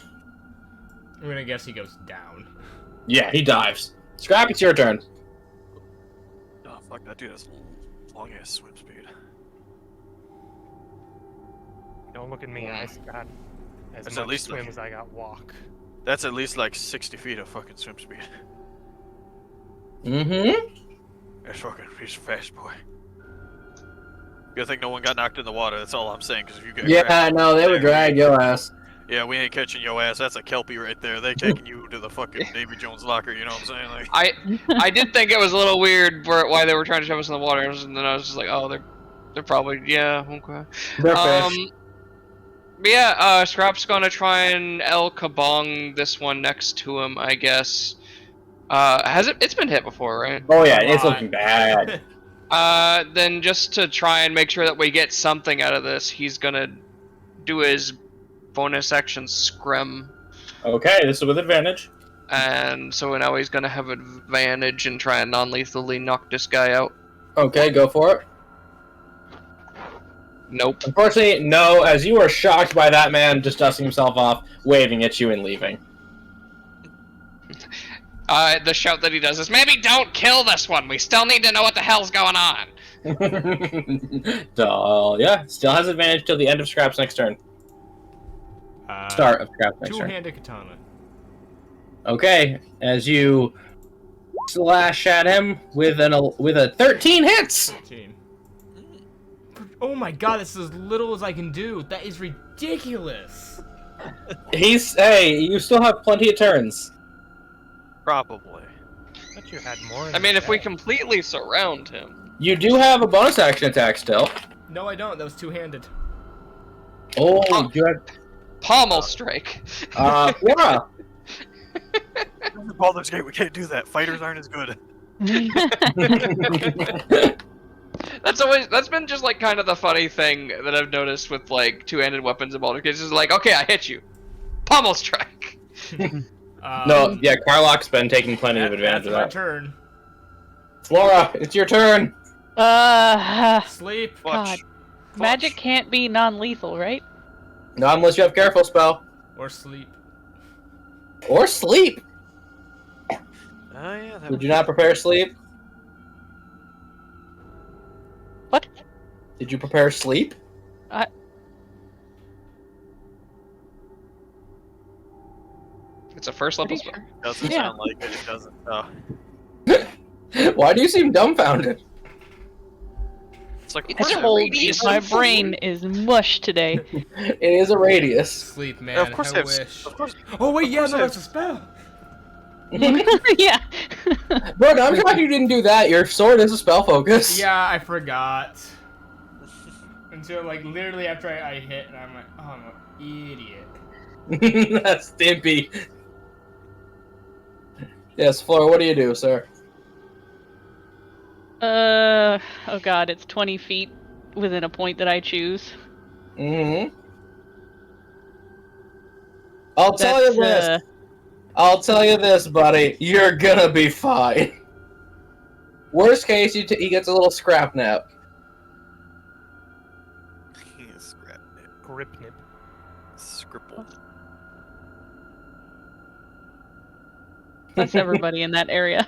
I'm gonna guess he goes down. Yeah, he dives. Scrap, it's your turn. Oh, fuck, that dude has long-ass swim speed. Don't look at me. I got as That's much at least swim like- as I got walk. That's at least like 60 feet of fucking swim speed. Mm-hmm. That's fucking, he's a fast boy. Good thing no one got knocked in the water, that's all I'm saying, because if you get Yeah, crashed- no, they would drag your ass. Yeah, we ain't catching your ass, that's a Kelpie right there. They taking you to the fucking Davy Jones locker, you know what I'm saying? Like, I did think it was a little weird why they were trying to shove us in the water, and then I was just like, oh, they're probably, yeah, okay. They're fish. But yeah, Scrap's gonna try and El Kabong this one next to him, I guess. It's been hit before, right? Oh yeah, it's looking bad. Then just to try and make sure that we get something out of this, he's gonna do his bonus action scrim. Okay, this is with advantage. And so now he's gonna have advantage and try and non-lethally knock this guy out. Okay, go for it. Nope. Unfortunately, no, as you are shocked by that man just dusting himself off, waving at you and leaving. The shout that he does is, maybe don't kill this one, we still need to know what the hell's going on. Yeah, still has advantage till the end of Scrap's next turn. Start of Scrap's next turn. Two-handed katana. Okay, as you slash at him with a 13 hits. 13. Oh my god, that's as little as I can do. That is ridiculous. Hey, you still have plenty of turns. Probably. I thought you had more. I mean, if we completely surround him. You do have a bonus action attack still. No, I don't. That was two-handed. Oh, you have... Pommel strike. Yeah. Baldur's Gate, we can't do that. Fighters aren't as good. That's been just like kind of the funny thing that I've noticed with like two-handed weapons in Baldur's Gate. It's just like, okay, I hit you. Pommel strike. No, yeah, Karlach's been taking plenty of advantage of that. That's my turn. Flora, it's your turn. Sleep. God. Magic can't be non-lethal, right? Not unless you have careful spell. Or sleep. Or sleep. Oh yeah. Did you not prepare sleep? What? Did you prepare sleep? It's a first level spell. Doesn't Yeah. sound like it. It doesn't. Oh. Why do you seem dumbfounded? It's like I told you, my brain is mush today. It is a radius. Sleep, man. Of course, I wish. Of course. Oh wait, yeah, course no, I- that's a spell. Yeah. Bro, I'm shocked you didn't do that. Your sword is a spell focus. Yeah, I forgot. Until like literally after I hit, and I'm like, oh, I'm an idiot. That's Stimpy. Yes, Flora, what do you do, sir? Oh god, it's 20 feet within a point that I choose. Mm-hmm. I'll tell you this. I'll tell you this, buddy. You're gonna be fine. Worst case, he gets a little scrap nap. Scrap nip. Grip nip. Scribble. That's everybody in that area.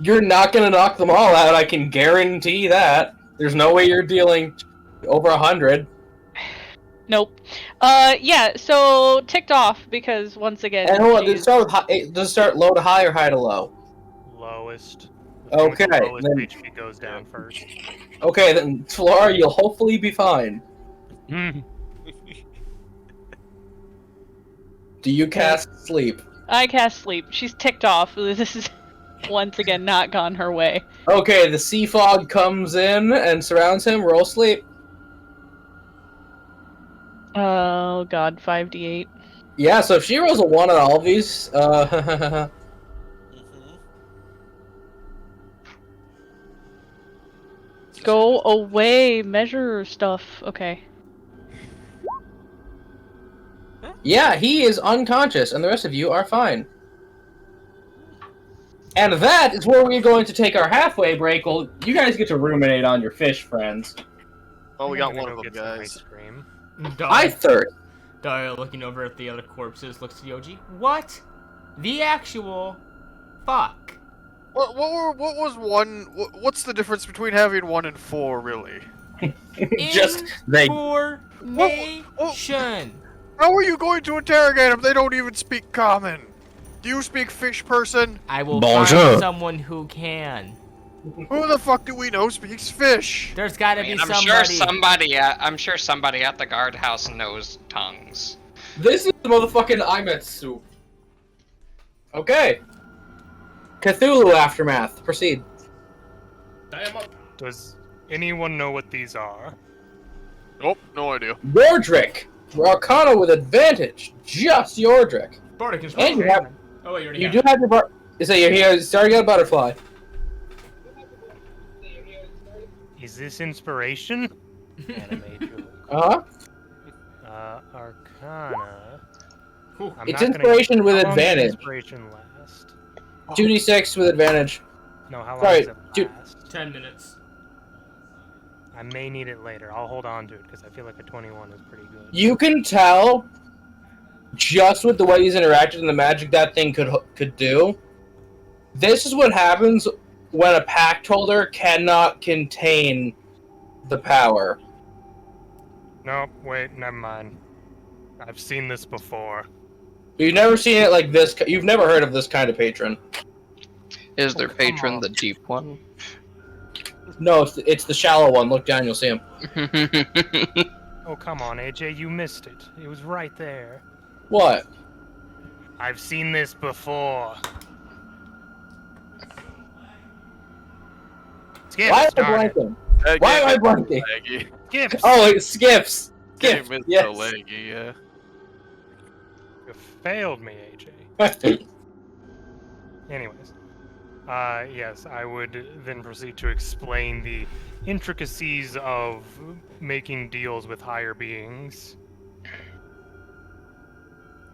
You're not gonna knock them all out, I can guarantee that. There's no way you're dealing over 100. Nope. Yeah, so ticked off because once again. And hold on, does it she's- start with does it start low to high or high to low? Lowest. Okay, The lowest then- HP goes down first. Okay, then Flora, you'll hopefully be fine. Do you cast sleep? I cast sleep. She's ticked off. This is once again not gone her way. Okay, the sea fog comes in and surrounds him. Roll sleep. Oh god, 5d8. Yeah, so if she rolls a 1 on all of these, Go away, measure stuff. Okay. yeah, he is unconscious, and the rest of you are fine. And that is where we're going to take our halfway break. Well, you guys get to ruminate on your fish friends. Oh, we I'm got gonna one go of them, get some guys. ice cream. I thirst. Daria, looking over at the other corpses, looks to Yoji. What? The actual fuck? What was one? What's the difference between having 1 and 4, really? Just they. Information. How are you going to interrogate them? They don't even speak common. Do you speak fish person? I will Bonjour. find someone who can. Who the fuck do we know speaks fish? There's gotta I mean, be I'm sure somebody at the guardhouse knows tongues. This is motherfucking Imetsu. Okay. Cthulhu aftermath. Proceed. Does anyone know what these are? Nope, no idea. Yordrick. Arcana with advantage. Just Yordrick. Bardic is And you have. Oh wait, you already You have do it. have your bar. So you're here. Starting out butterfly. Is this inspiration? Anime joke. Arcana. Whew. I'm It's not gonna- inspiration with how long does advantage. Inspiration last? 2d6 with advantage. No, how long Sorry, does it dude. last? 10 minutes. I may need it later. I'll hold on to it because I feel like a 21 is pretty good. You can tell just with the way he's interacted and the magic that thing could do. This is what happens when a pact holder cannot contain the power. No, wait, never mind. I've seen this before. You've never seen it like this. You've never heard of this kind of patron. Is their come patron on. the deep one? No, it's the shallow one. Look down, you'll see him. Oh, come on, AJ, you missed it. It was right there. What? I've seen this before. Skips, Why am I darn it. blanking? Why am I blanking? Laggy. Skips! Oh, it skips. Game Skips. is Yes. so laggy, yeah. You failed me, AJ. Anyways. Yes, I would then proceed to explain the intricacies of making deals with higher beings.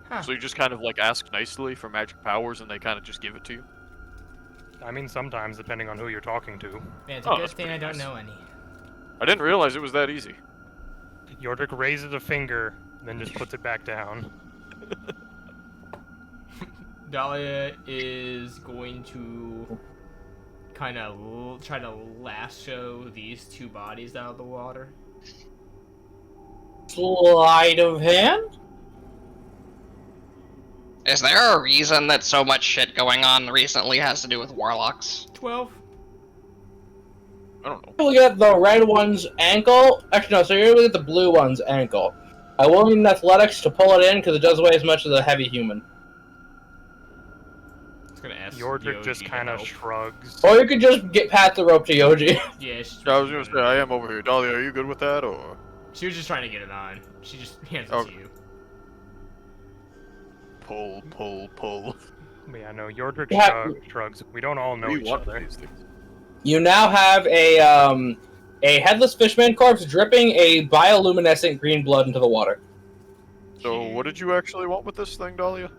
Huh. So you just kind of like ask nicely for magic powers and they kind of just give it to you? I mean, sometimes, depending on who you're talking to. Man, it's a Oh, good that's thing I pretty don't nice. know any. I didn't realize it was that easy. Yordrick raises a finger, then just puts it back down. Dahlia is going to kind of try to lasso these two bodies out of the water. Sleight of hand? Is there a reason that so much shit going on recently has to do with warlocks? 12. I don't know. Look at the red one's ankle. Actually, no, so you're looking at the blue one's ankle. I will need an athletics to pull it in because it does weigh as much as a heavy human. I was gonna ask Yordrick Yoji just to kind of help. shrugs. Or you could just get past the rope to Yoji. Yeah, I was gonna say, I am over here. Dahlia, are you good with that, or...? She was just trying to get it on. She just hands it Okay. to you. Pull, pull, pull. But yeah, no, Yordrick Yeah. shrugs. We don't all know We each want other. these things. You now have a headless fishman corpse dripping a bioluminescent green blood into the water. So, what did you actually want with this thing, Dahlia?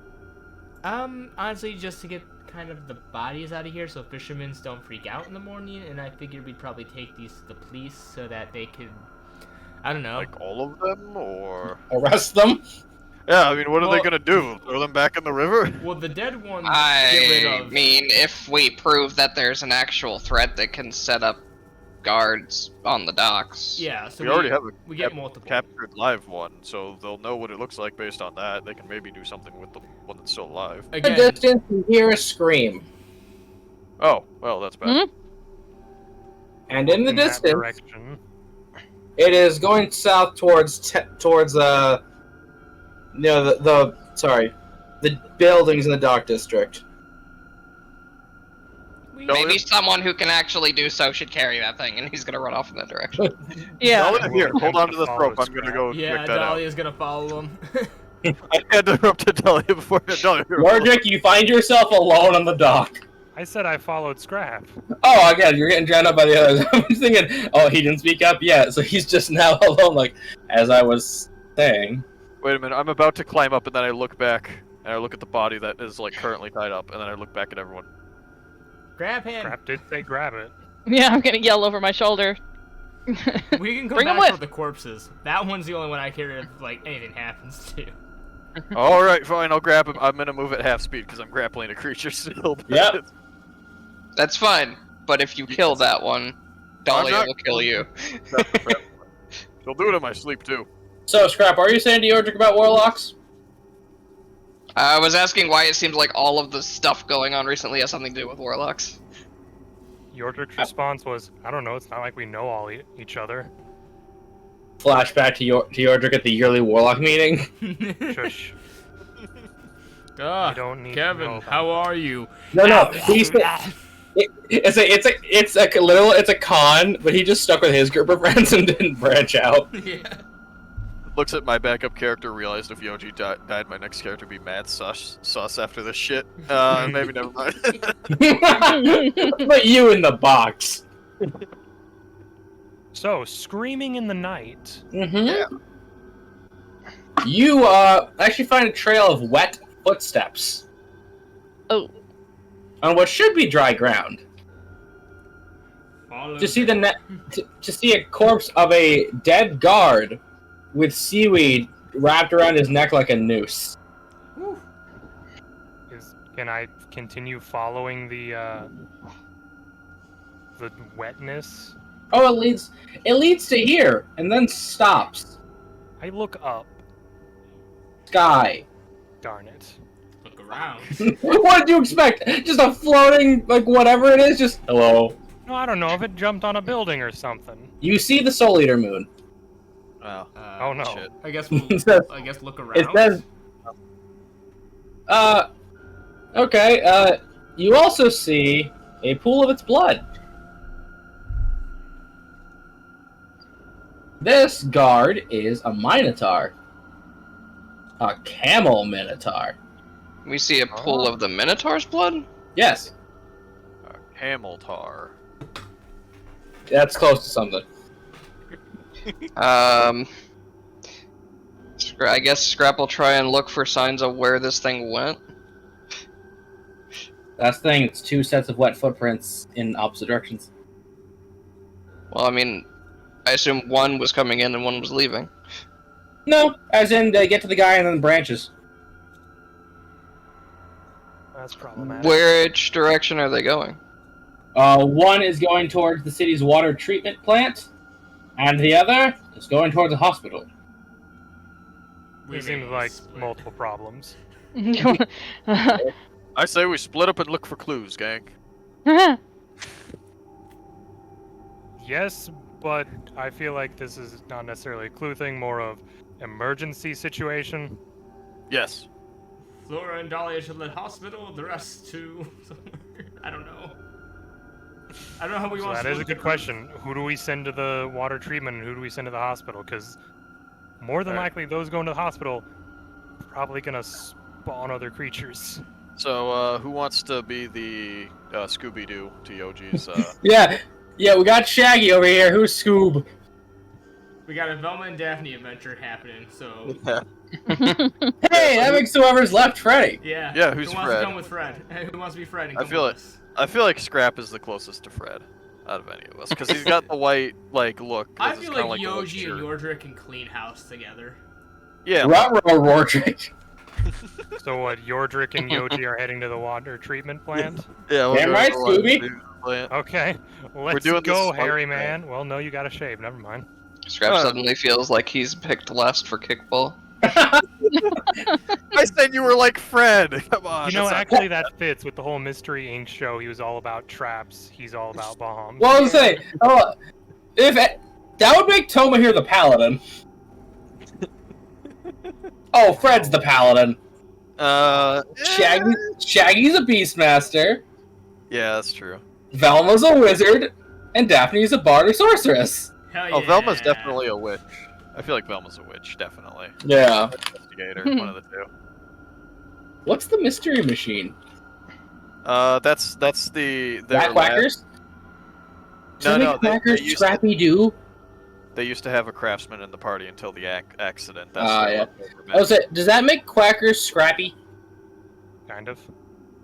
Honestly, just to get kind of the bodies out of here so fishermen don't freak out in the morning, and I figured we'd probably take these to the police so that they could, I don't know. Like, all of them, or...? Arrest them. Yeah, I mean, what are they Well- gonna do? Throw them back in the river? Well, the dead ones get rid I of. mean, if we prove that there's an actual threat that can set up guards on the docks. Yeah, so We already have we a get multiple. captured live one, so they'll know what it looks like based on that. They can maybe do something with the one that's still alive. In the Again, distance, you hear a scream. Oh, well, that's bad. And in the that distance, direction. it is going south towards the buildings in the dock district. Maybe someone who can actually do so should carry that thing, and he's gonna run off in that direction. Yeah. Dahlia, here, hold on to this Follow rope. the I'm gonna scrap. go yeah, check that out. Dahlia's gonna follow them. I had to interrupt Dahlia before Dahlia. Yordrick, you find yourself alone on the dock. I said I followed Scrap. Oh, again, you're getting drowned out by the others. I'm just thinking, oh, he didn't speak up yet, so he's just now alone, like, as I was saying. Wait a minute, I'm about to climb up, and then I look back, and I look at the body that is, like, currently tied up, and then I look back at everyone. Grab him. Scrap did say grab it. Yeah, I'm gonna yell over my shoulder. We can go Bring 'em back with. for the corpses. That one's the only one I care if like anything happens to. Alright, fine, I'll grab him. I'm gonna move at half speed, because I'm grappling a creature still. Yep. That's fine, but if you kill that one, Dahlia not- will kill you. She'll do it in my sleep, too. So, Scrap, are you saying to Yordrick about warlocks? I was asking why it seems like all of the stuff going on recently has something to do with warlocks. Yordrick's response was, I don't know, it's not like we know all each other. Flashback to Yordrick at the yearly warlock meeting. Shush. Ah, You don't need to Kevin, know about how are you? No, he's it's a con, but he just stuck with his group of friends and didn't branch out. Yeah. Looks at my backup character, realized if Yoji died, my next character would be mad sus after this shit. Maybe never mind. But you in the box. So, screaming in the night. Mm-hmm. You actually find a trail of wet footsteps. Oh. On what should be dry ground. Follow To see them. to see a corpse of a dead guard with seaweed wrapped around his neck like a noose. Can I continue following the the wetness. Oh, it leads to here, and then stops. I look up. Sky. Darn it. Look around. What did you expect? Just a floating, like, whatever it is, just, hello. No, I don't know if it jumped on a building or something. You see the Soul Eater moon. Oh. Oh no. Shit. I guess look around. It says, okay, you also see a pool of its blood. This guard is a Minotaur. A camel Minotaur. We see a pool of the Minotaur's blood? Yes, Camel tar. that's close to something. I guess Scrap will try and look for signs of where this thing went. That's the thing, it's 2 sets of wet footprints in opposite directions. Well, I mean, I assume one was coming in and one was leaving. No, as in they get to the guy and then branches. That's problematic. Which direction are they going? One is going towards the city's water treatment plant, and the other is going towards a hospital. It seems like multiple problems. I say we split up and look for clues, gang. Yes, but I feel like this is not necessarily a clue thing, more of emergency situation. Yes. Flora and Dahlia should let hospital, the rest to somewhere. I don't know. I don't know how we So want to. that is a good question. Who do we send to the water treatment and who do we send to the hospital? Because more than likely, those going to the hospital are probably going to spawn other creatures. So, who wants to be the Scooby-Doo to Yoji's? Yeah, we got Shaggy over here. Who's Scoob? We got a Velma and Daphne adventure happening, so Yeah. Hey, that makes whoever's left Freddy. yeah. Yeah, who's who wants Fred? to come with Fred? Who wants to be Fred? And I come feel with it. us? I feel like Scrap is the closest to Fred out of any of us because he's got the white look. I It's feel kinda like the white Yoji and shirt. Yordrick can clean house together. Yeah. Rordrick. So what, Yordrick and Yoji are heading to the water treatment plant? Yeah. we'll Damn go right, to the water Scooby. treatment plant. Okay, let's doing this go, smart hairy thing. man. Well, no, you gotta shave. Never mind. Scrap suddenly feels like he's picked last for kickball. I said you were like Fred. Come on. You know, that's not- actually, that fits with the whole Mystery Inc. show. He was all about traps. He's all about bombs. Well, I was saying, that would make Toma here the paladin. Oh, Fred's the paladin. Shaggy's a beastmaster. Yeah, that's true. Velma's a wizard, and Daphne's a bard or sorceress. Hell yeah. Oh, Velma's definitely a witch. I feel like Velma's a witch, definitely. Yeah. Investigator, one of the two. What's the mystery machine? That's the Rat Quackers? No, Scrappy Doo? they used to have a craftsman in the party until the accident. That's Yeah. Does that make Quackers scrappy? Kind of.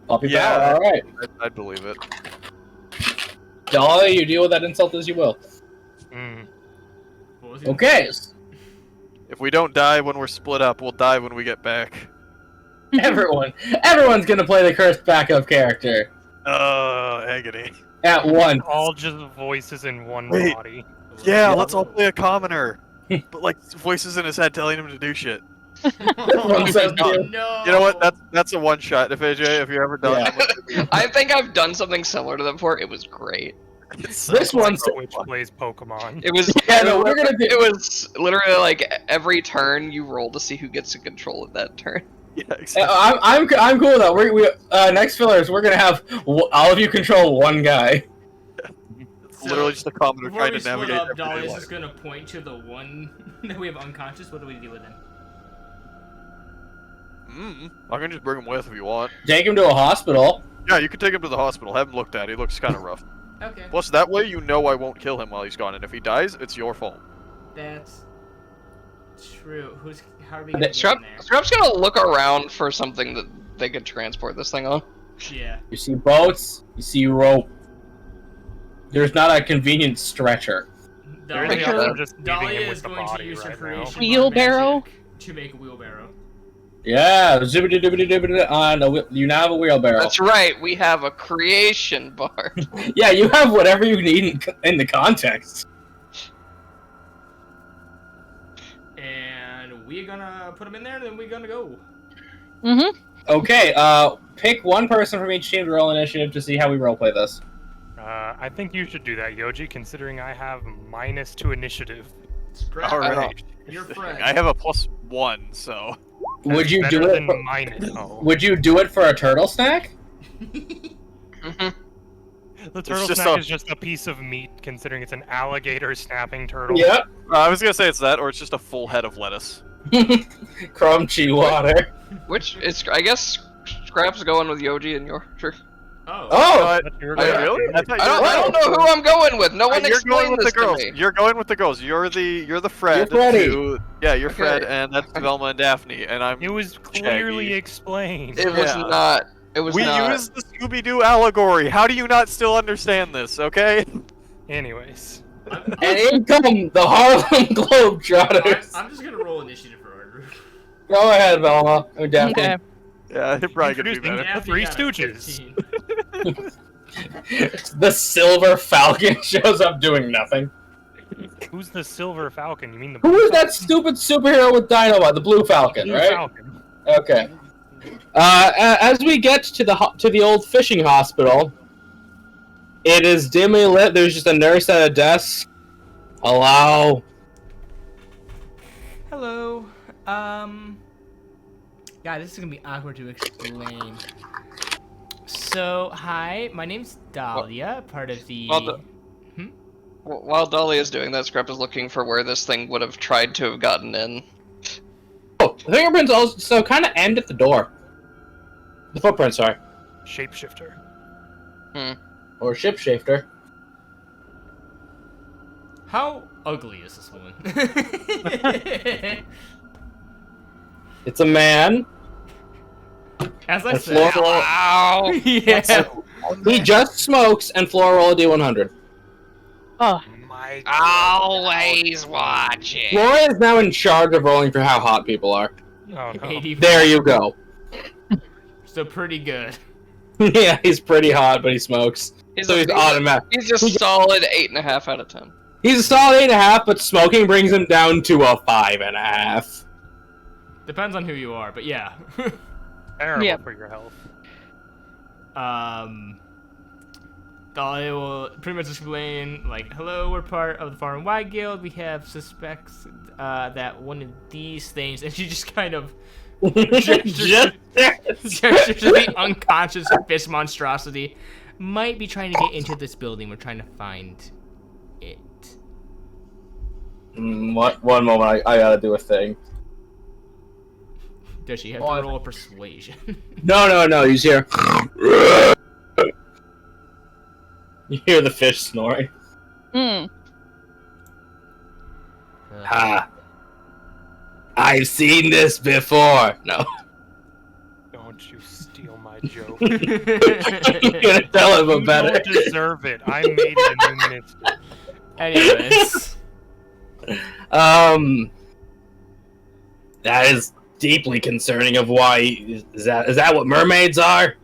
Puppy Yeah. power, alright. I'd believe it. Dolly, you deal with that insult as you will. Mm. What was he- Okay. If we don't die when we're split up, we'll die when we get back. Everyone's gonna play the cursed backup character. Agony. At once. All just voices in one Wait. body. Yeah, let's all play a commoner. But like voices in his head telling him to do shit. One says Oh, no. no. You know what? That's a one shot. If AJ, if you're ever done, Yeah. I think I've done something similar to that before. It was great. This one's Which plays Pokemon. It was. Yeah, no, we're gonna do. It was literally like every turn you roll to see who gets to control of that turn. Yeah, exactly. I'm cool though. We next fillers we're gonna have all of you control one guy. It's literally just a commoner Before trying we to split navigate up, everyday Dolly is life. just gonna point to the one that we have unconscious. What do we do with him? I can just bring him with if you want. Take him to a hospital. Yeah, you can take him to the hospital. Have him looked at. He looks kind of rough. Okay. Plus, that way you know I won't kill him while he's gone, and if he dies, it's your fault. That's true. How are we gonna get Scrap, in there? Scrap's gonna look around for something that they could transport this thing on. Yeah. You see boats. You see rope. There's not a convenient stretcher. Really, Dolly- I'm just leaving Dolly him is with the going to body use her right now. creation bar Wheelbarrow? magic to make a wheelbarrow. Yeah, zippity-dippity-dippity on you now have a wheelbarrow. That's right. We have a creation bar. Yeah, you have whatever you need in the context. And we're gonna put them in there, and then we're gonna go. Mm-hmm. Okay, pick one person from each team to roll initiative to see how we roleplay this. I think you should do that, Yoji, considering I have -2 initiative. Scrap. All right. Your friend. I have a +1, so. Would you Better do it? than -0. Would you do it for a turtle snack? Mhm. The turtle just snack a- is just a piece of meat, considering it's an alligator snapping turtle. Yep. I was gonna say it's that, or it's just a full head of lettuce. Crunchy water. Which is, I guess, Scrap's going with Yoji and your. Sure. Oh. Oh! That's your Wait, guy. really? I thought you I don't know who I'm going with. No one You're going explained with this the girls. to me. You're going with the girls. You're the Fred. You're Freddy. Yeah, you're Okay. Fred, and that's Velma and Daphne, and I'm. It was clearly Shaggy. explained. It was Yeah. not. It was We not. used the Scooby-Doo allegory. How do you not still understand this? Okay. Anyways. And in come the Harlem Globetrotters. I'm just gonna roll initiative for our group. Go ahead, Velma. Or Daphne. Okay. Yeah, it probably could be Introducing better. The Three Daphne got a Stooges. 15. The Silver Falcon shows up doing nothing. Who's the Silver Falcon? You mean the Who Blue is that stupid superhero with dynamite? The Blue Falcon, Blue right? Falcon? Okay. As we get to the old fishing hospital, it is dimly lit. There's just a nurse at a desk. Hello. Hello. God, this is gonna be awkward to explain. So, hi, my name's Dahlia, part of the. While Dolly is doing that, Scrap is looking for where this thing would have tried to have gotten in. Oh, the fingerprints also kind of end at the door. The footprints, sorry. Shapeshifter. Or shapeshifter. How ugly is this woman? It's a man. As I And said. floor roll. Ow! Yeah. He just smokes and floor roll a D100. Oh, My Always watching. Flora is now in charge of rolling for how hot people are. Oh no. 85. There you go. So pretty good. Yeah, he's pretty hot, but he smokes. So he's automatic. He's a solid 8.5 out of 10. He's a solid 8.5, but smoking brings him down to a 5.5. Depends on who you are, but yeah. Terrible Yeah. for your health. Dahlia will pretty much explain, like, hello, we're part of the Far Wide Guild. We have suspects that one of these things, and she just kind of gestures to the unconscious fish monstrosity might be trying to get into this building. We're trying to find it. One moment, I gotta do a thing. Does she have to roll a persuasion? No, he's here. You hear the fish snoring. Ha. I've seen this before. No. Don't you steal my joke. You're gonna tell him You a better. don't deserve it. I made it and you missed it. Anyways. That is deeply concerning of why is that what mermaids are?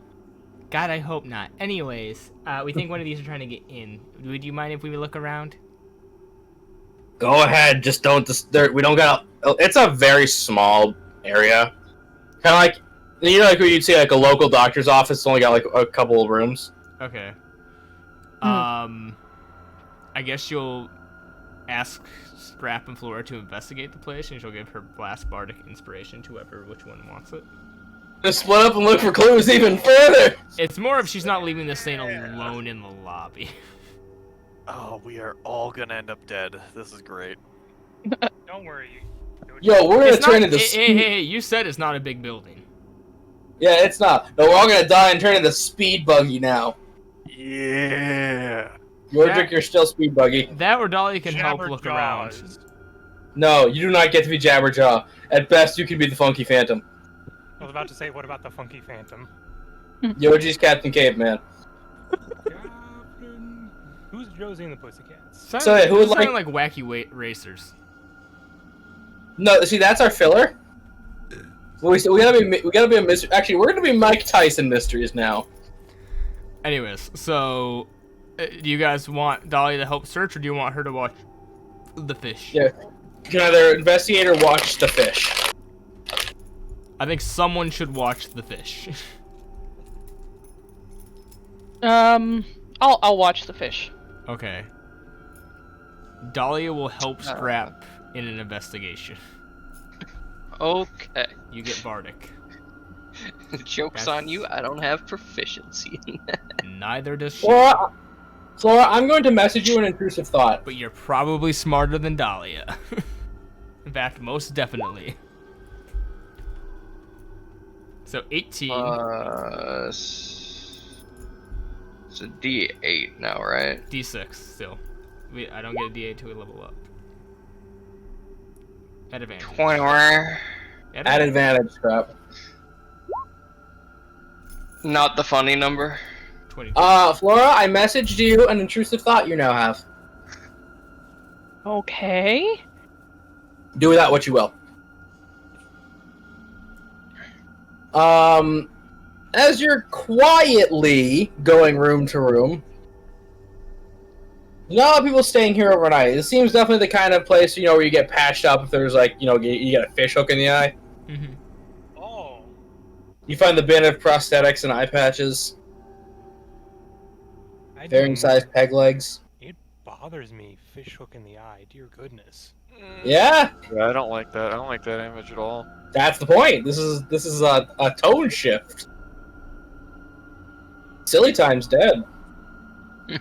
God, I hope not. Anyways, we think one of these are trying to get in. Would you mind if we look around? Go ahead, just don't disturb. We don't got. It's a very small area, kind of like like where you'd see like a local doctor's office. It's only got like a couple of rooms. Okay. I guess you'll ask Scrap and Flora to investigate the place, and she'll give her blast bardic inspiration to which one wants it. Just split up and look for clues even further. It's more of she's not leaving this thing alone in the lobby. Oh, we are all gonna end up dead. This is great. Don't worry. Yo, we're gonna It's turn not, into. hey, you said it's not a big building. Yeah, it's not. No, we're all gonna die and turn into speed buggy now. Yeah. Yordrick, you're still speed buggy. That or Dahlia can help look around. Jabberjaws. No, you do not get to be Jabberjaw. At best, you can be the Funky Phantom. I was about to say, what about the Funky Phantom? Yoji's Captain Caveman. Captain... Who's Josie and the Pussycats? So, yeah, who would sounded like wacky racers? No, see, that's our filler. We gotta be a mystery. Actually, we're gonna be Mike Tyson mysteries now. Anyways, so do you guys want Dahlia to help search, or do you want her to watch the fish? Yeah. You can either investigate or watch the fish. I think someone should watch the fish. I'll watch the fish. Okay. Dahlia will help Scrap in an investigation. Okay. You get Bardic. Joke's on you, I don't have proficiency in that. Neither does she. Flora, I'm going to message you an intrusive thought. But you're probably smarter than Dahlia. In fact, most definitely. So 18. It's a D8 now, right? D6 still. I don't get a D8 till we level up. At advantage. 20. At advantage, Scrap. Not the funny number. 22. Flora, I messaged you an intrusive thought you now have. Okay. Do with that what you will. As you're quietly going room to room, there's not a lot of people staying here overnight. It seems definitely the kind of place, where you get patched up if there's, you get a fish hook in the eye. Mm-hmm. Oh. You find the bin of prosthetics and eye patches, varying sized peg legs. It bothers me, fish hook in the eye. Dear goodness. Yeah, Yeah, I don't like that. I don't like that image at all. that's the point. This is a tone shift. Silly Time's dead.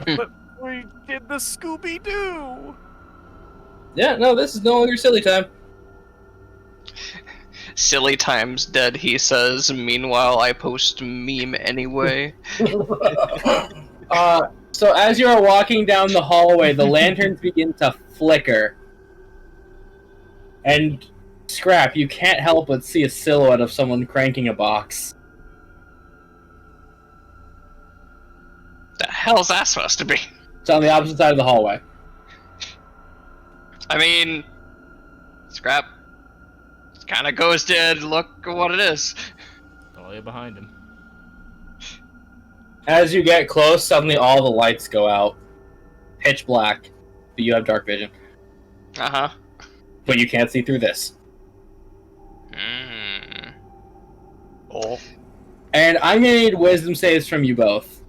But we did the Scooby-Doo! Yeah, no, this is no longer Silly Time. Silly time's dead, he says. Meanwhile, I post meme anyway. So as you are walking down the hallway, the lanterns begin to flicker. And, Scrap, you can't help but see a silhouette of someone cranking a box. The hell's that supposed to be? It's on the opposite side of the hallway. I mean, Scrap kind of goes to look at what it is. Dahlia behind him. As you get close, suddenly all the lights go out. Pitch black. But you have dark vision. Uh-huh. But you can't see through this. Oh. And I'm gonna need wisdom saves from you both.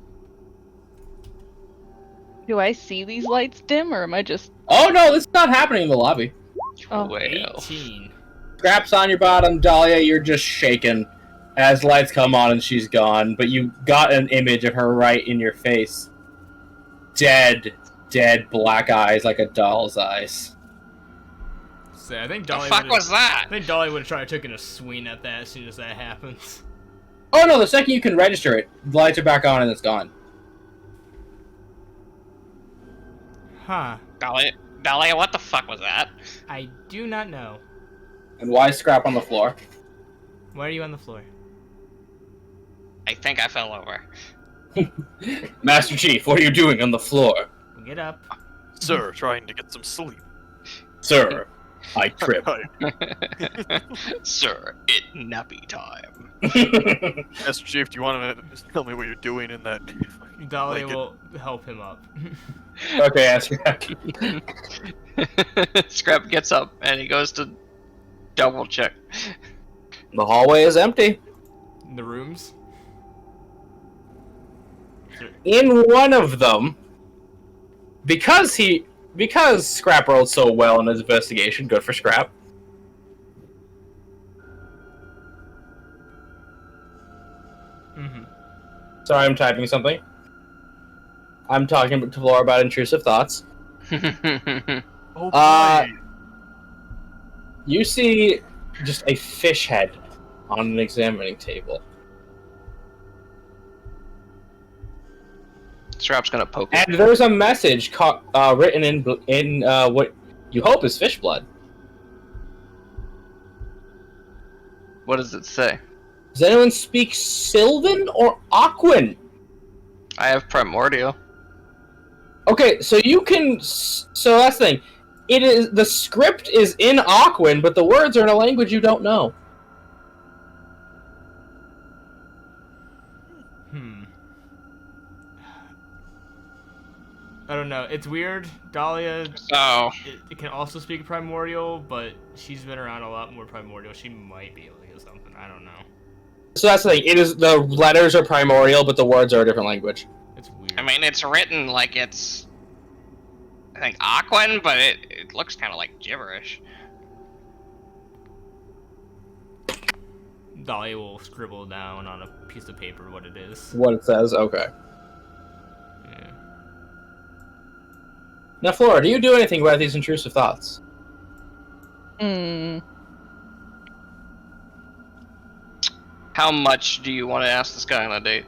Do I see these lights dim, or am I just... Oh no, this is not happening in the lobby. Oh. Well. 18. Scrap's on your bottom, Dahlia, you're just shaken as lights come on and she's gone, but you got an image of her right in your face. Dead black eyes like a doll's eyes. So I think The Dahlia fuck was that? I think Dahlia would have tried taking a swing at that as soon as that happens. Oh no, the second you can register it, the lights are back on and it's gone. Huh. Dahlia, what the fuck was that? I do not know. And why is Scrap on the floor? Why are you on the floor? I think I fell over. Master Chief, what are you doing on the floor? Get up. Sir, trying to get some sleep. Sir, I trip. Sir, it nappy time. Master Chief, do you want to just tell me what you're doing in that? Dahlia will help him up. Okay, ask Scrap. Scrap gets up and he goes to double check. The hallway is empty. The rooms? In one of them, because Scrap rolled so well in his investigation, good for Scrap. Mm-hmm. Sorry, I'm typing something. I'm talking to Laura about intrusive thoughts. Oh, Uh, boy. You see just a fish head on an examining table. Scrap's gonna poke it. And there's a message written in what you hope is fish blood. What does it say? Does anyone speak Sylvan or Aquan? I have primordial. Okay, so you can. So that's the thing. The script is in Aquan, but the words are in a language you don't know. I don't know. It's weird. Dahlia, So, it can also speak Primordial, but she's been around a lot more Primordial. She might be able to get something. I don't know. So that's the thing. It is the letters are primordial, but the words are a different language. It's weird. I mean, it's written like it's, I think, Aquan, but it looks kind of like gibberish. Dahlia will scribble down on a piece of paper what it is. What it says. Okay. Yeah. Now, Flora, do you do anything about these intrusive thoughts? How much do you want to ask this guy on a date?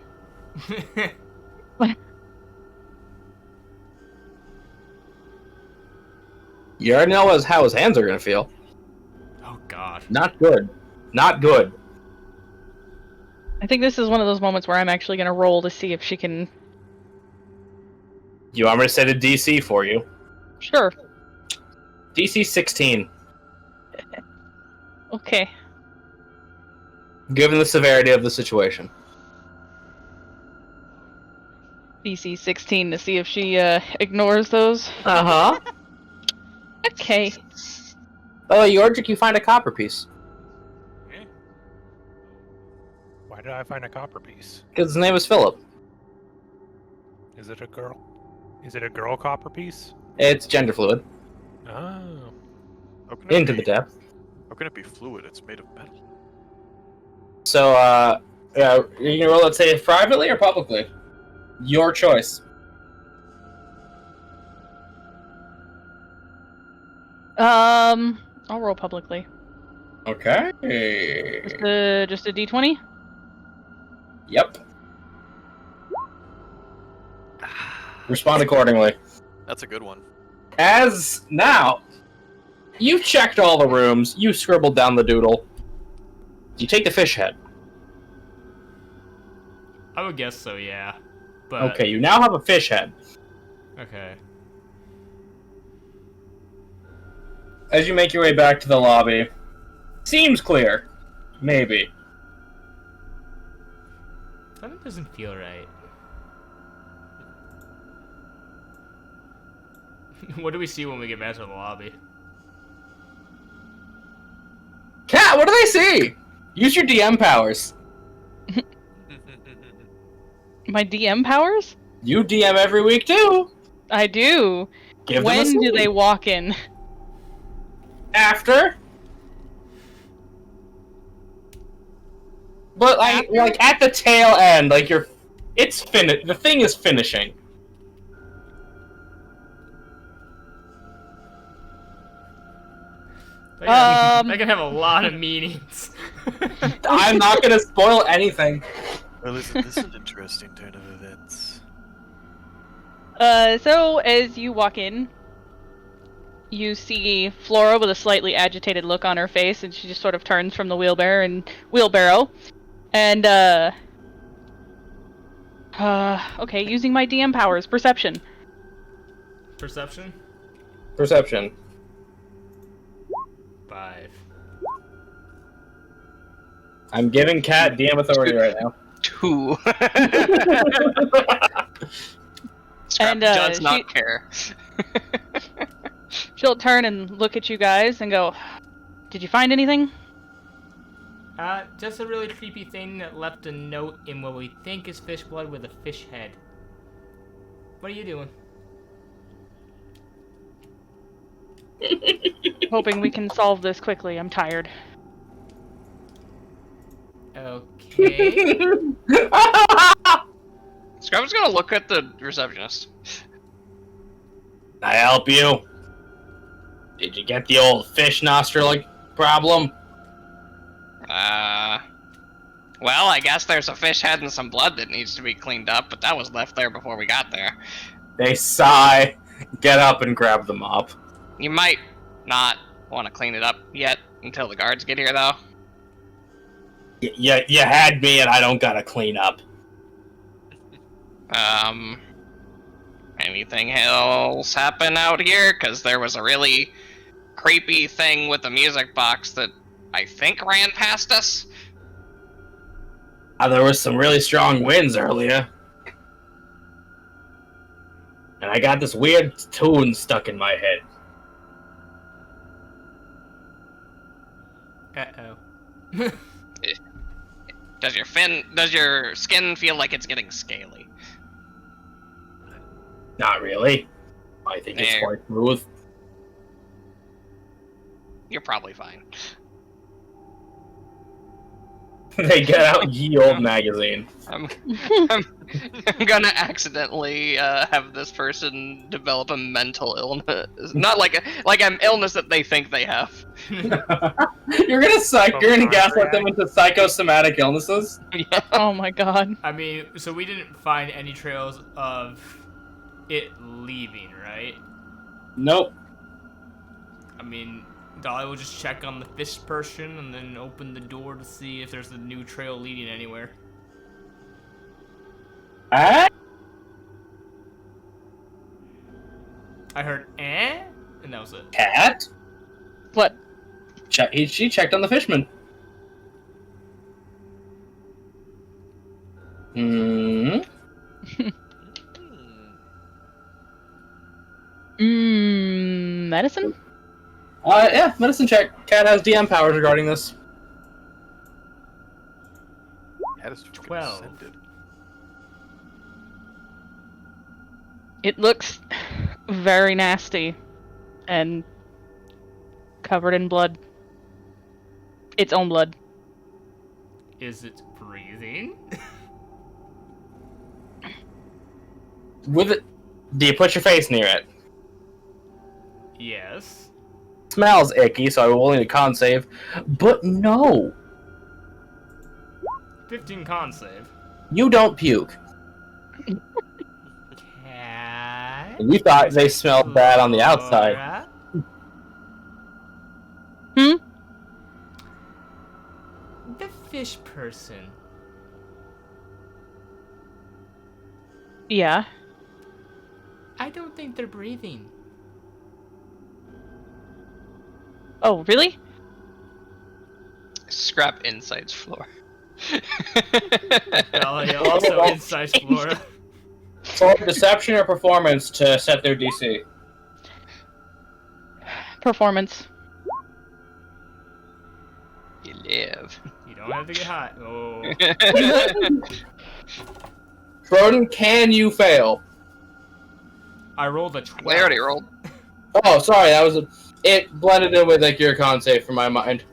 You already know how his hands are gonna feel. Oh God. Not good. Not good. I think this is one of those moments where I'm actually gonna roll to see if she can. You want me to set a DC for you? Sure. DC 16. Okay. Given the severity of the situation. DC 16 to see if she ignores those. Uh-huh. Okay. Oh, Yordrik, you find a copper piece. Why did I find a copper piece? Because his name is Philip. Is it a girl? Is it a girl copper piece? It's gender fluid. Oh. How can it Into be- the depth. How can it be fluid? It's made of metal. So, yeah, you can roll it, say, privately or publicly? Your choice. I'll roll publicly. Okay. Just a D20? Yep. Respond accordingly. That's a good one. As now, you've checked all the rooms, you scribbled down the doodle. You take the fish head. I would guess so, yeah. But Okay, you now have a fish head. okay. As you make your way back to the lobby, seems clear. Maybe. Something doesn't feel right. What do we see when we get back to the lobby? Cat, what do they see? Use your DM powers. My DM powers? You DM every week too. I do. Give them a When do scene. they walk in? After. But like at the tail end, like it's finished. The thing is finishing. That can have a lot of meanings. I'm not gonna spoil anything. Well, isn't this an interesting turn of events? So as you walk in, you see Flora with a slightly agitated look on her face, and she just sort of turns from the wheelbarrow, and okay, using my DM powers, perception. Perception? Perception. 5. I'm giving Cat DM authority right now. 2. Scrap And, does not care. She'll turn and look at you guys and go, "Did you find anything?" Just a really creepy thing that left a note in what we think is fish blood with a fish head. What are you doing? Hoping we can solve this quickly. I'm tired. Okay. Scrub's gonna look at the receptionist. I help you. Did you get the old fish nostril problem? Well, I guess there's a fish head and some blood that needs to be cleaned up, but that was left there before we got there. They sigh, get up and grab the mop. You might not want to clean it up yet until the guards get here, though. You had me and I don't gotta clean up. Anything else happen out here? Because there was a really creepy thing with the music box that I think ran past us. There was some really strong winds earlier. and I got this weird tune stuck in my head. Uh-oh. Does your skin feel like it's getting scaly? Not really. I think it's There. quite smooth. You're probably fine. They get out Ye Old magazine. I'm gonna accidentally have this person develop a mental illness, not like an illness that they think they have. You're gonna gaslight them into psychosomatic illnesses? Yeah. Oh my god. I mean, so we didn't find any trails of it leaving, right? Nope. I mean, Dolly will just check on the fish person and then open the door to see if there's a new trail leading anywhere. Ah? I heard, eh? And that was it. Cat? What? She checked on the fishman. Hmm. Medicine? Yeah, medicine check. Cat has DM powers regarding this. That is 12. ascended. It looks very nasty and covered in blood. Its own blood. Is it breathing? With it, do you put your face near it? Yes. Smells icky, so I will need a con save. But no, 15 con save. you don't puke. Cat. You thought they smelled bad on the outside. Laura? Hmm? The fish person. Yeah. I don't think they're breathing. Oh, really? Scrap insights floor. Dahlia also insights Flora. So deception or performance to set their DC. Performance. You live. You don't have to get hot. Oh. Froden, can you fail? I rolled a 12. I already rolled. Oh, sorry, that was it blended in with like your con save for my mind.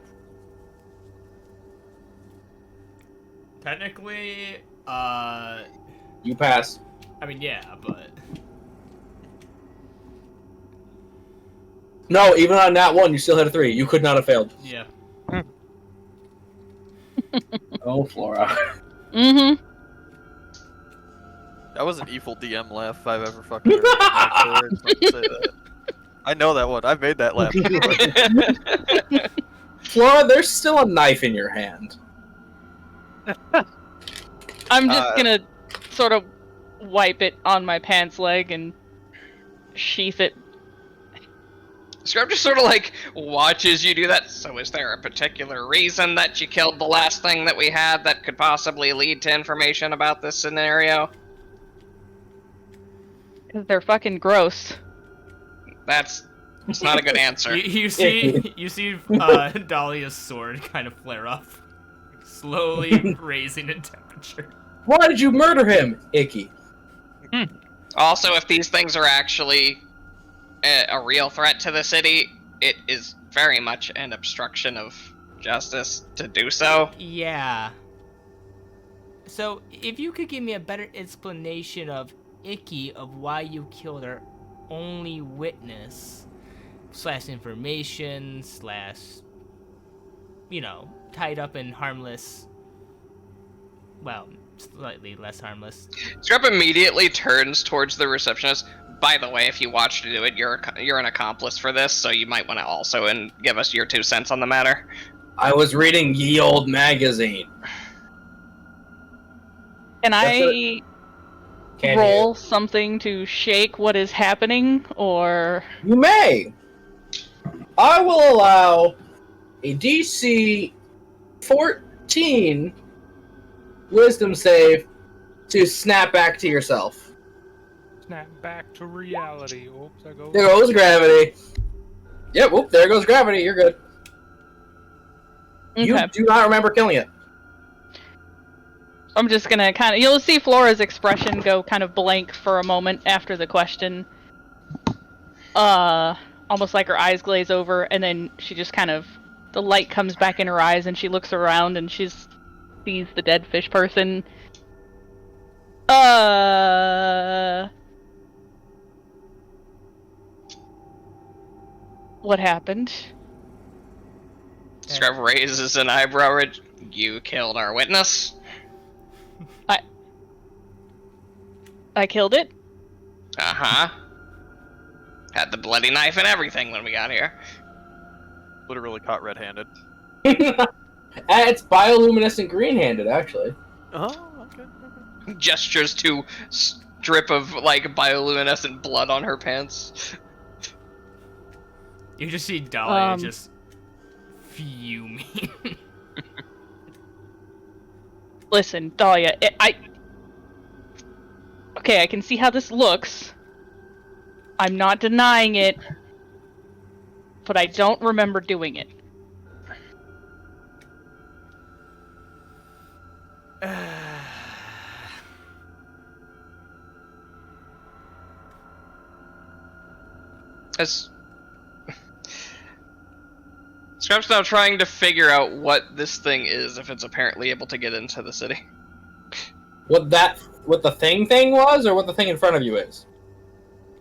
Technically, You pass. I mean, yeah, but No, even on that one, you still had a 3. You could not have failed. yeah. Oh, Flora. Mm-hmm. That was an evil DM laugh if I've ever fucking heard. I just want to say that. I know that one. I've made that laugh before. Flora, there's still a knife in your hand. I'm just gonna sort of wipe it on my pants leg and sheath it. Scrub just sort of like watches you do that. So is there a particular reason that you killed the last thing that we had that could possibly lead to information about this scenario? Because they're fucking gross. It's not a good answer. You see Dahlia's sword kind of flare up, slowly raising in temperature. Why did you murder him, Icky? Also, if these things are actually a real threat to the city, it is very much an obstruction of justice to do so. Yeah. So, if you could give me a better explanation of Icky of why you killed our only witness / information / tied up and harmless. Well, slightly less harmless. Scrub immediately turns towards the receptionist. By the way, if you watch to do it, you're an accomplice for this, so you might want to also give us your 2 cents on the matter. I was reading Ye Old magazine. Can I Can roll something to shake what is happening, or... You may. I will allow a DC 14 Wisdom save to snap back to yourself. Snap back to reality. Oops, I go. There goes gravity. Yep, whoop, there goes gravity. You're good. Okay. You do not remember killing it. I'm just gonna kind of... You'll see Flora's expression go kind of blank for a moment after the question. Almost like her eyes glaze over, and then she just kind of... The light comes back in her eyes, and she looks around, and she sees the dead fish person. What happened? Scrub raises an eyebrow. You killed our witness? I killed it? Uh-huh. Had the bloody knife and everything when we got here. Literally caught red-handed. It's bioluminescent green-handed, actually. Oh, okay. Gestures to strip of, like, bioluminescent blood on her pants. You just see Dahlia just fuming. Listen, Dahlia, Okay, I can see how this looks. I'm not denying it. But I don't remember doing it. Scrap's now trying to figure out what this thing is, if it's apparently able to get into the city. What the thing was, or what the thing in front of you is?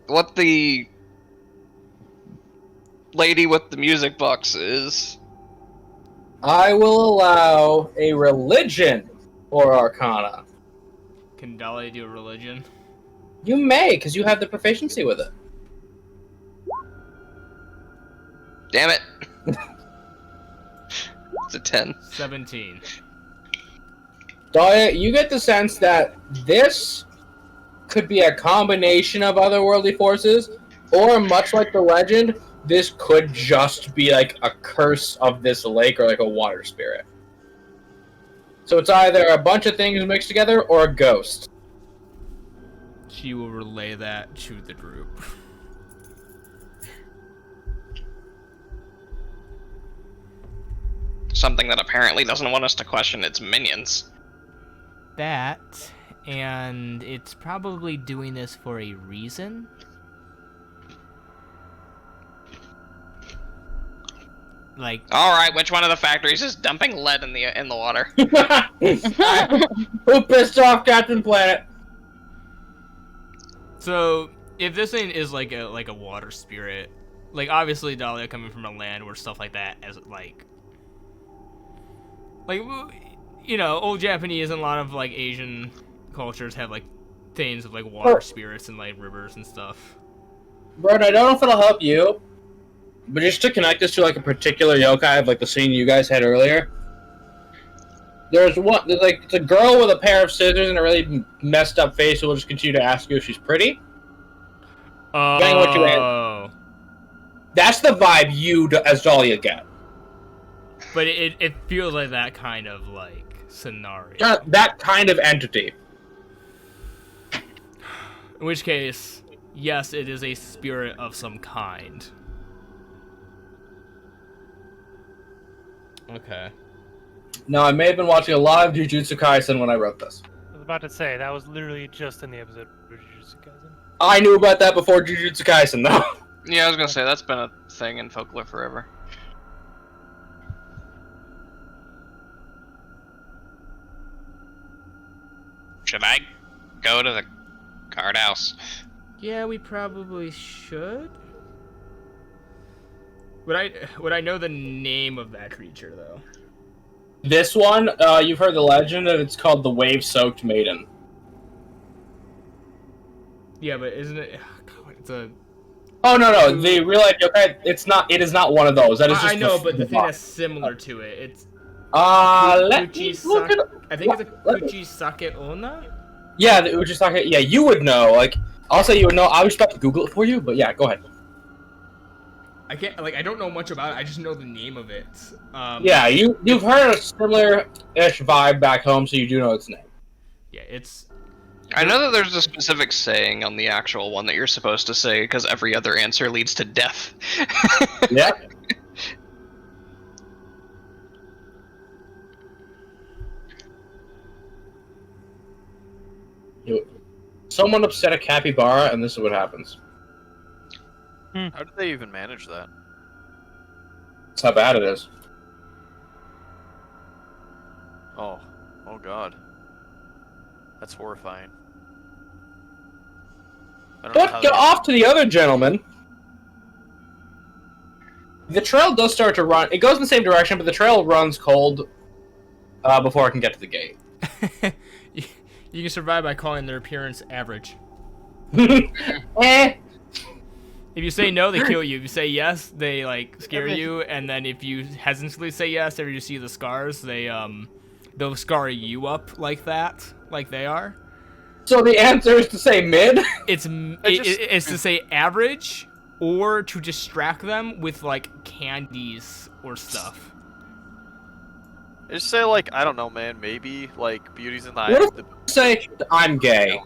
What the lady with the music box is. I will allow a religion or arcana. Can Dahlia do a religion? You may, because you have the proficiency with it. Damn it. It's a 10. 17. Dahlia, you get the sense that this could be a combination of otherworldly forces, or much like the legend, this could just be like a curse of this lake or like a water spirit. So it's either a bunch of things mixed together or a ghost. She will relay that to the group. Something that apparently doesn't want us to question its minions. That, and it's probably doing this for a reason. Like, alright, which one of the factories is dumping lead in the water? Who pissed off Captain Planet? so if this thing is like a water spirit, like obviously Dahlia coming from a land where stuff like that as like you know, old Japanese and a lot of like Asian cultures have like things of like water spirits and like rivers and stuff. Bert, I don't know if it'll help you, but just to connect this to like a particular yokai of like the scene you guys had earlier. There's a girl with a pair of scissors and a really messed up face who will just continue to ask you if she's pretty. Depending on what you ask. That's the vibe you as Dahlia get. But it feels like that kind of like scenario. That kind of entity. In which case, yes, it is a spirit of some kind. Okay. Now, I may have been watching a lot of Jujutsu Kaisen when I wrote this. I was about to say, that was literally just in the episode of Jujutsu Kaisen. I knew about that before Jujutsu Kaisen, though. Yeah, I was gonna say, that's been a thing in folklore forever. Should I go to the guardhouse? Yeah, we probably should. Would I know the name of that creature though? This one, you've heard the legend, and it's called the Wave-Soaked Maiden. Yeah, but isn't it? It's a. Oh no! The real life yokai. It is not one of those. That is just. I know, but the thing that's similar to it, it's. Let me look it up. I think it's a Kuchisake Onna? Yeah, the Uchisake. Yeah, you would know. Like, I'll say you would know. I was about to Google it for you, but yeah, go ahead. I can't. Like, I don't know much about it. I just know the name of it. Yeah, you've heard a similar-ish vibe back home, so you do know its name. Yeah, it's. I know that there's a specific saying on the actual one that you're supposed to say because every other answer leads to death. Yeah. Someone upset a capybara, and this is what happens. How did they even manage that? That's how bad it is. Oh god. That's horrifying. I don't know how But get off to the other gentleman. The trail does start to run. It goes in the same direction, but the trail runs cold before I can get to the gate. You can survive by calling their appearance average. Eh. If you say no, they kill you. If you say yes, they like scare you, and then if you hesitantly say yes after you see the scars, they'll scar you up like that, like they are. So the answer is to say mid? It's to say average, or to distract them with like candies or stuff. Just say like, I don't know, man, maybe like Beauty's in the Eye. What if say I'm gay?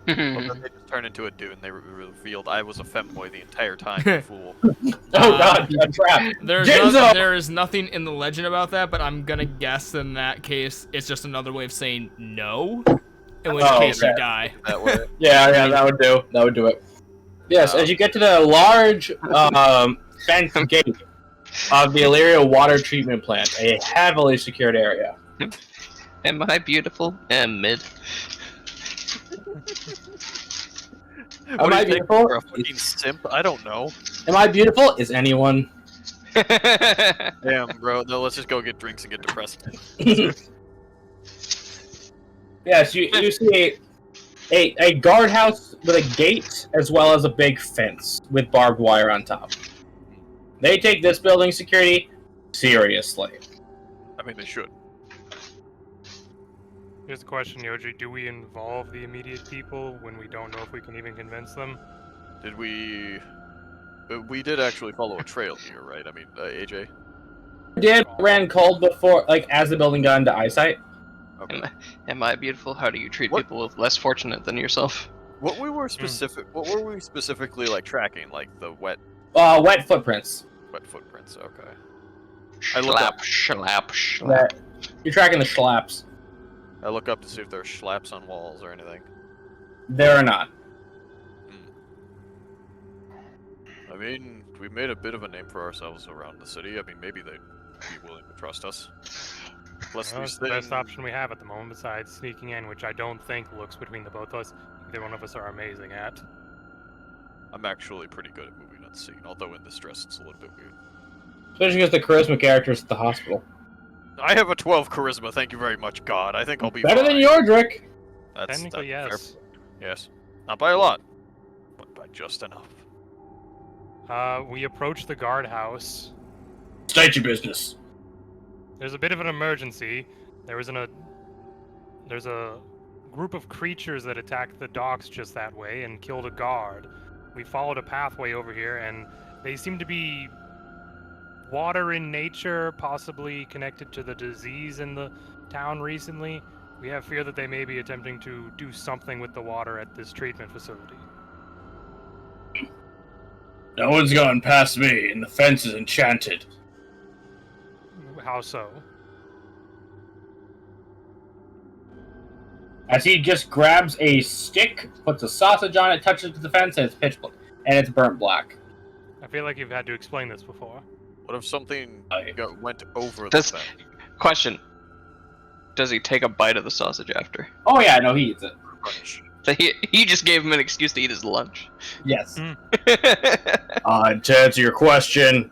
Well, then they just turn into a dude and they revealed I was a femboy the entire time, you fool. Oh god, a trap. There is nothing in the legend about that, but I'm gonna guess in that case it's just another way of saying no, in which case you die. That way. Yeah, that would do. That would do it. Yes, as you get to the large fenced gate of the Illyria water treatment plant, a heavily secured area. Am I beautiful? Mid. Am I beautiful? For a fucking simp? I don't know. Am I beautiful? Is anyone? Damn, bro. No, let's just go get drinks and get depressed. Yes, you see a guardhouse with a gate as well as a big fence with barbed wire on top. They take this building security seriously. I mean, they should. Here's the question, Yoji. Do we involve the immediate people when we don't know if we can even convince them? Did we... We did actually follow a trail here, right? I mean, AJ? Ran cold before, like, as the building got into eyesight. Okay. Am I beautiful? How do you treat people less fortunate than yourself? What were we specifically, like, tracking? Like, the wet Footprints. Wet footprints, okay. Schlap. You're tracking the schlaps. I look up to see if there are schlaps on walls or anything. There are not. I mean, we made a bit of a name for ourselves around the city. I mean, maybe they'd be willing to trust us. Plus, That's the best option we have at the moment, besides sneaking in, which I don't think looks between the both of us. Either one of us are amazing at. I'm actually pretty good at moving unseen, although in this dress it's a little bit weird. Especially because the charisma character's at the hospital. I have a 12 charisma, thank you very much, God. I think I'll be better fine. than Yordrick. Technically, yes. Fair. Yes. Not by a lot, but by just enough. We approach the guardhouse. State your business. There's a bit of an emergency. There's a group of creatures that attacked the docks just that way and killed a guard. We followed a pathway over here, and they seem to be water in nature, possibly connected to the disease in the town recently. We have fear that they may be attempting to do something with the water at this treatment facility. No one's gone past me, and the fence is enchanted. How so? As he just grabs a stick, puts a sausage on it, touches it to the fence, and it's pitch black, and it's burnt black. I feel like you've had to explain this before. What if something went over the fence? Question. Does he take a bite of the sausage after? Oh yeah, no, he eats it. So he just gave him an excuse to eat his lunch. Yes. To answer your question,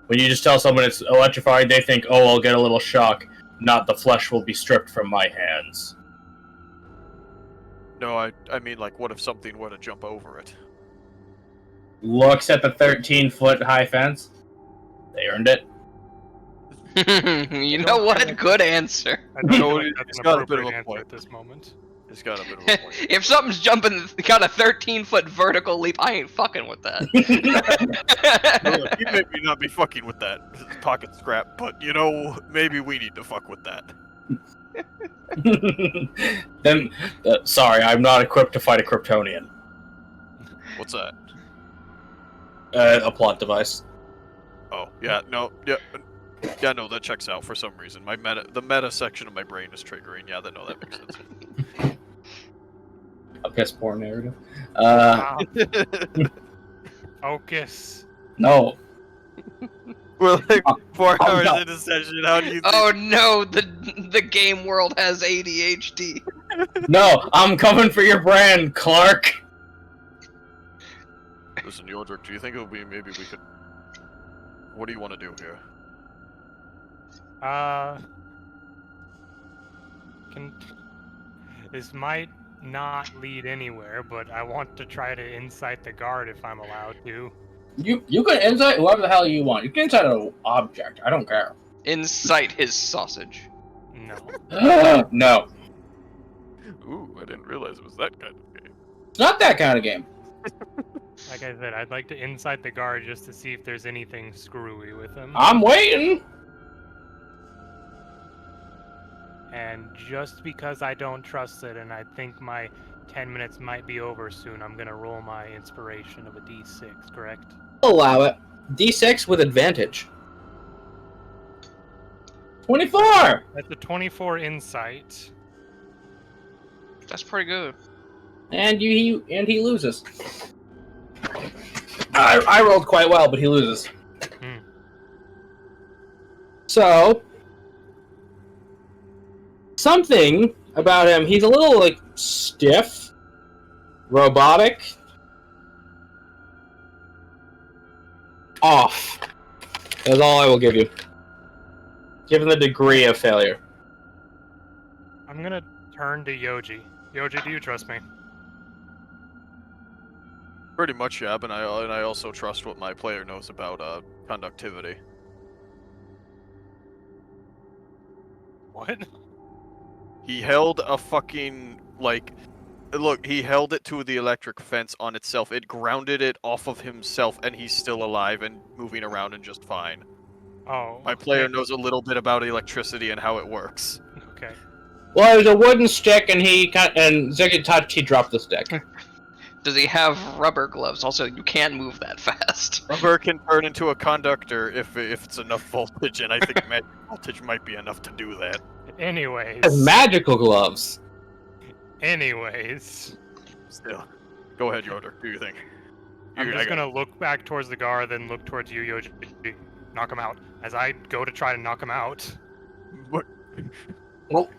when you just tell someone it's electrified, they think, oh, I'll get a little shock. Not the flesh will be stripped from my hands. No, I mean, like, what if something were to jump over it? Looks at the 13-foot high fence. They earned it. You know what? Good answer. I don't know He's that's an got a bit of appropriate a answer point. at this moment. It's got a bit of a point. If something's jumping, got a 13-foot vertical leap, I ain't fucking with that. Look, he may not be fucking with that pocket scrap, but, you know, maybe we need to fuck with that. Then, sorry, I'm not equipped to fight a Kryptonian. What's that? A plot device. Oh, yeah, no, yeah, no, that checks out for some reason. The meta section of my brain is triggering. Yeah, no, that makes sense. A piss poor narrative. Focus. No. We're like 4 Oh, hours no. into session. How do you think? Oh no, the game world has ADHD. No, I'm coming for your brand, Clark. Listen, Yodrick, do you think maybe we could... What do you want to do here? This might not lead anywhere, but I want to try to incite the guard if I'm allowed to. You can incite whoever the hell you want. You can incite an object. I don't care. Incite his sausage. No. No. Ooh, I didn't realize it was that kind of game. It's not that kind of game. Like I said, I'd like to incite the guard just to see if there's anything screwy with him. I'm waiting. And just because I don't trust it and I think my 10 minutes might be over soon, I'm gonna roll my inspiration of a d6, correct? Allow it. D6 with advantage. 24! That's a 24 insight. That's pretty good. And he loses. I rolled quite well, but he loses. So, something about him, he's a little, like, stiff, robotic, off. That's all I will give you. Given the degree of failure. I'm gonna turn to Yoji. Yoji, do you trust me? Pretty much, yeah, and I also trust what my player knows about conductivity. What? He held a fucking, like... Look, he held it to the electric fence on itself. It grounded it off of himself, and he's still alive and moving around and just fine. Oh. My player knows a little bit about electricity and how it works. Okay. Well, it was a wooden stick, and Ziggy touched, he dropped the stick. Does he have rubber gloves? Also, you can't move that fast. Rubber can turn into a conductor if it's enough voltage, and I think magic voltage might be enough to do that. Anyways. It has magical gloves. Anyways. Still. Go ahead, Yoder. Do you think? I'm just gonna look back towards the guard, then look towards you, Yoji. Knock him out. As I go to try to knock him out. What? Well.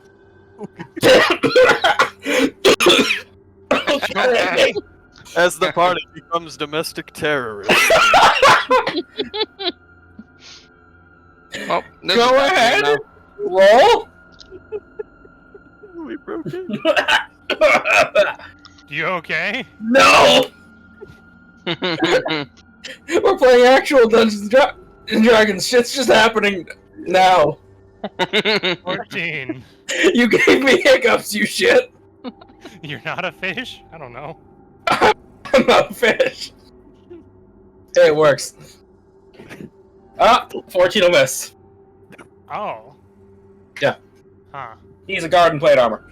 As the party becomes domestic terrorist. Oh, this Go is back ahead. now. Roll. We broke it. You okay? No. We're playing actual Dungeons and Dragons. Shit's just happening now. 14. You gave me hiccups, you shit. You're not a fish? I don't know. I'm not a fish. Hey, it works. 14 will miss. Oh. Yeah. Huh. He's a guard in plate armor.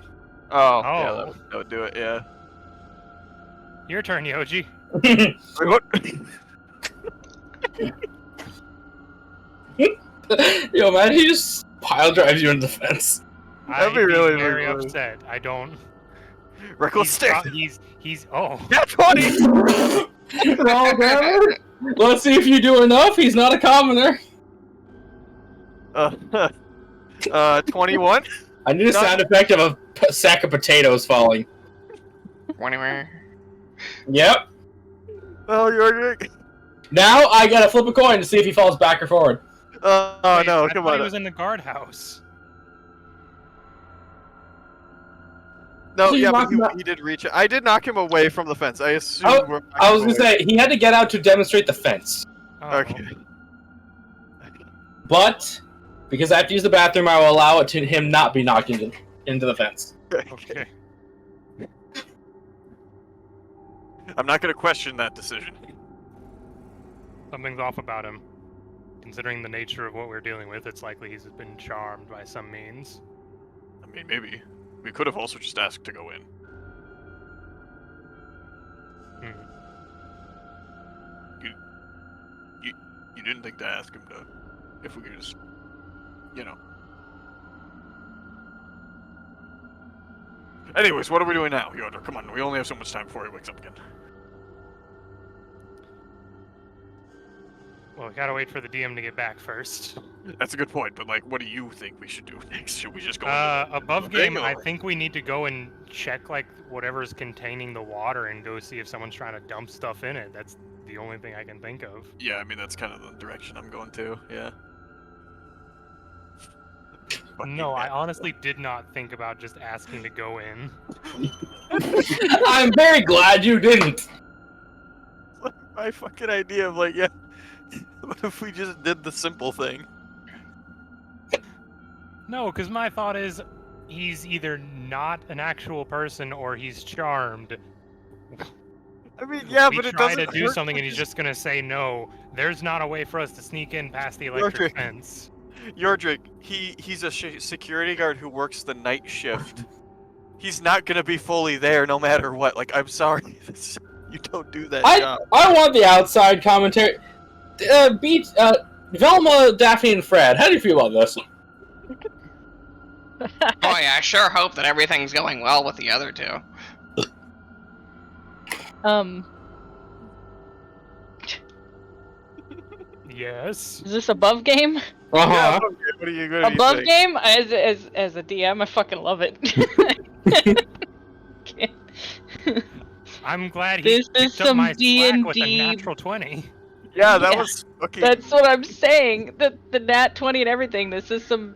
Oh, Oh. yeah, that would do it, yeah. Your turn, Yoji. Wait, what? Yo, man, he just pile drives you into the fence. That'd I'd be really, very really upset. I don't. Reckless stick! He's. Oh. Nat 20! Roll damage. Let's see if you do enough. He's not a commoner. 21? I need a sound effect of a sack of potatoes falling. Yep. Oh, you're... Now I gotta flip a coin to see if he falls back or forward. Oh, Wait, no, I come thought on. He was in the guardhouse. No, So you yeah, but knocked him out- he did reach it. I did knock him away from the fence. I assume we're back I was gonna away. say, he had to get out to demonstrate the fence. Oh. Okay. But, because I have to use the bathroom, I will allow it to him not be knocked into the fence. Okay. I'm not gonna question that decision. Something's off about him. Considering the nature of what we're dealing with, it's likely he's been charmed by some means. mean, maybe. We could have also just asked to go in. You didn't think to ask him to... If we could just... You know. Anyways, what are we doing now, Yoder? Come on, we only have so much time before he wakes up again. Well, we gotta wait for the DM to get back first. That's a good point, but like, what do you think we should do next? Should we just go above game, I think we need to go and check, like, whatever's containing the water and go see if someone's trying to dump stuff in it. That's the only thing I can think of. Yeah, I mean, that's kind of the direction I'm going to, yeah. No, I honestly did not think about just asking to go in. I'm very glad you didn't. My fucking idea of, like, yeah, what if we just did the simple thing? No, because my thought is he's either not an actual person or he's charmed. I mean, yeah, we but it try doesn't to do hurt something and he's just- just gonna say no. There's not a way for us to sneak in past the electric fence. Yordrick, he's a security guard who works the night shift. He's not gonna be fully there no matter what. Like, I'm sorry, you don't do that job. I want the outside commentary. Velma, Daphne, and Fred, how do you feel about this? Boy, I sure hope that everything's going well with the other two. Yes. Is this above game? Uh-huh. Yeah, what do you Above think? game? As a DM, I fucking love it. I'm glad he This is picked up some my slack with a D&D natural 20. Yeah, that Yeah. was okay. That's what I'm saying. The nat 20 and everything. This is some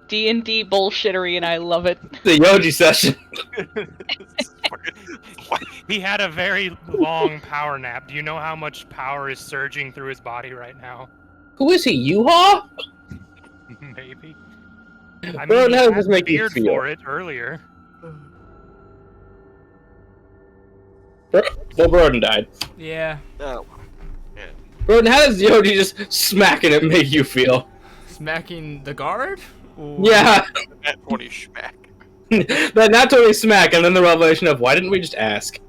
D&D bullshittery, and I love it. The Yoji session. He had a very long power nap. Do you know how much power is surging through his body right now? Who is he, Yuha? Maybe. I Well, mean, how he does this had make you beard feel? for it earlier. Well, Broden died. Yeah. Oh. Broden, how does Yoji just smacking it make you feel? Smacking the guard? Or... Yeah, That 20 schmack. that not totally smack, and then the revelation of why didn't we just ask?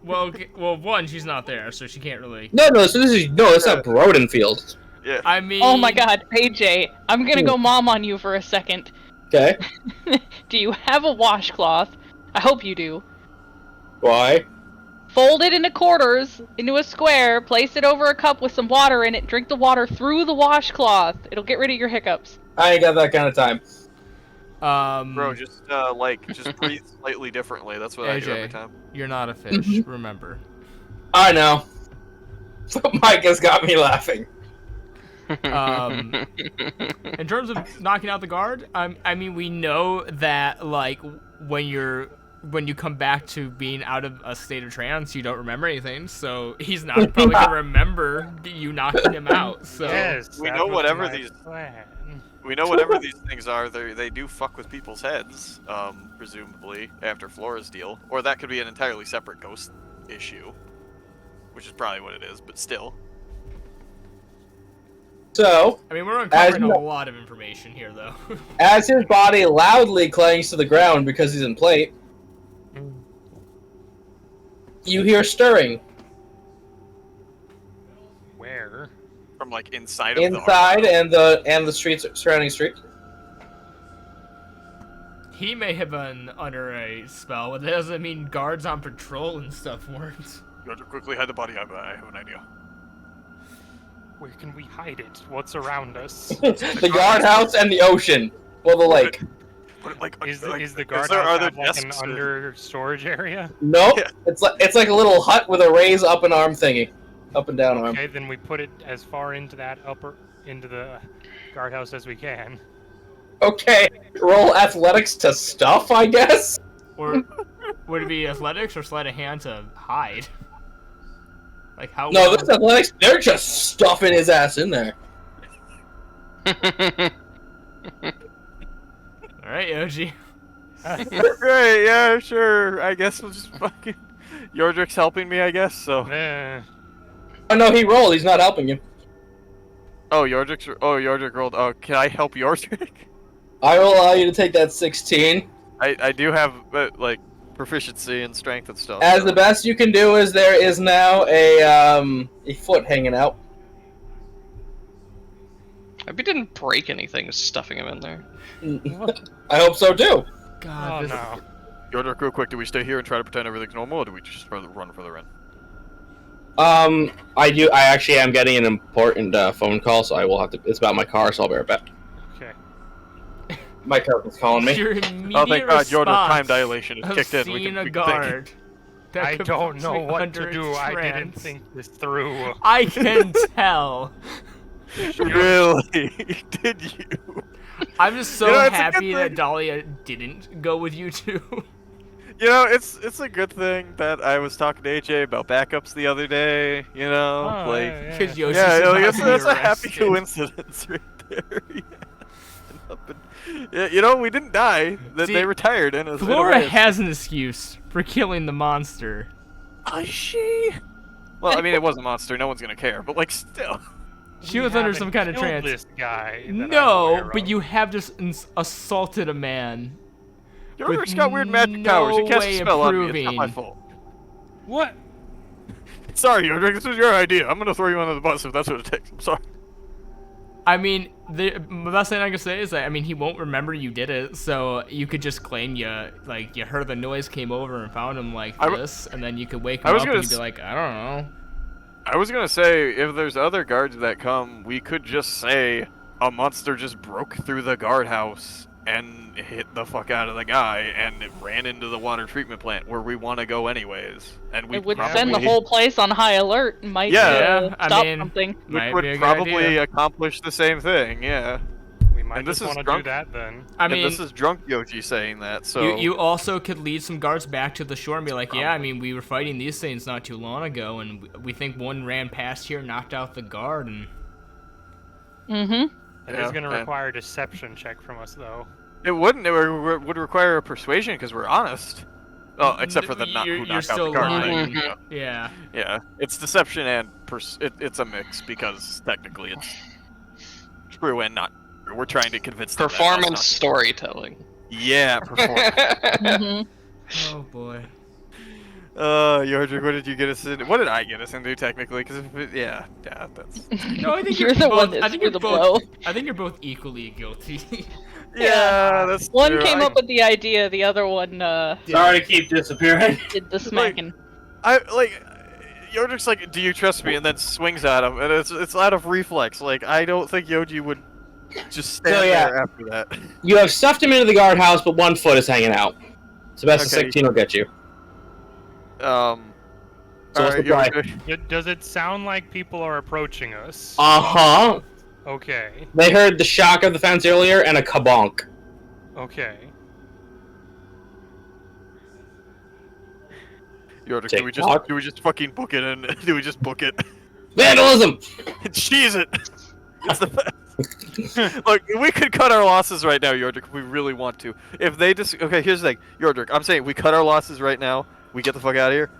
Well, one, she's not there, so she can't really. No, so it's not Broden field. Yeah. I mean. Oh my god, AJ, I'm gonna go mom on you for a second. Okay, Do you have a washcloth? I hope you do. why? Fold it into quarters, into a square, place it over a cup with some water in it, drink the water through the washcloth. It'll get rid of your hiccups. I ain't got that kind of time. Bro, just just breathe slightly differently. That's what I do every AJ, time. you're not a fish, remember. I know. Mike has got me laughing. In terms of knocking out the guard, I mean, we know that, like, when you come back to being out of a state of trance, you don't remember anything, so he's not probably gonna remember you knocking him out, so... Yes, We that know was whatever my these- plan. We know whatever these things are, they do fuck with people's heads, presumably, after Flora's deal. Or that could be an entirely separate ghost issue. Which is probably what it is, but still. So, I mean, we're uncovering As- a lot of information here, though. as his body loudly clangs to the ground because he's in plate, you hear stirring Where? From like inside of inside the and the streets, surrounding streets. He may have been under a spell, but that doesn't mean guards on patrol and stuff weren't. You have to quickly hide the body. I have an idea. Where can we hide it? What's around us? The guardhouse and the ocean. Well, the lake. Put it like, Is the there guardhouse other have, like, an desks or- under storage area? Nope. Yeah. It's like a little hut with a raise up and arm thingy. Up and down arm. Okay, then we put it as far into the guardhouse as we can. Okay, roll athletics to stuff, I guess? Or would it be athletics or sleight of hand to hide? Like, how No, well- this athletics, they're just stuffing his ass in there. Alright, Yoji. Great, yeah, sure. I guess we'll just fucking... Yordrick's helping me, I guess, so... Oh no, he rolled, he's not helping you. Oh, Yordrick rolled. Oh, can I help Yordrick? I will allow you to take that 16. I do have like proficiency in strength and stuff. As so. the best you can do is there is now a foot hanging out. I hope he didn't break anything stuffing him in there. I hope so too. Oh God, this... no. Yordrik, real quick, do we stay here and try to pretend everything's normal, or do we just run further in? I actually am getting an important phone call, so I will have to. It's about my car, so I'll be right back. Okay. My cousin's calling me. Your immediate Oh, thank God, Yordrik, time response dilation is of kicked in. seeing We a can guard. that I could don't know possibly what under to a do. I didn't trance. think this through. I can tell. Really? Did you? I'm just so You know, it's a happy good that thing. Dahlia didn't go with you two. You know, it's a good thing that I was talking to AJ about backups the other day. You know, Oh, like yeah. Because Yoshi's yeah, about like, to be that's a happy arrested. coincidence right there. Yeah, you know, we didn't die. See, They retired, and Flora has an excuse for killing the monster. she? Well, I mean, it was a monster. No one's gonna care, but like, still. She We was under haven't some kind of killed trance. This guy. that I'm No, aware but of. you have just assaulted a man. Yordrik's got weird magic powers. You no cast a way of spell on me. It's not proving. my fault. What? Sorry, Yordrik. This was your idea. I'm gonna throw you under the bus if that's what it takes. I'm sorry. I mean, the best thing I can say is that, I mean, he won't remember you did it, so you could just claim you heard the noise, came over and found him like this, and then you could wake him up and you'd be like, I don't know. I was gonna say, if there's other guards that come, we could just say a monster just broke through the guardhouse and hit the fuck out of the guy, and it ran into the water treatment plant where we want to go anyways. And we It would probably, send the whole place on high alert and might Yeah, I stop mean- something. which Might would be a good probably idea. accomplish the same thing. Yeah. We might And this just is want to do drunk. that then. I And mean, this is drunk Yoji saying that, so you also could lead some guards back to the shore and be like, yeah, I mean, we were fighting these things not too long ago, and we think one ran past here, knocked out the guard, and... Mm-hmm. It is going to require a deception check from us, though. it wouldn't. It would require a persuasion because we're honest. Oh, except for the who You're knocked out still the guard. lying. thing, Yeah. Yeah, it's deception and it's a mix because technically it's true and not true. We're trying to convince them that that's Performance not true. storytelling. Yeah, performance. Mm-hmm. Oh, boy. Yordrik, what did you get us into? What did I get us into technically? Because yeah, that's No, I think You're you're the both, one that I think threw you're the both, blow. I think you're both equally guilty. yeah, that's One true. came up with the idea, the other one Sorry to keep disappearing. did the smacking. I like. Yordrik's like, do you trust me? And then swings at him, and it's out of reflex. Like, I don't think Yoji would just stand So, yeah. there after that. You have stuffed him into the guardhouse, but one foot is hanging out. So best of Okay. 16 will get you. So what's the play? Does it sound like people are approaching us? Uh-huh. Okay. They heard the shock of the fence earlier and a kabonk. Okay. Yordrik, TikTok. do we just fucking book it and do we just book it? Vandalism! Cheese it! It's the best. Look, we could cut our losses right now, Yordrik, if we really want to. If they just... Okay, here's the thing. Yordrik, I'm saying we cut our losses right now. We get the fuck out of here.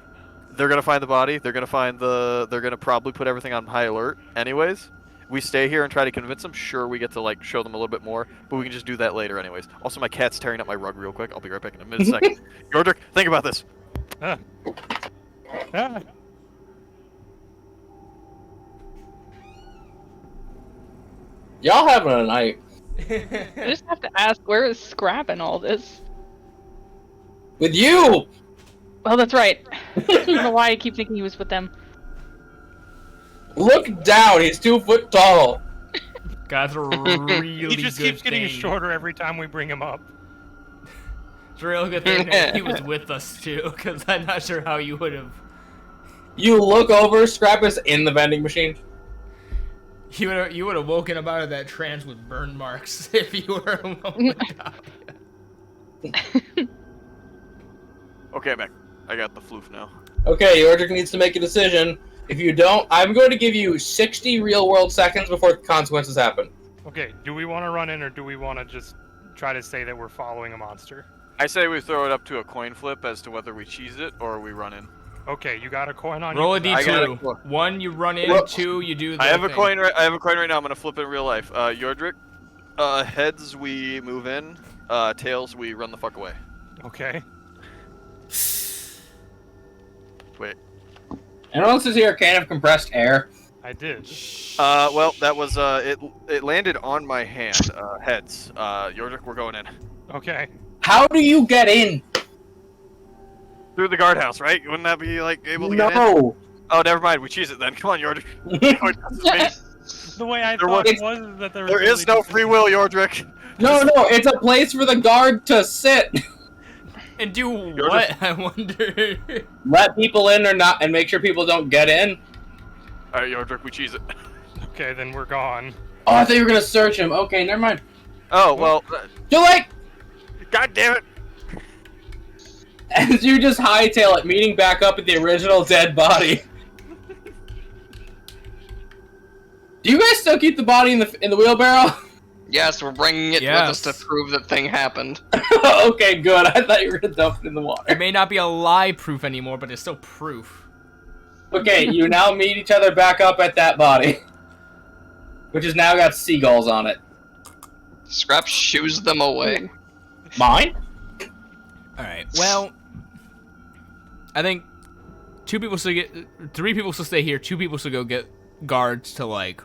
They're gonna find the body. They're gonna find the... They're gonna probably put everything on high alert anyways. We stay here and try to convince them. Sure, we get to, like, show them a little bit more. But we can just do that later anyways. Also, my cat's tearing up my rug real quick. I'll be right back in a minute second. Yordrik, think about this. Ah. Ah. Y'all having a night. I just have to ask, where is Scrap in all this? With you! Oh, that's right. I don't know why I keep thinking he was with them. Look down, he's 2 foot tall. That's a really He just good keeps getting thing. shorter every time we bring him up. It's a real good thing that he was with us, too, because I'm not sure how you would have... You look over, Scrap is in the vending machine. You would have woken up out of that trance with burn marks if you were alone with Dahlia. Okay, I'm back. I got the floof now. Okay, Yordrik needs to make a decision. If you don't, I'm going to give you 60 real-world seconds before consequences happen. Okay, do we want to run in or do we want to just try to say that we're following a monster? I say we throw it up to a coin flip as to whether we cheese it or we run in. Okay, you got a coin on Roll a you? I got d2. 1, you run in. Well, 2, you do the I have a thing. coin. I have a coin right now. I'm gonna flip it in real life. Yordrik, Heads, we move in. Tails, we run the fuck away. Okay. Wait. Anyone else is here a can of compressed air? I did. Well, that was, it landed on my hand. Heads. Yordrik, we're going in. Okay. How do you get in? Through the guardhouse, right? Wouldn't that be, like, able to get in? No. Oh, never mind. We cheese it then. Come on, Yordrik. The way I There thought was- was that there There is no free will, Yordrik. No, it's a place for the guard to sit. And do what? I wonder. Let people in or not, and make sure people don't get in. Alright, Yordrik, we cheese it. Okay, then we're gone. Oh, I thought you were gonna search him. Okay, never mind. Oh, well. Too late! God damn it! As you just hightail it, meeting back up at the original dead body. Do you guys still keep the body in the wheelbarrow? Yes, we're bringing it with us to prove that thing happened. Okay, good. I thought you were gonna dump it in the water. It may not be a lie proof anymore, but it's still proof. Okay, you now meet each other back up at that body. Which has now got seagulls on it. Scrap shoos them away. Mine? Alright, well... I think 3 people should stay here, 2 people should go get guards to, like,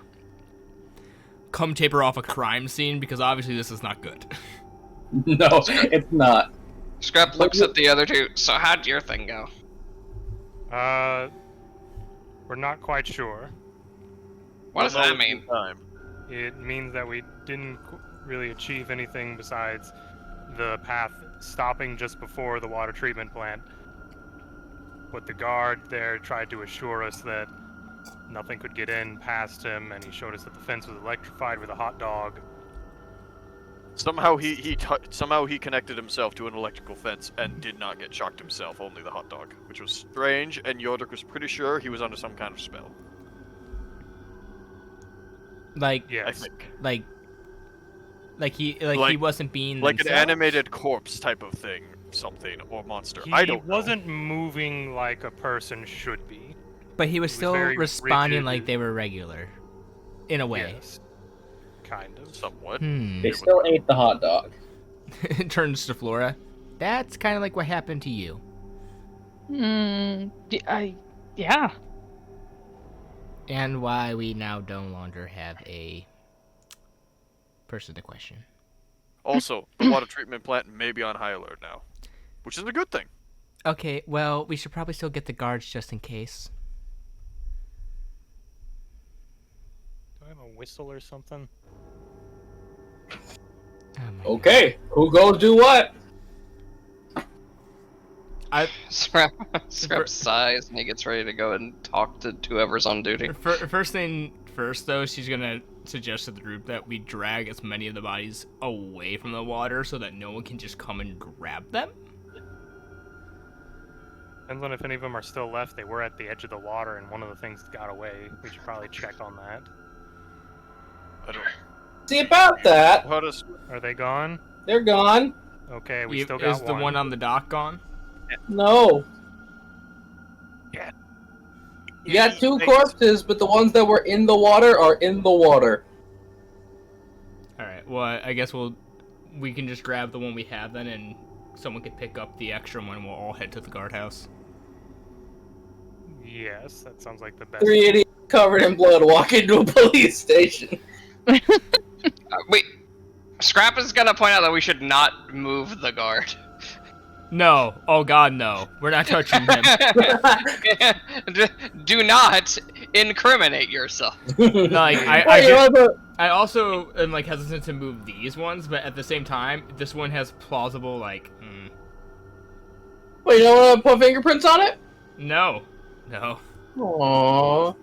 come taper off a crime scene, because obviously this is not good. No, it's not. Scrap looks at the other two. So how'd your thing go? We're not quite sure. What does that mean? It means that we didn't really achieve anything besides the path stopping just before the water treatment plant. But the guard there tried to assure us that nothing could get in past him, and he showed us that the fence was electrified with a hot dog. Somehow he connected himself to an electrical fence and did not get shocked himself, only the hot dog, which was strange, and Yordrik was pretty sure he was under some kind of spell. Like, yes. I think. Like he wasn't being like himself? an animated corpse type of thing, something, or monster. He I don't know. wasn't moving like a person should be. But he was still very responding rigid. like they were regular. In a way. Yes. Kind of. Somewhat. They still ate the hot dog. It turns to Flora. That's kind of like what happened to you. Yeah. And why we now no longer have a person to question. Also, the water treatment plant may be on high alert now, which is a good thing. Okay, well, we should probably still get the guards just in case. Do I have a whistle or something? Okay, who goes do what? Scrap sighs and he gets ready to go and talk to whoever's on duty. First thing first, though, she's gonna suggest to the group that we drag as many of the bodies away from the water so that no one can just come and grab them. Depends on if any of them are still left. They were at the edge of the water, and one of the things got away. We should probably check on that. I don't. See about that. How does? Are they gone? They're gone. Okay, we still got Is the one on the dock gone? No. Yeah. You got 2 corpses, but the ones that were in the water are in the water. Alright, well, I guess we can just grab the one we have then, and someone can pick up the extra one, and we'll all head to the guardhouse. Yes, that sounds like the best. 3 idiots covered in blood walk into a police station. Wait, Scrap is gonna point out that we should not move the guard. No. Oh god, no. We're not touching him. Do not incriminate yourself. Like, I also am, like, hesitant to move these ones, but at the same time, this one has plausible, like, Wait, you don't want to put fingerprints on it? No. Aww.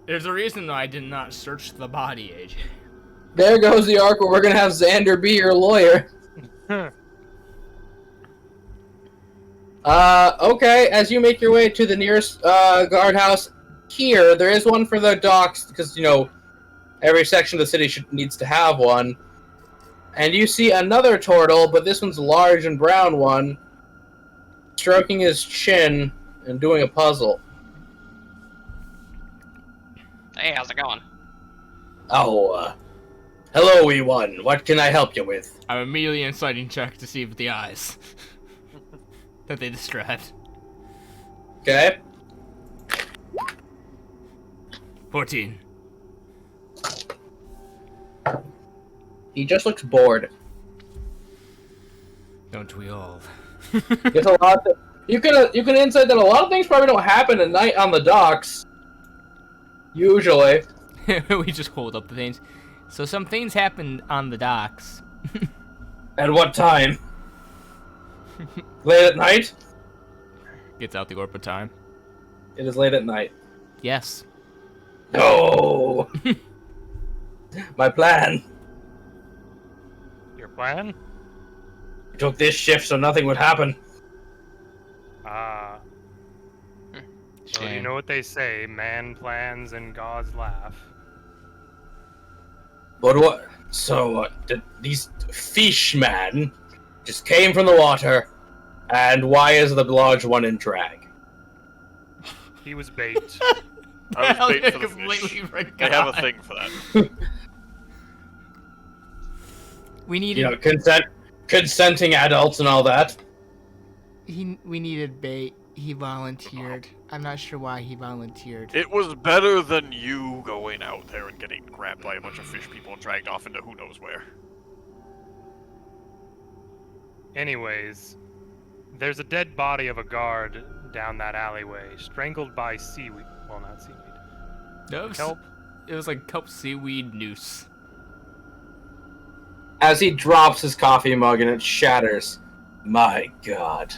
There's a reason though I did not search the body, AJ. There goes the arc where we're gonna have Xander be your lawyer. Okay, as you make your way to the nearest guardhouse here, there is one for the docks, because, you know, every section of the city needs to have one. And you see another turtle, but this one's a large and brown one, stroking his chin and doing a puzzle. Hey, how's it going? Oh, Hello, E1. What can I help you with? I'm immediately inciting check to see if the eyes that they described. Okay. 14. He just looks bored. Don't we all? There's a lot that you can insight that a lot of things probably don't happen at night on the docks. Usually. We just hold up the things. So some things happened on the docks. At what time? Late at night? Gets out the Orpa time. It is late at night. Yes. No! My plan. Your plan? I took this shift so nothing would happen. Ah. So you Shame. know what they say, man plans and gods laugh. But what? So what? These fish man just came from the water, and why is the large one in drag? He was bait. I was bait I for the completely fish. forgot. They have a thing for that. We needed. You know, consenting adults and all that. We needed bait. He volunteered. I'm not sure why he volunteered. It was better than you going out there and getting grabbed by a bunch of fish people and dragged off into who knows where. Anyways, there's a dead body of a guard down that alleyway, strangled by seaweed. Well, not seaweed. No, it was, Kelp. it was like kelp seaweed noose. As he drops his coffee mug and it shatters. My God.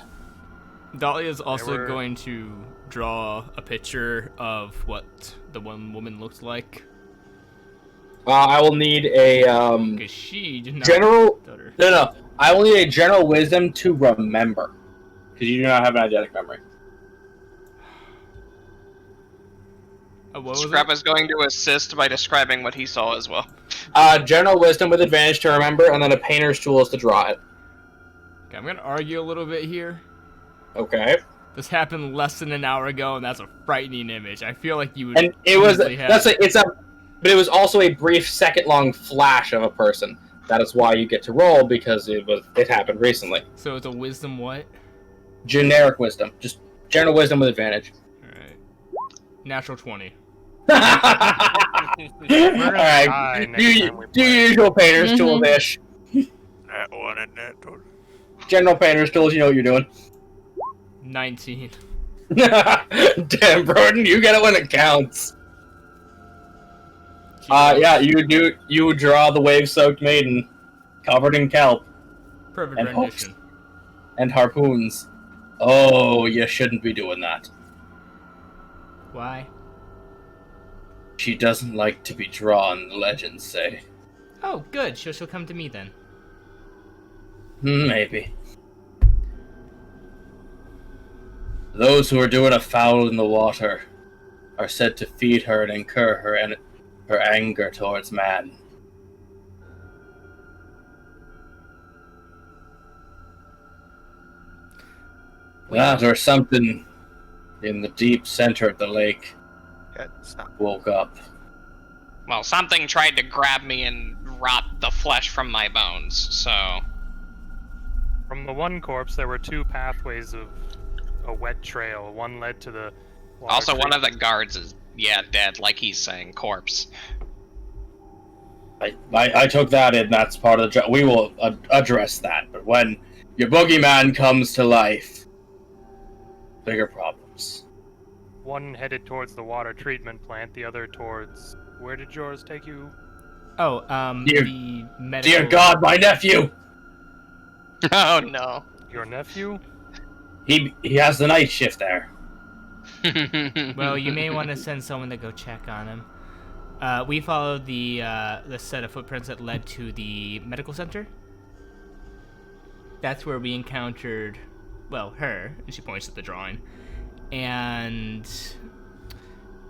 Dahlia is also were- going to draw a picture of what the one woman looked like. I will need a Because she did not general. stutter. No. I will need a general wisdom to remember, because you do not have an eidetic memory. What was Scrap it? is going to assist by describing what he saw as well. General wisdom with advantage to remember, and then a painter's tool is to draw it. Okay, I'm gonna argue a little bit here. Okay. This happened less than an hour ago, and that's a frightening image. I feel like you would. And it was easily have- but it was also a brief second-long flash of a person. That is why you get to roll, because it happened recently. So it's a wisdom what? Generic wisdom, just general wisdom with advantage. All right. Natural 20. We're All gonna right, die next do time we your play. usual painter's tool, Bish. That one and that one. General painter's tools, you know what you're doing. 19. Damn, Broden, you get it when it counts. Yeah, you draw the wave-soaked maiden, covered in kelp Perfect and rendition. and harpoons. Oh, you shouldn't be doing that. Why? She doesn't like to be drawn, the legends say. Oh, good. She'll come to me then. Maybe. Those who are doing a foul in the water are said to feed her and incur her anger towards man. That or something in the deep center of the lake Yeah, stop. woke up. Well, something tried to grab me and rot the flesh from my bones, so... From the one corpse, there were two pathways of a wet trail. One led to the water Also, one of treatment. the guards is, dead, like he's saying, corpse. I took that in. That's part of the job. We will address that. But when your boogeyman comes to life, bigger problems. One headed towards the water treatment plant, the other towards... Where did yours take you? Oh, Dear- the medical... Dear God, my nephew! Oh, no. Your nephew? He has the night shift there. Well, you may want to send someone to go check on him. We followed the set of footprints that led to the medical center. That's where we encountered, well, her, and she points at the drawing. And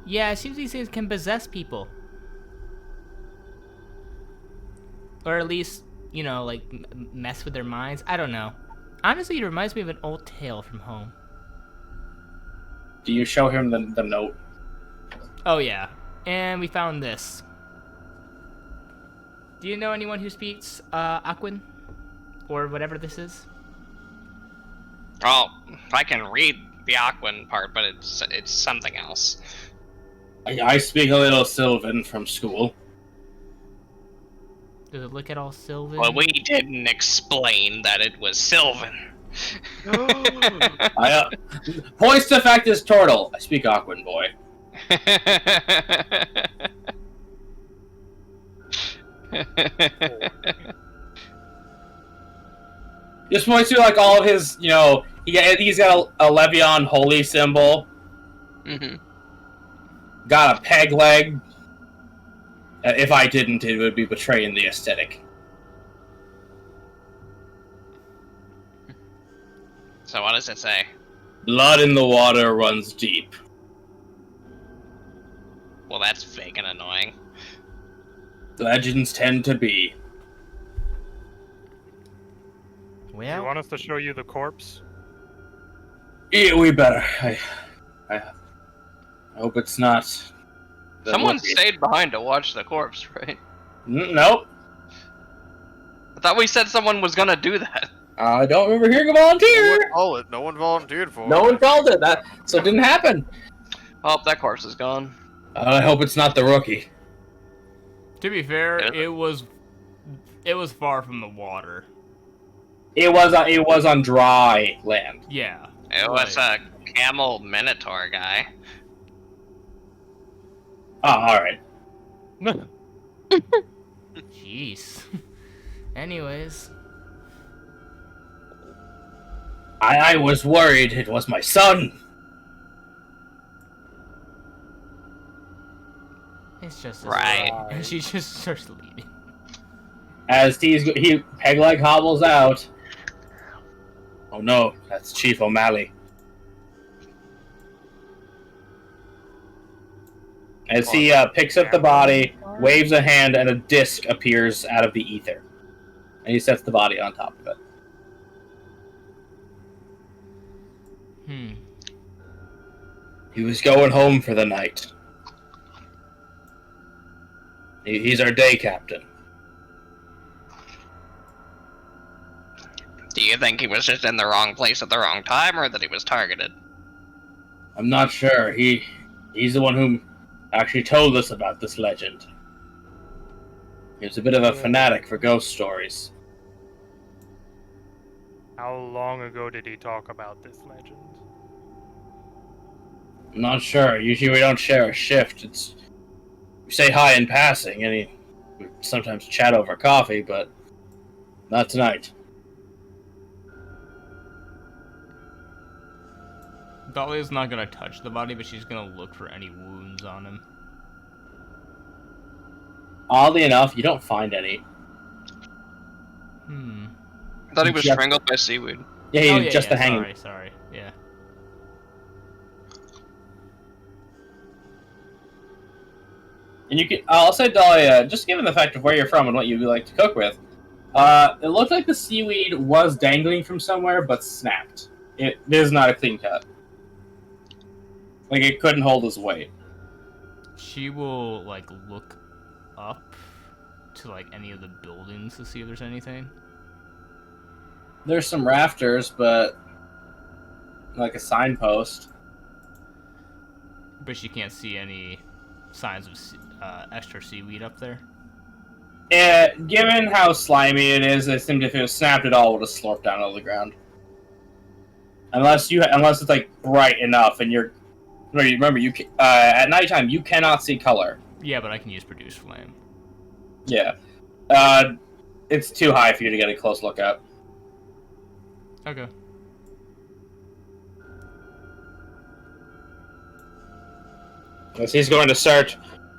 yeah, it seems these things can possess people. Or at least, you know, like, mess with their minds. I don't know. Honestly, it reminds me of an old tale from home. Do you show him the note? Oh, yeah. And we found this. Do you know anyone who speaks Aquan? Or whatever this is? Well, I can read the Aquan part, but it's something else. I speak a little Sylvan from school. Does it look at all Sylvan? Well, we didn't explain that it was Sylvan. Points to fact is turtle. I speak Aquan, boy. Just points to like all of his, you know, he's got a Levion holy symbol. Mm-hmm. Got a peg leg. If I didn't, it would be betraying the aesthetic. So what does it say? Blood in the water runs deep. Well, that's fake and annoying. Legends tend to be. You Well, want us to show you the corpse? Yeah, we better. I hope it's not. Someone stayed behind to watch the corpse, right? Nope. I thought we said someone was gonna do that. I don't remember hearing a No volunteer. one called it. No one volunteered for it. No one called it. So it didn't happen. Oh, that corpse is gone. I hope it's not the rookie. to be fair, Yeah. it was far from the water. It was on dry land. Yeah. It was a camel minotaur guy. Oh, all right. Jeez. Anyways. I was worried it was my son. It's just Right. And she just starts leading. As Pegleg hobbles out. Oh no, that's Chief O'Malley. As he picks up the body, waves a hand, and a disc appears out of the ether. And he sets the body on top of it. He was going home for the night. He's our day captain. Do you think he was just in the wrong place at the wrong time, or that he was targeted? I'm not sure. He's the one who actually told us about this legend. He was a bit of a fanatic for ghost stories. How long ago did he talk about this legend? I'm not sure. Usually we don't share a shift. We say hi in passing, and we sometimes chat over coffee, but not tonight. Dahlia's not gonna touch the body, but she's gonna look for any wounds on him. Oddly enough, you don't find any. I thought he was strangled by seaweed. Yeah, just the hanging. Sorry, yeah. And I'll say, Dahlia, just given the fact of where you're from and what you like to cook with, it looked like the seaweed was dangling from somewhere, but snapped. It is not a clean cut. Like, it couldn't hold his weight. She will, look up to, any of the buildings to see if there's anything. There's some rafters, but like a signpost. But she can't see any signs of extra seaweed up there. Yeah, given how slimy it is, it seemed if it was snapped at all, it would have slurped down on the ground. Unless it's bright enough, and remember at nighttime you cannot see color. Yeah, but I can use produce flame. Yeah, it's too high for you to get a close look at. Okay. As he's going to start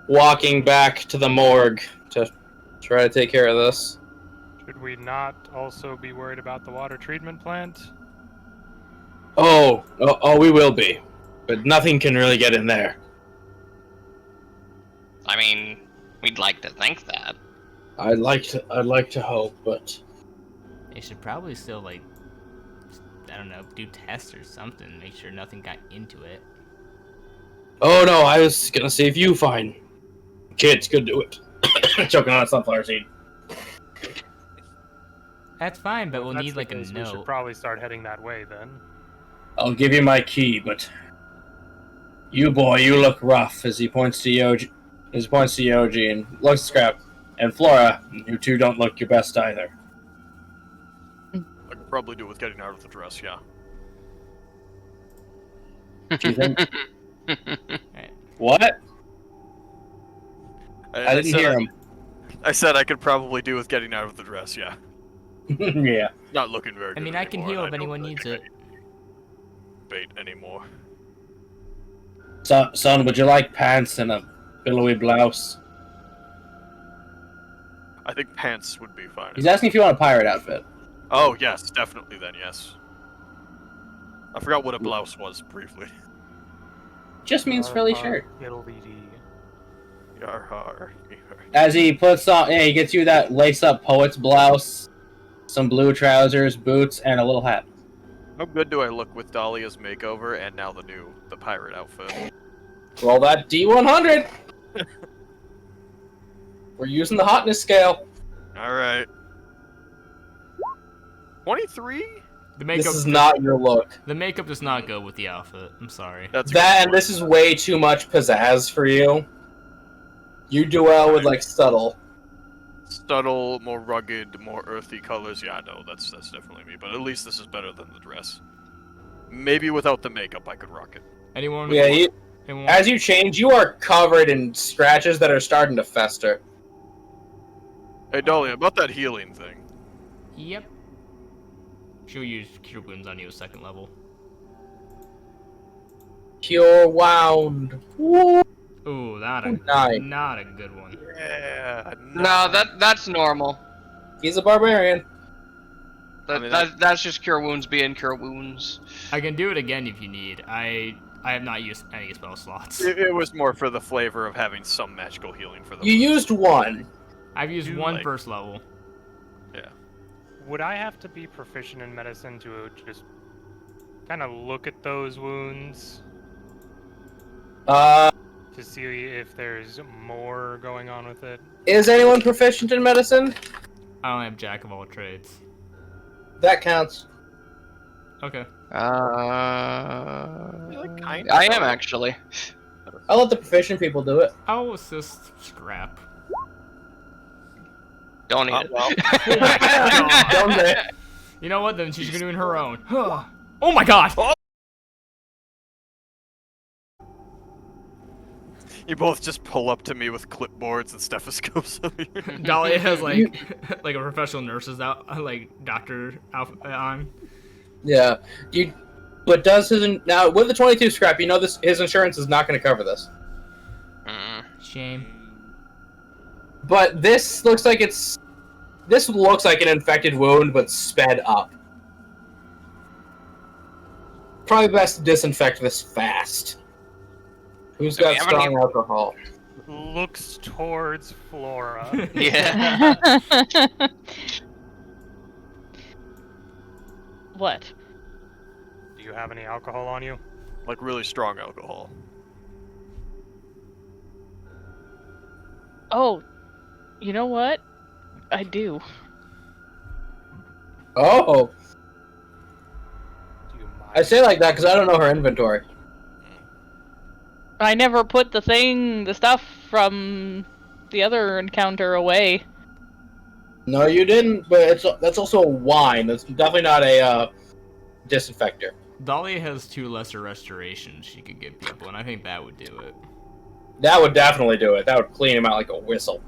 walking back to the morgue to try to take care of this. Should we not also be worried about the water treatment plant? Oh, we will be, but nothing can really get in there. I mean, we'd like to think that. I'd like to hope, but They should probably still, I don't know, do tests or something, make sure nothing got into it. oh no, I was gonna see if you find kids could do it. Choking on a sunflower seed. That's fine, but we'll That's need the like a case, We should note. probably start heading that way then. I'll give you my key, but you boy, you look rough. As he points to Yoji, and looks at Scrap. And Flora, you two don't look your best either. I could probably do with getting out of the dress, yeah. Do you think? What? I didn't hear him. I said I could probably do with getting out of the dress, yeah. Yeah. Not looking very good I mean, I can heal anymore, if anyone needs it. Bait anymore. Son, would you like pants and a billowy blouse? I think pants would be fine. He's asking if you want a pirate outfit. Oh, yes, definitely then, yes. I forgot what a blouse was, briefly. Just means frilly shirt. Yar har. As he puts on, yeah, he gets you that lace-up poet's blouse, some blue trousers, boots, and a little hat. How good do I look with Dahlia's makeover and now the pirate outfit? Roll that D100! We're using the hotness scale. Alright. 23? The makeup. This is not your look. The makeup does not go with the outfit. I'm sorry. That's That and this is way too much pizzazz for you. You do well with like subtle. Subtle, more rugged, more earthy colors. Yeah, no, that's definitely me. But at least this is better than the dress. Maybe without the makeup, I could rock it. Anyone? Yeah, anyone as you change, you are covered in scratches that are starting to fester. Hey, Dahlia, about that healing thing. Yep. She'll use Cure Wounds on you at 2nd level. Cure wound. Woo. Ooh, Nice. not a good one. Yeah. No, that's normal. He's a barbarian. That's just cure wounds being cure wounds. I can do it again if you need. I have not used any spell slots. It was more for the flavor of having some magical healing for the. You used one. I've used You one like- 1st level. Yeah. Would I have to be proficient in medicine to just kind of look at those wounds to see if there's more going on with it? Is anyone proficient in medicine? I only have Jack of all trades. That counts. Okay. Kinda. I am actually. I'll let the proficient people do it. I'll assist Scrap. Don't eat it. Well. Don't they? You know what? Then she's gonna do it her own. Oh my god! You both just pull up to me with clipboards and stethoscopes. Dahlia has like like a professional nurse's out, like doctor outfit on. Yeah. But does now with the 22 Scrap? You know this. His insurance is not going to cover this. Shame. But this looks like it's. This looks like an infected wound, but sped up. Probably best to disinfect this fast. Who's got strong alcohol? Looks towards Flora. Yeah. What? Do you have any alcohol on you? Like really strong alcohol. Oh, you know what? I do. Oh, Do you mind? I say like that because I don't know her inventory. I never put the stuff from the other encounter away. No, you didn't. But that's also a wine. That's definitely not a disinfector. Dahlia has 2 lesser restorations she could give people, and I think that would do it. That would definitely do it. That would clean him out like a whistle.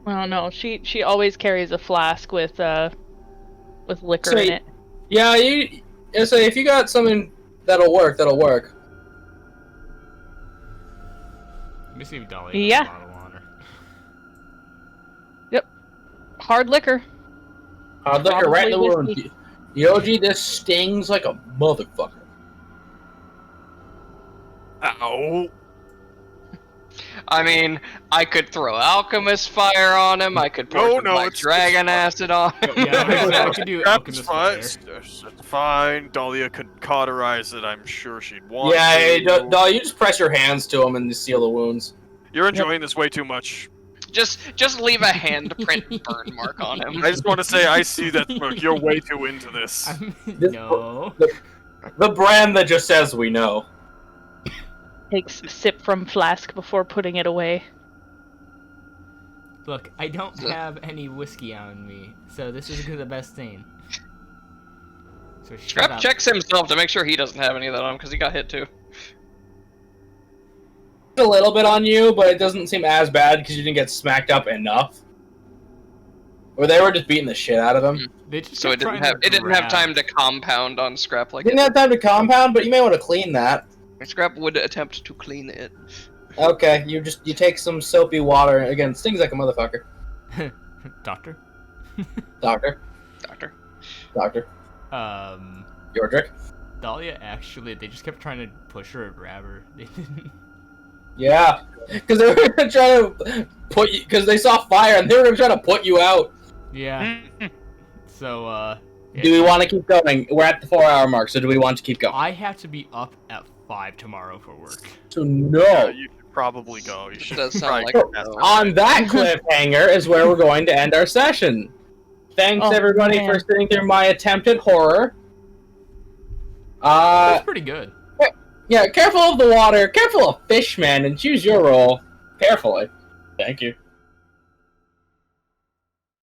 Oh no, she always carries a flask with liquor So in it. Yeah, so if you got something that'll work, that'll work. Let me see if Dahlia Yeah. has a bottle on her. Hard liquor. Hard liquor right in the Probably wound. Yoji, this stings like a motherfucker. Ow! I mean, I could throw alchemist fire on him. I could pour some black dragon acid on him. Yeah, I could do alchemist fire. That's fine. Dahlia could cauterize it. I'm sure she'd want Yeah, to. Doll, you just press your hands to him and seal the wounds. You're enjoying this way too much. Just leave a handprint burn mark on him. I just want to say I see that smoke. You're way too into this. No. The brand that just says we know. Takes a sip from flask before putting it away. Look, I don't have any whiskey on me, so this is the best thing. So shut Scrap up. checks himself to make sure he doesn't have any of that on him, because he got hit too. A little bit on you, but it doesn't seem as bad because you didn't get smacked up enough. Or they were just beating the shit out of him. They just So kept it didn't trying have to it didn't have grab. time to compound on Scrap like Didn't have time to compound, but you may want to clean that. Scrap would attempt to clean it. Okay, you take some soapy water. Again, stings like a motherfucker. Doctor? Doctor. Yordrick. Dahlia actually, they just kept trying to push her or grab her. They didn't. Yeah, because they were trying to put you, because they saw fire and they were going to try to put you out. Yeah. So, yeah. Do we want to keep going? We're at the 4-hour mark, so do we want to keep going? I have to be up at 5 tomorrow for work. So no. Yeah, you should probably go. You should Does sound like probably it, go. though. On that cliffhanger is where we're going to end our session. Thanks Oh, everybody man. for sitting through my attempt at horror. That's pretty good. Yeah, careful of the water, careful of fish, man, and choose your role carefully. Thank you.